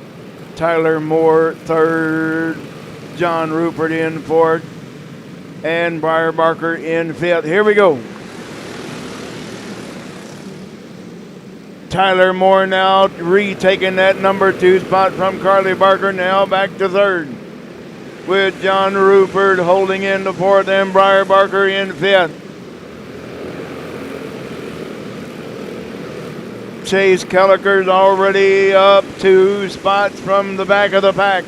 Tyler Moore third, John Rupert in fourth, and Briar Barker in fifth. Here we go. Tyler Moore now retaking that number 2 spot from Carly Barker, now back to third, with John Rupert holding in the fourth and Briar Barker in fifth. Chase Kellicker's already up 2 spots from the back of the pack.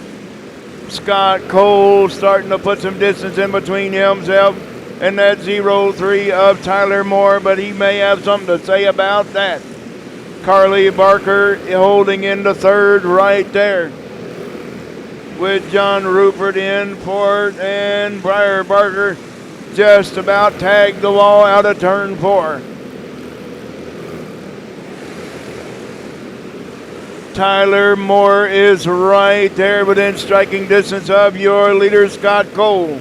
Scott Cole starting to put some distance in between himself and that 0-3 of Tyler Moore, but he may have something to say about that. Carly Barker holding into third right there, with John Rupert in fourth, and Briar Barker just about tagged the wall out of turn 4. Tyler Moore is right there within striking distance of your leader, Scott Cole.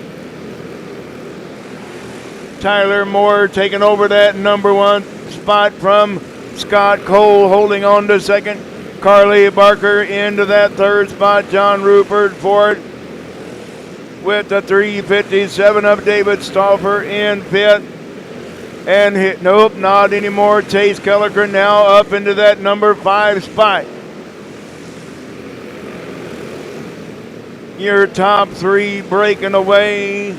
Tyler Moore taking over that number 1 spot from Scott Cole, holding on to second. Carly Barker into that third spot. John Rupert fourth, with the 3:57 of David Stauffer in fifth. And nope, not anymore. Chase Kellicker now up into that number 5 spot. Your top 3 breaking away.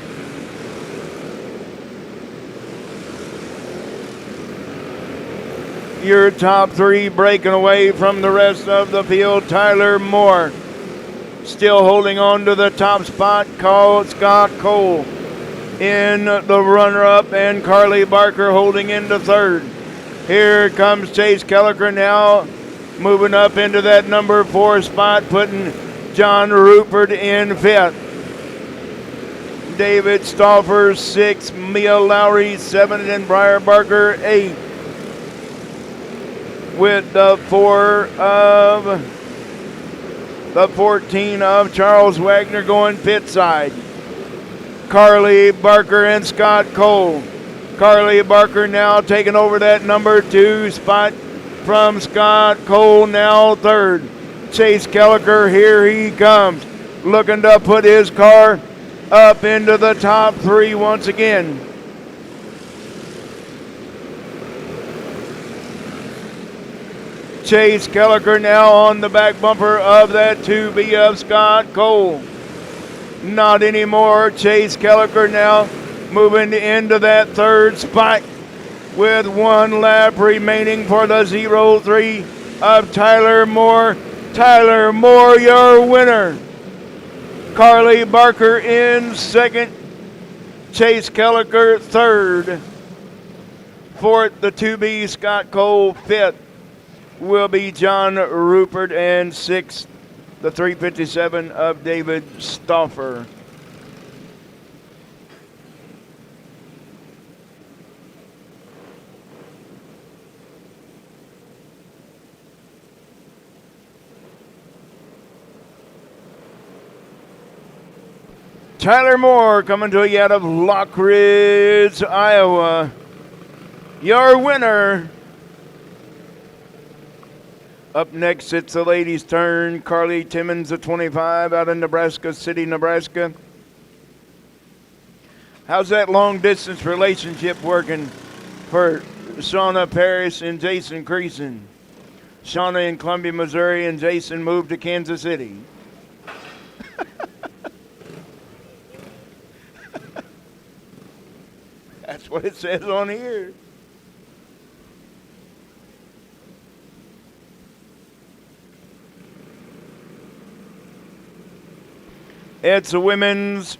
Your top 3 breaking away from the rest of the field. Tyler Moore still holding on to the top spot, called Scott Cole in the runner-up, and Carly Barker holding into third. Here comes Chase Kellicker now moving up into that number 4 spot, putting John Rupert in fifth. David Stauffer 6, Mia Lowry 7, and Briar Barker 8. With the 14 of Charles Wagner going pit side. Carly Barker and Scott Cole. Carly Barker now taking over that number 2 spot from Scott Cole, now third. Chase Kellicker, here he comes, looking to put his car up into the top 3 once again. Chase Kellicker now on the back bumper of that 2B of Scott Cole. Not anymore. Chase Kellicker now moving into that third spot with 1 lap remaining for the 0-3 of Tyler Moore. Tyler Moore, your winner. Carly Barker in second. Chase Kellicker third. Fourth, the 2B Scott Cole. Fifth will be John Rupert, and sixth, the 357 of David Stauffer. Tyler Moore coming to you out of Lockridge, Iowa. Your winner. Up next, it's the ladies' turn. Carly Timmons, the 25, out of Nebraska City, Nebraska. How's that long-distance relationship working for Shauna Parrish and Jason Creason? Shauna in Columbia, Missouri, and Jason moved to Kansas City. That's what it says on here. It's a women's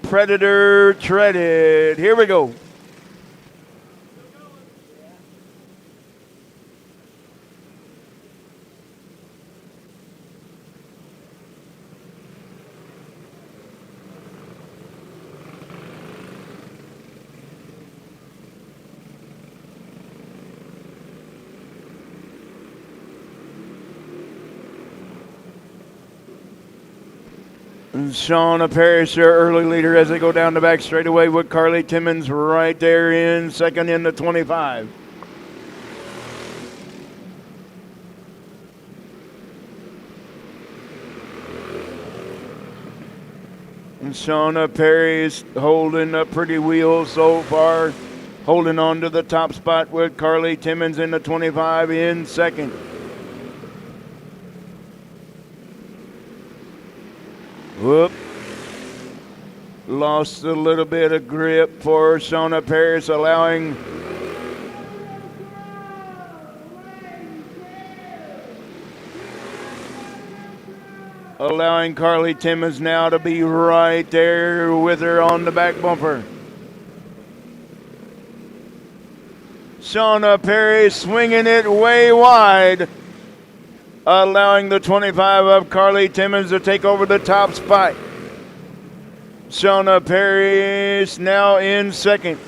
Predator Treaded. Here we go. Shauna Parrish, their early leader, as they go down the back straightaway with Carly Timmons right there in second in the 25. And Shauna Perry's holding a pretty wheel so far, holding on to the top spot with Carly Timmons in the 25 in second. Whoop. Lost a little bit of grip for Shauna Paris, allowing Carly Timmons now to be right there with her on the back bumper. Shauna Perry swinging it way wide, allowing the 25 of Carly Timmons to take over the top spot. Shauna Perry is now in second.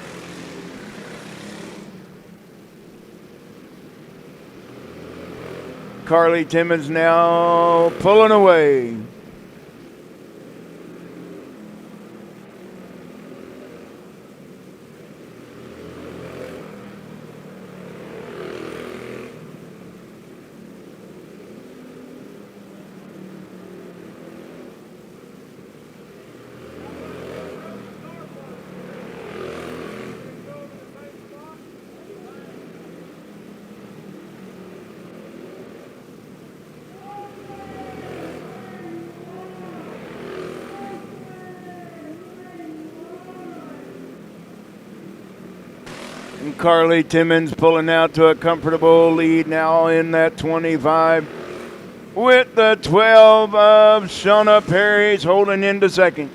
Carly Timmons now pulling away. And Carly Timmons pulling out to a comfortable lead now in that 25. With the 12 of Shauna Perry's holding into second.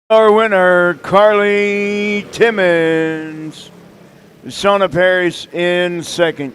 Our winner, Carly Timmons. Shauna Perry's in second.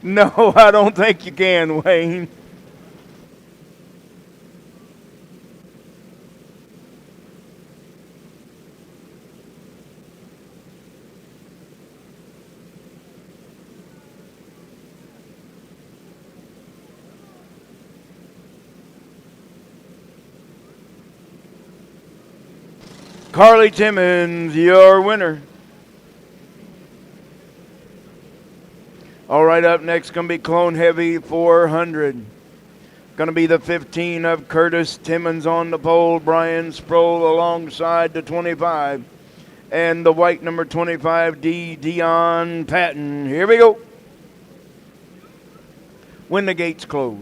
No, I don't think you can, Wayne. Carly Timmons, your winner. All right, up next going to be Clone Heavy 400. Going to be the 15 of Curtis Timmons on the pole. Brian Sproul alongside the 25. And the white number 25, Dion Patton. Here we go. When the gates close.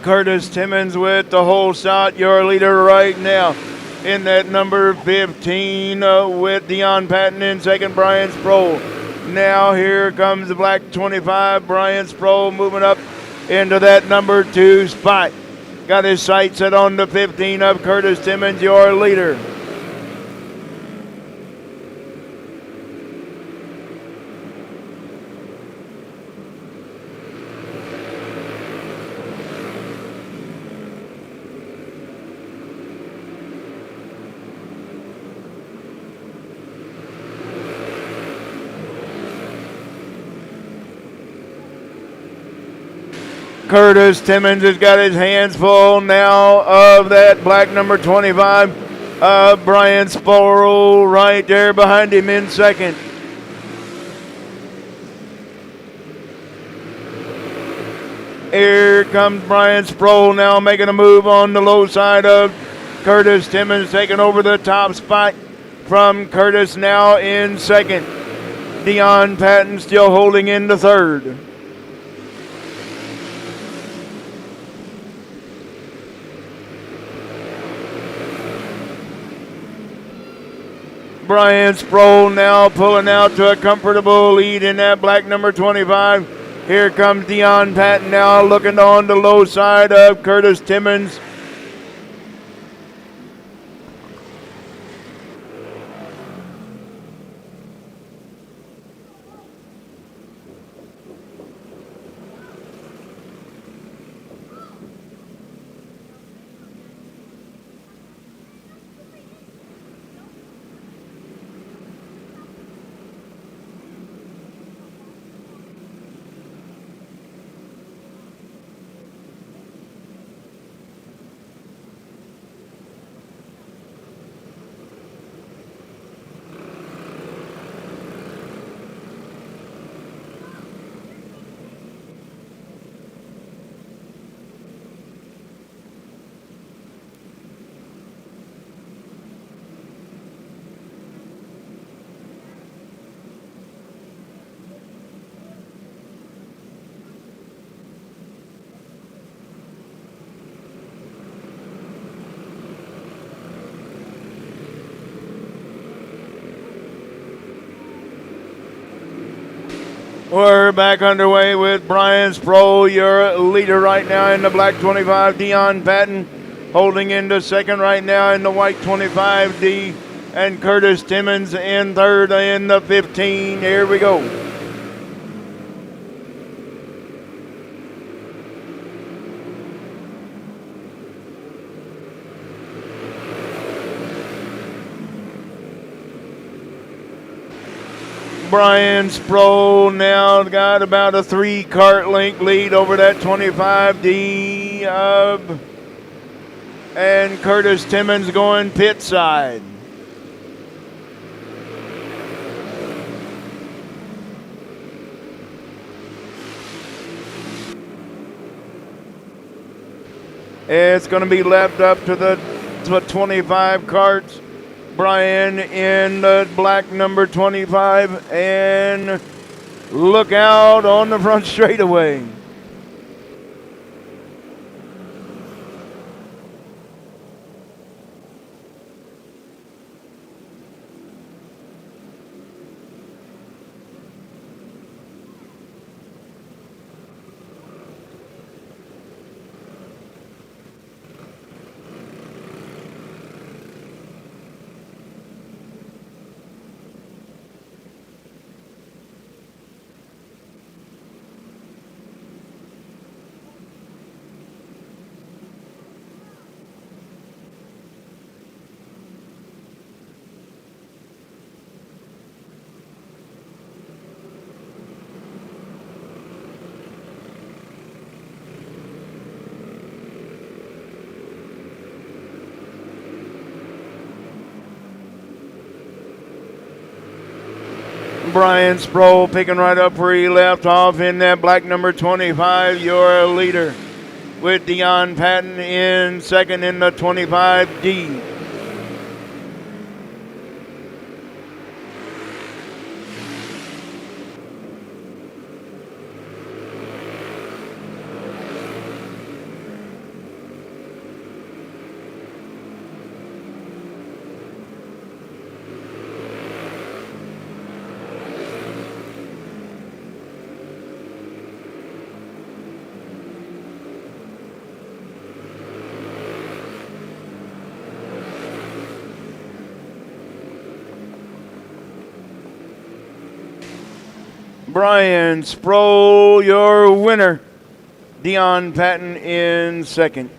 Curtis Timmons with the whole shot, your leader right now. In that number 15 with Dion Patton in second, Brian Sproul. Now here comes the black 25, Brian Sproul moving up into that number 2 spot. Got his sights set on the 15 of Curtis Timmons, your leader. Curtis Timmons has got his hands full now of that black number 25. Brian Sproul right there behind him in second. Here comes Brian Sproul now making a move on the low side of Curtis Timmons, taking over the top spot from Curtis now in second. Dion Patton still holding in the third. Brian Sproul now pulling out to a comfortable lead in that black number 25. Here comes Dion Patton now looking on the low side of Curtis Timmons. We're back underway with Brian Sproul, your leader right now in the black 25. Dion Patton holding into second right now in the white 25. And Curtis Timmons in third in the 15. Here we go. Brian Sproul now got about a 3-cart length lead over that 25D. And Curtis Timmons going pit side. It's going to be left up to the 25 carts. Brian in the black number 25, and look out on the front straightaway. Brian Sproul picking right up where he left off in that black number 25, your leader, with Dion Patton in second in the 25D. Brian Sproul, your winner. Dion Patton in second.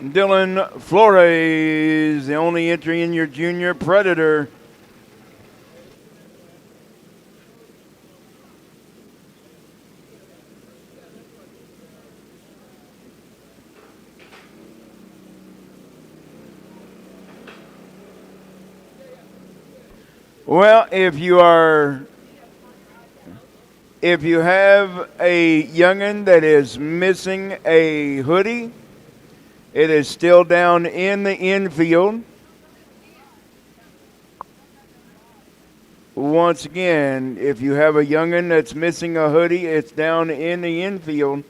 Dylan Flores, the only entry in your junior Predator. Well, if you have a youngin that is missing a hoodie, it is still down in the infield. Once again, if you have a youngin that's missing a hoodie, it's down in the infield.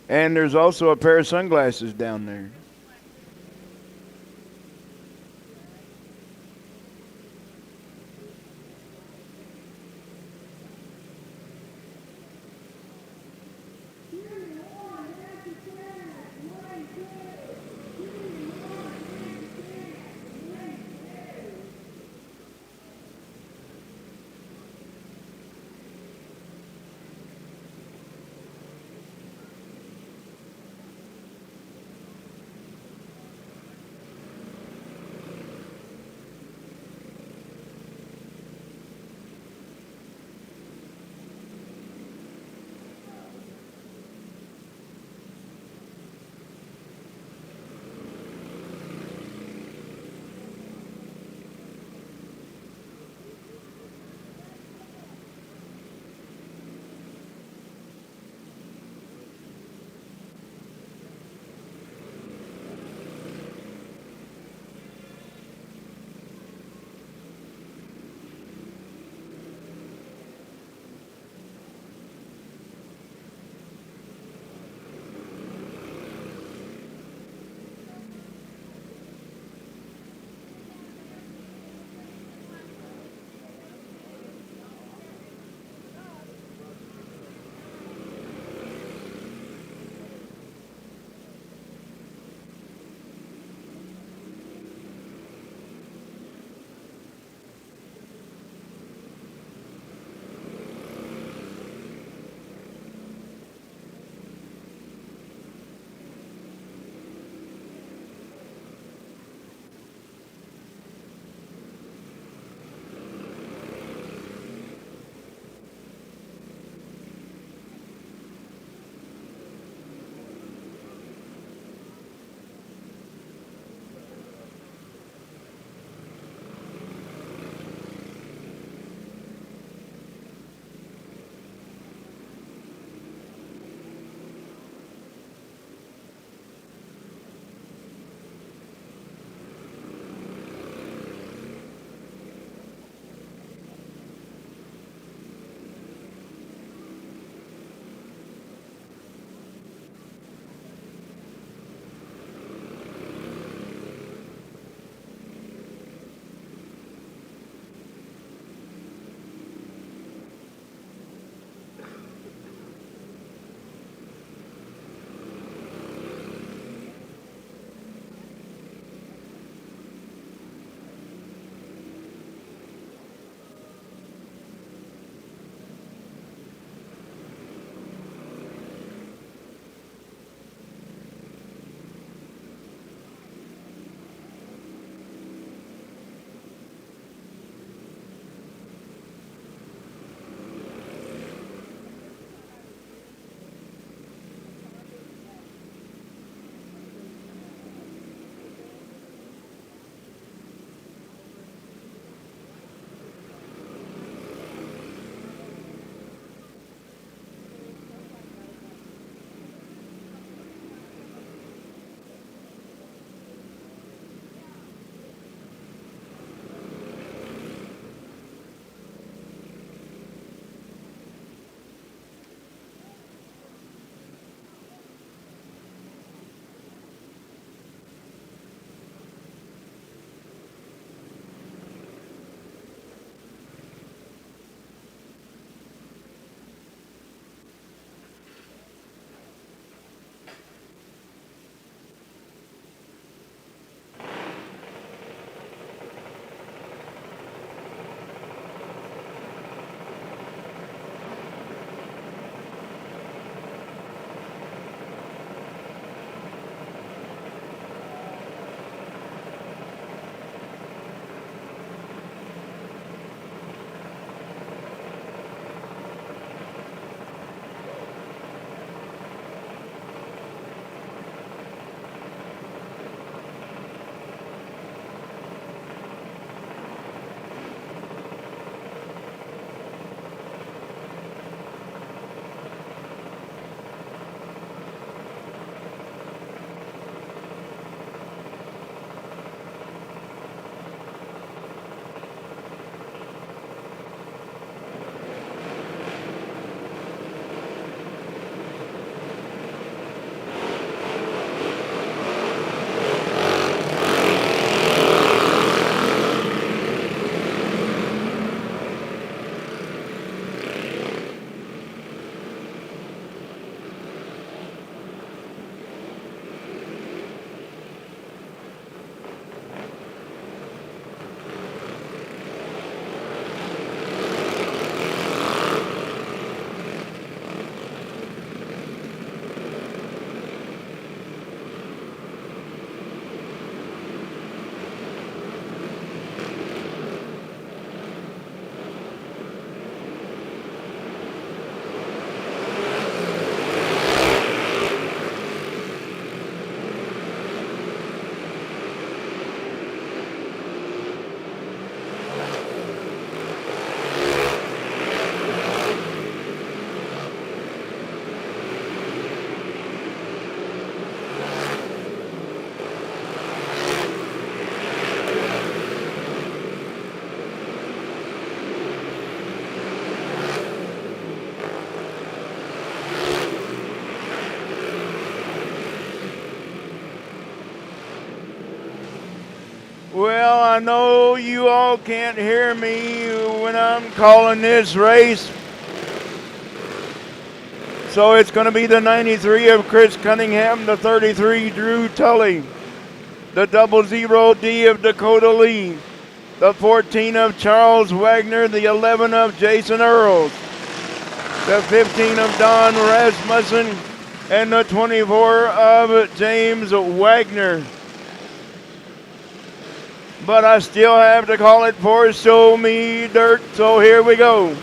And there's also a pair of sunglasses down there. I know you all can't hear me when I'm calling this race. So it's going to be the 93 of Chris Cunningham, the 33 Drew Tully, the 00D of Dakota Lee, the 14 of Charles Wagner, the 11 of Jason Earls, the 15 of Don Rasmussen, and the 24 of James Wagner. But I still have to call it for Show Me Dirt, so here we go.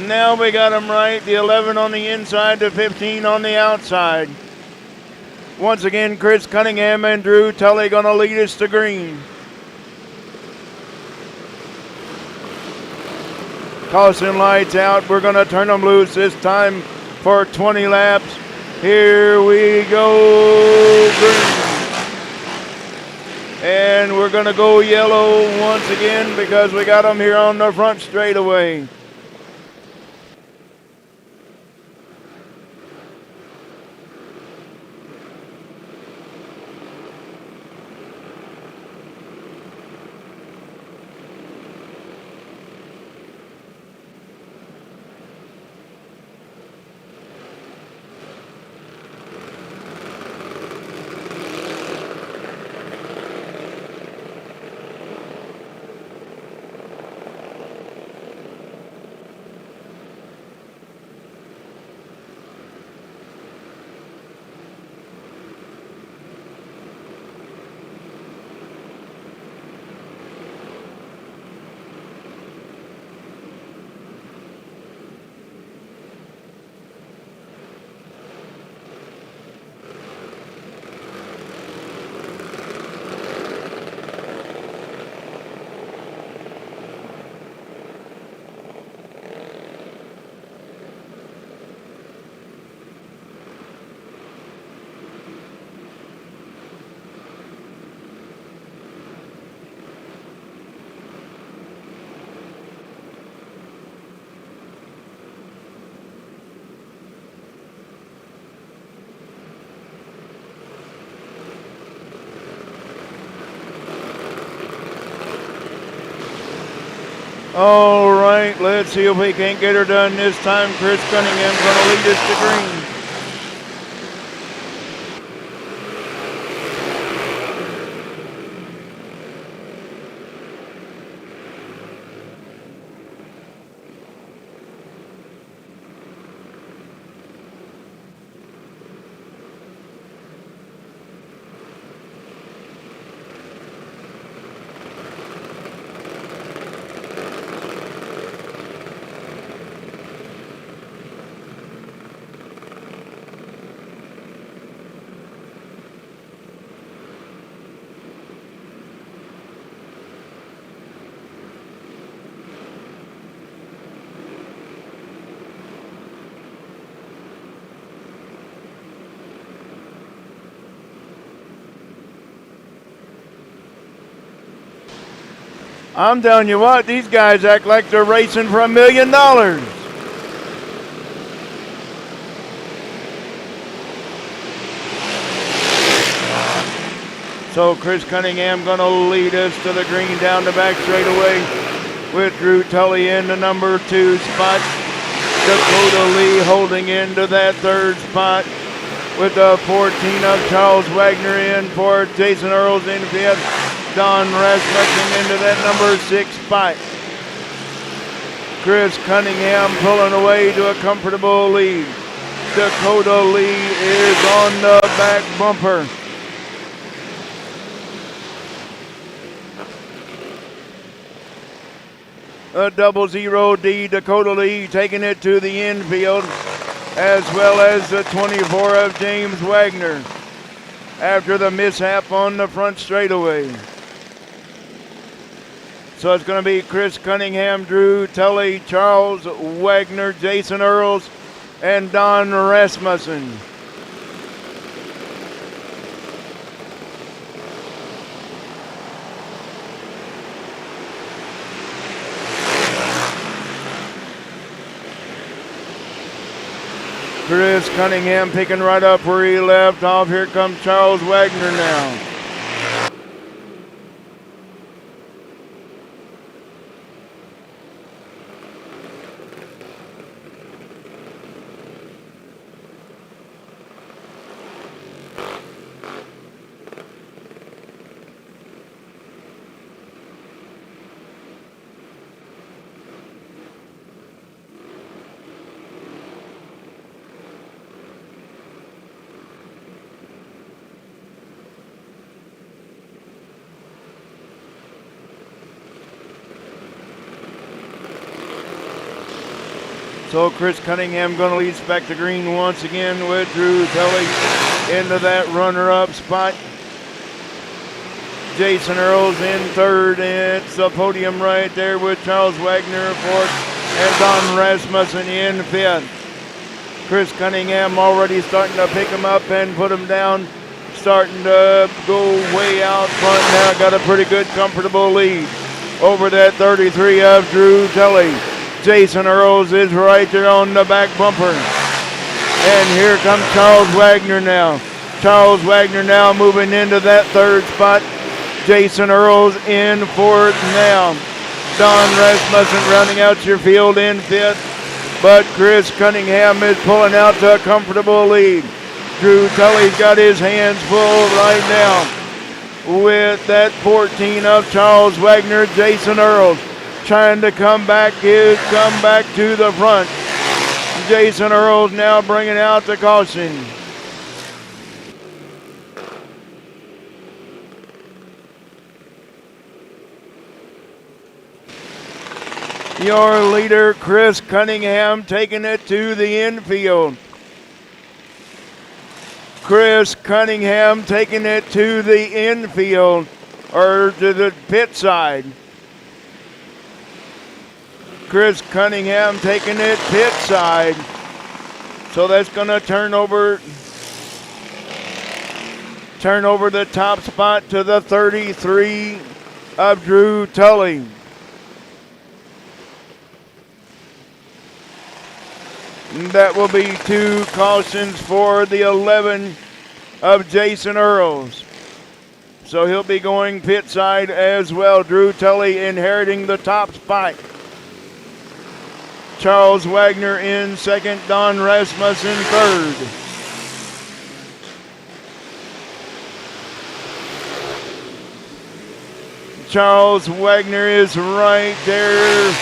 Now we got them right, the 11 on the inside, the 15 on the outside. Once again, Chris Cunningham and Drew Tully going to lead us to green. Caution lights out. We're going to turn them loose this time for 20 laps. Here we go, green. And we're going to go yellow once again because we got them here on the front straightaway. All right, let's see if we can't get her done this time. Chris Cunningham's going to lead us to green. I'm telling you what, these guys act like they're racing for $1 million. So Chris Cunningham going to lead us to the green down the back straightaway with Drew Tully in the number 2 spot. Dakota Lee holding into that 3rd spot with the 14 of Charles Wagner in 4th, Jason Earls in 5th. Don Rasmussen into that number 6 spot. Chris Cunningham pulling away to a comfortable lead. Dakota Lee is on the back bumper. A 00D Dakota Lee taking it to the infield. as well as the 24 of James Wagner after the mishap on the front straightaway. So it's going to be Chris Cunningham, Drew Tully, Charles Wagner, Jason Earls, and Don Rasmussen. Chris Cunningham picking right up where he left off. Here comes Charles Wagner now. So Chris Cunningham going to lead back to green once again with Drew Tully into that runner-up spot. Jason Earls in third. It's the podium right there with Charles Wagner fourth and Don Rasmussen in fifth. Chris Cunningham already starting to pick him up and put him down. Starting to go way out front now. Got a pretty good, comfortable lead over that 33 of Drew Tully. Jason Earls is right there on the back bumper. And here comes Charles Wagner now. Charles Wagner now moving into that third spot. Jason Earls in fourth now. Don Rasmussen rounding out your field in fifth. But Chris Cunningham is pulling out to a comfortable lead. Drew Tully's got his hands full right now with that 14 of Charles Wagner. Jason Earls trying to come back to the front. Jason Earls now bringing out the caution. Your leader, Chris Cunningham, taking it to the infield. Chris Cunningham taking it to the infield, or to the pit side. Chris Cunningham taking it pit side. So that's going to turn over the top spot to the 33 of Drew Tully. That will be two cautions for the 11 of Jason Earls. So he'll be going pit side as well. Drew Tully inheriting the top spot. Charles Wagner in second, Don Rasmussen third. Charles Wagner is right there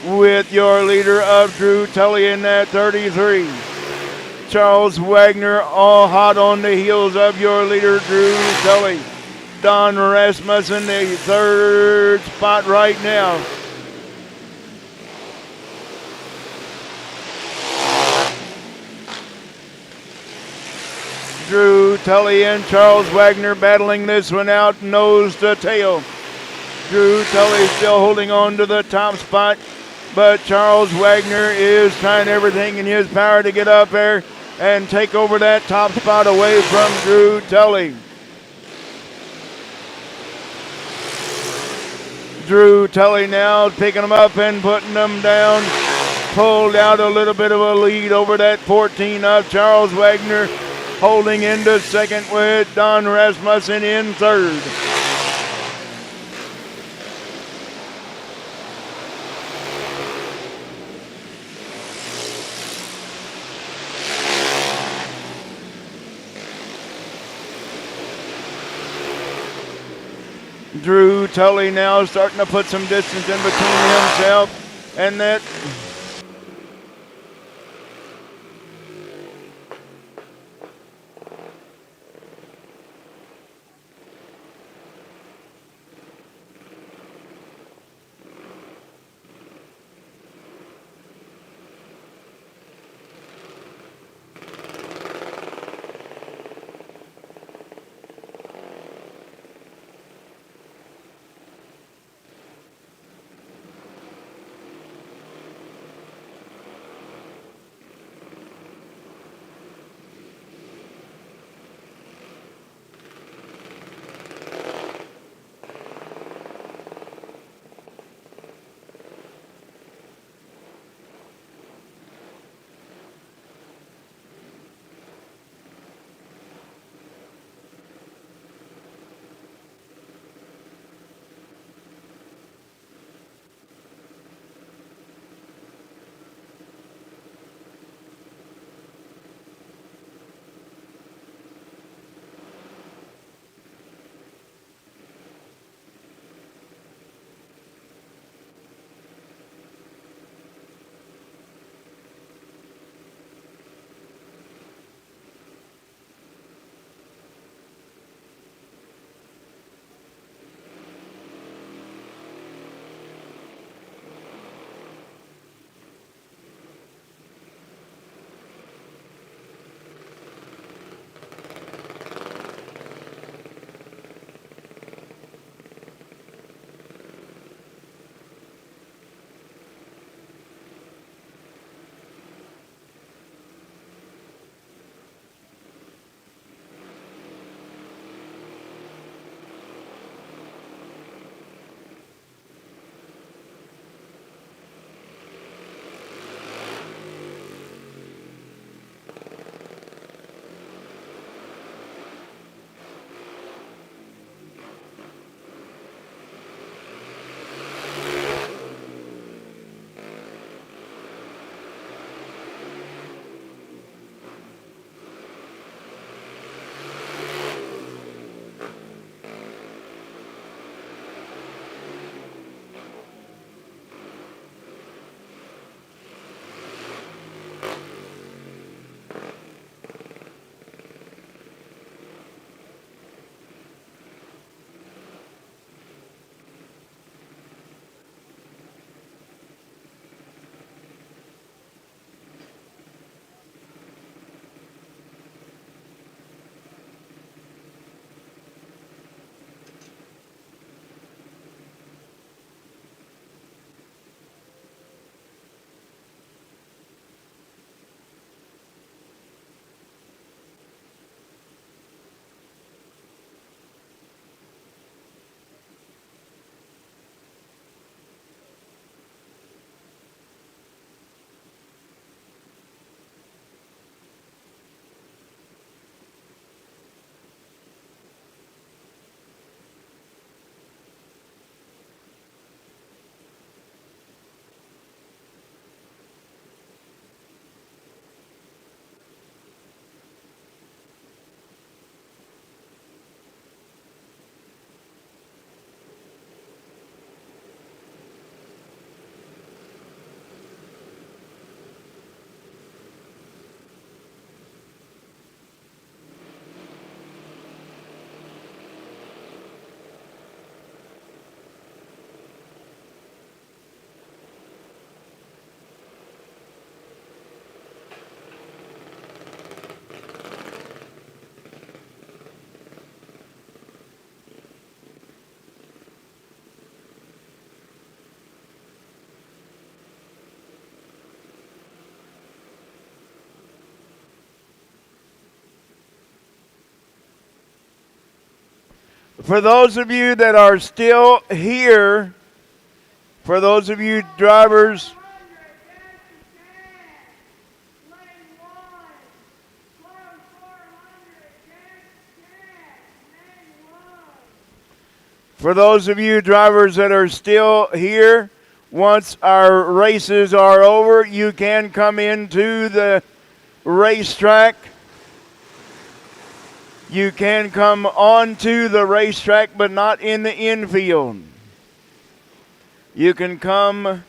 with your leader of Drew Tully in that 33. Charles Wagner all hot on the heels of your leader Drew Tully. Don Rasmussen the third spot right now. Drew Tully and Charles Wagner battling this one out nose to tail. Drew Tully still holding on to the top spot, but Charles Wagner is trying everything in his power to get up there and take over that top spot away from Drew Tully. Drew Tully now picking them up and putting them down. Pulled out a little bit of a lead over that 14 of Charles Wagner. Holding into second with Don Rasmussen in third. Drew Tully now starting to put some distance in between himself and that. For those of you that are still here, for those of you drivers, that are still here, once our races are over, you can come into the racetrack. You can come onto the racetrack, but not in the infield. You can come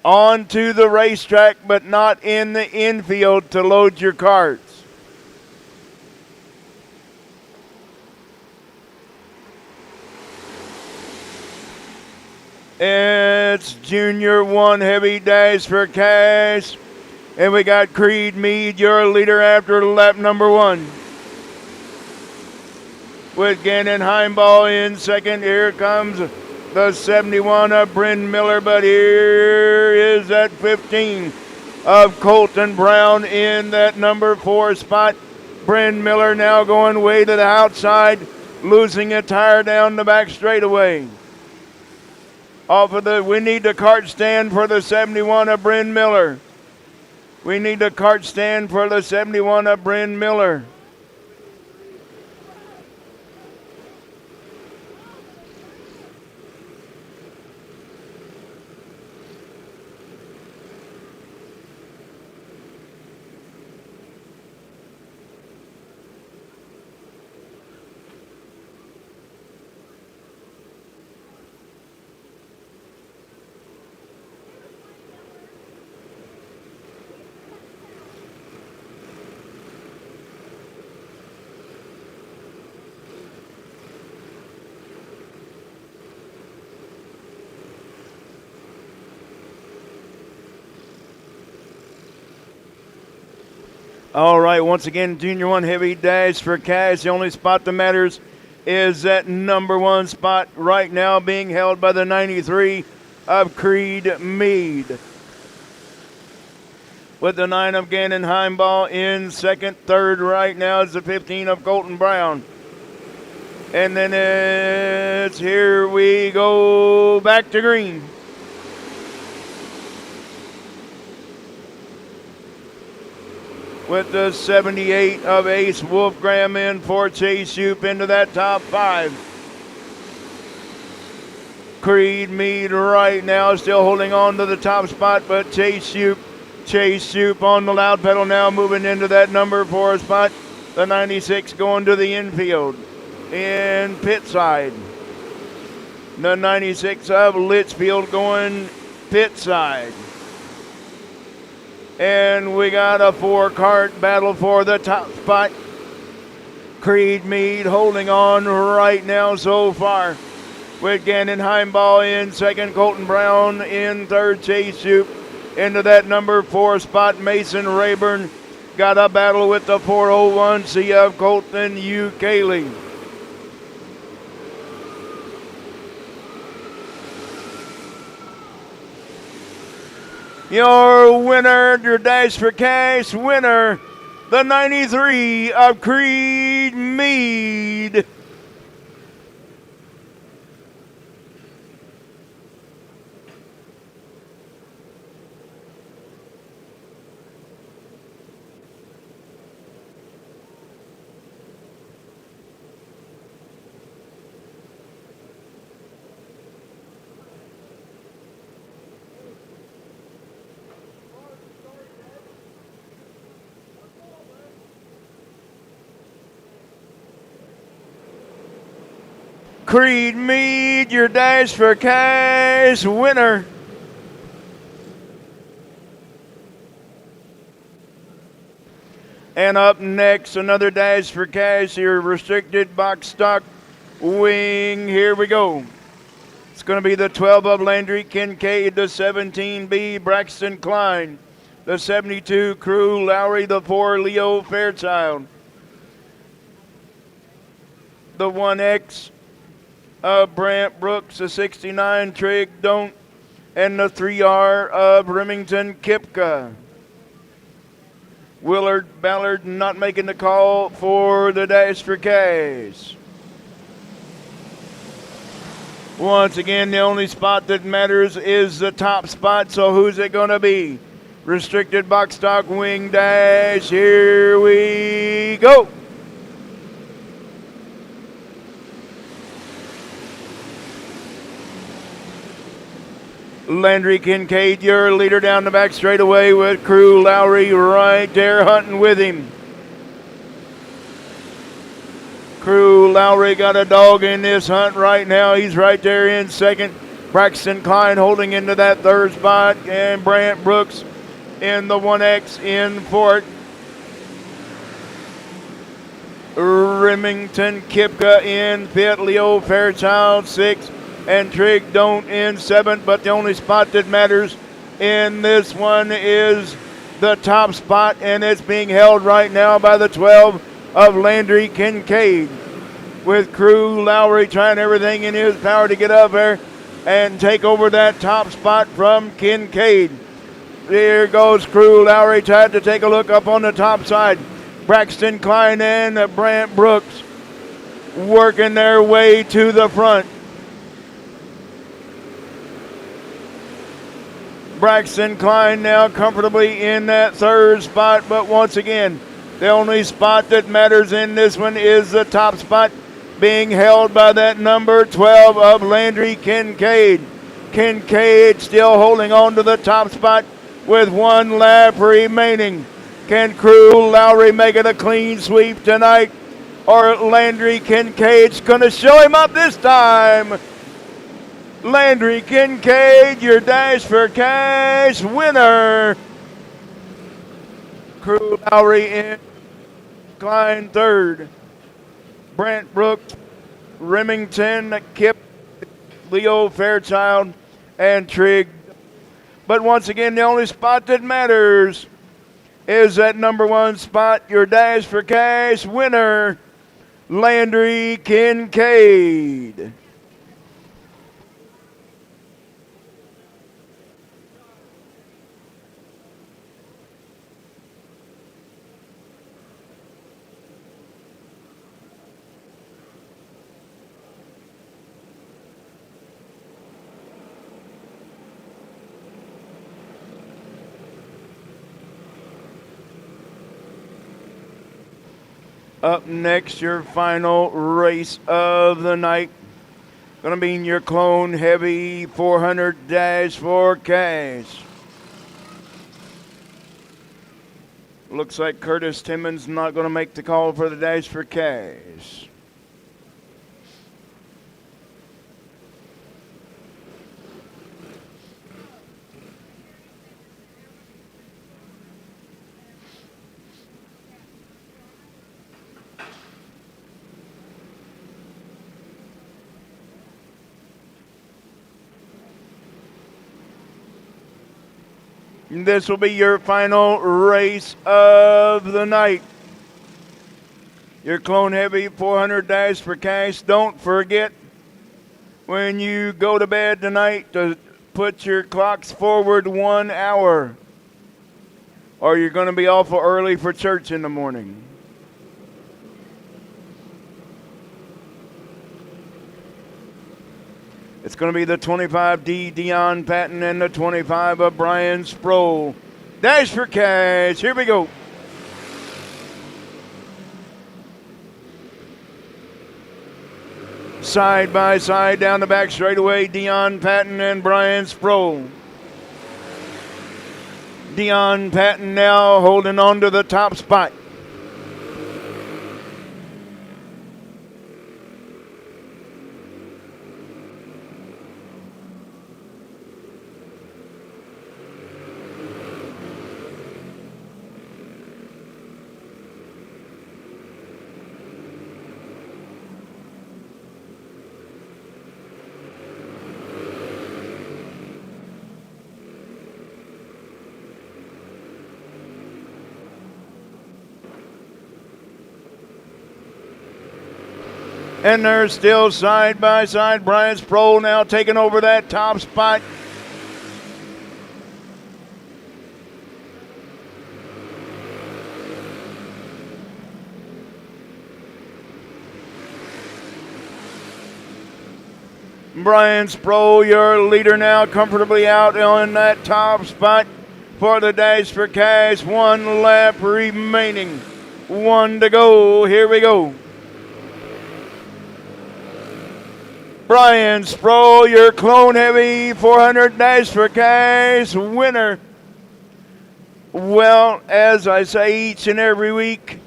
onto the racetrack, but not in the infield to load your carts. It's Junior 1 Heavy Dash for Cash. And we got Creed Mead, your leader after lap number 1. With Gannon Heimball in second. Here comes the 71 of Bryn Miller, but here is that 15 of Colton Brown in that number 4 spot. Bryn Miller now going way to the outside, losing a tire down the back straightaway. We need the cart stand for the 71 of Bryn Miller. We need the cart stand for the 71 of Bryn Miller. All right, once again, Junior 1 Heavy Dash for Cash. The only spot that matters is that number 1 spot right now being held by the 93 of Creed Mead. With the 9 of Gannon Heimball in second. Third right now is the 15 of Colton Brown. And then it's here we go back to green. With the 78 of Ace Wolfgram in for Chase Shoop into that top 5. Creed Mead right now still holding on to the top spot, but Chase Shoop on the loud pedal now moving into that number 4 spot. The 96 going to the infield in pit side. The 96 of Litchfield going pit side. And we got a 4-cart battle for the top spot. Creed Mead holding on right now so far. With Gannon Heimball in second, Colton Brown in third, Chase Shoop into that number 4 spot. Mason Rayburn got a battle with the 401 CF Colton Ukele. Your winner, your Dash for Cash winner, the 93 of Creed Mead. Creed Mead, your Dash for Cash winner. And up next, another Dash for Cash, your restricted box stock wing. Here we go. It's going to be the 12 of Landry Kincaid, the 17B Braxton Klein, the 72 Crew Lowry, the 4 Leo Fairchild, the 1X of Brant Brooks, the 69 Trig Don't, and the 3R of Remington Kipka. Willard Ballard not making the call for the Dash for Cash. Once again, the only spot that matters is the top spot, so who's it going to be? Restricted box stock wing dash, here we go. Landry Kincaid, your leader down the back straightaway with Crew Lowry right there hunting with him. Crew Lowry got a dog in this hunt right now. He's right there in second. Braxton Klein holding into that third spot, and Brant Brooks in the 1X in fourth. Remington Kipka in fifth. Leo Fairchild sixth, and Trig Don't in seventh. But the only spot that matters in this one is the top spot, and it's being held right now by the 12 of Landry Kincaid, with Crew Lowry trying everything in his power to get up there and take over that top spot from Kincaid. There goes Crew Lowry, tried to take a look up on the top side. Braxton Klein and Brant Brooks working their way to the front. Braxton Klein now comfortably in that third spot, but once again, the only spot that matters in this one is the top spot, being held by that number 12 of Landry Kincaid. Kincaid still holding on to the top spot with one lap remaining. Can Crew Lowry make it a clean sweep tonight, or Landry Kincaid's going to show him up this time? Landry Kincaid, your Dash for Cash winner. Crew Lowry in, Klein third. Brant Brooks, Remington, Kip, Leo Fairchild, and Trigg. But once again, the only spot that matters is that number one spot, your Dash for Cash winner, Landry Kincaid. Up next, your final race of the night. Going to be in your Clone Heavy 400 Dash for Cash. Looks like Curtis Timmons not going to make the call for the Dash for Cash. This will be your final race of the night. Your Clone Heavy 400 Dash for Cash. Don't forget, when you go to bed tonight, to put your clocks forward 1 hour, or you're going to be awful early for church in the morning. It's going to be the 25D Dion Patton and the 25 of Brian Sproul. Dash for Cash. Here we go. Side by side down the back straightaway, Dion Patton and Brian Sproul. Dion Patton now holding on to the top spot. And they're still side by side. Brian Sproul now taking over that top spot. Brian Sproul, your leader now, comfortably out on that top spot for the Dash for Cash. 1 lap remaining. 1 to go. Here we go. Brian Sproul, your Clone Heavy 400 Dash for Cash winner. Well, as I say each and every week,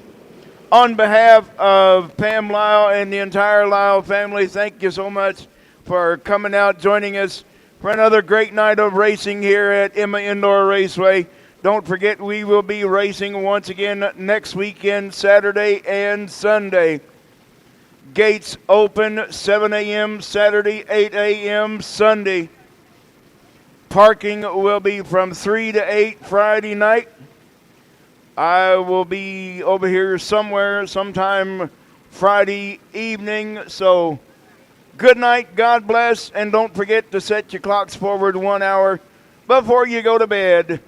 on behalf of Pam Lyle and the entire Lyle family, thank you so much for coming out, joining us for another great night of racing here at Emma Indoor Raceway. Don't forget, we will be racing once again next weekend, Saturday and Sunday. Gates open 7 a.m. Saturday, 8 a.m. Sunday. Parking will be from 3 to 8 Friday night. I will be over here somewhere sometime Friday evening, so good night, God bless, and don't forget to set your clocks forward 1 hour before you go to bed.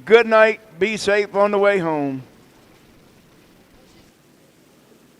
Good night, be safe on the way home.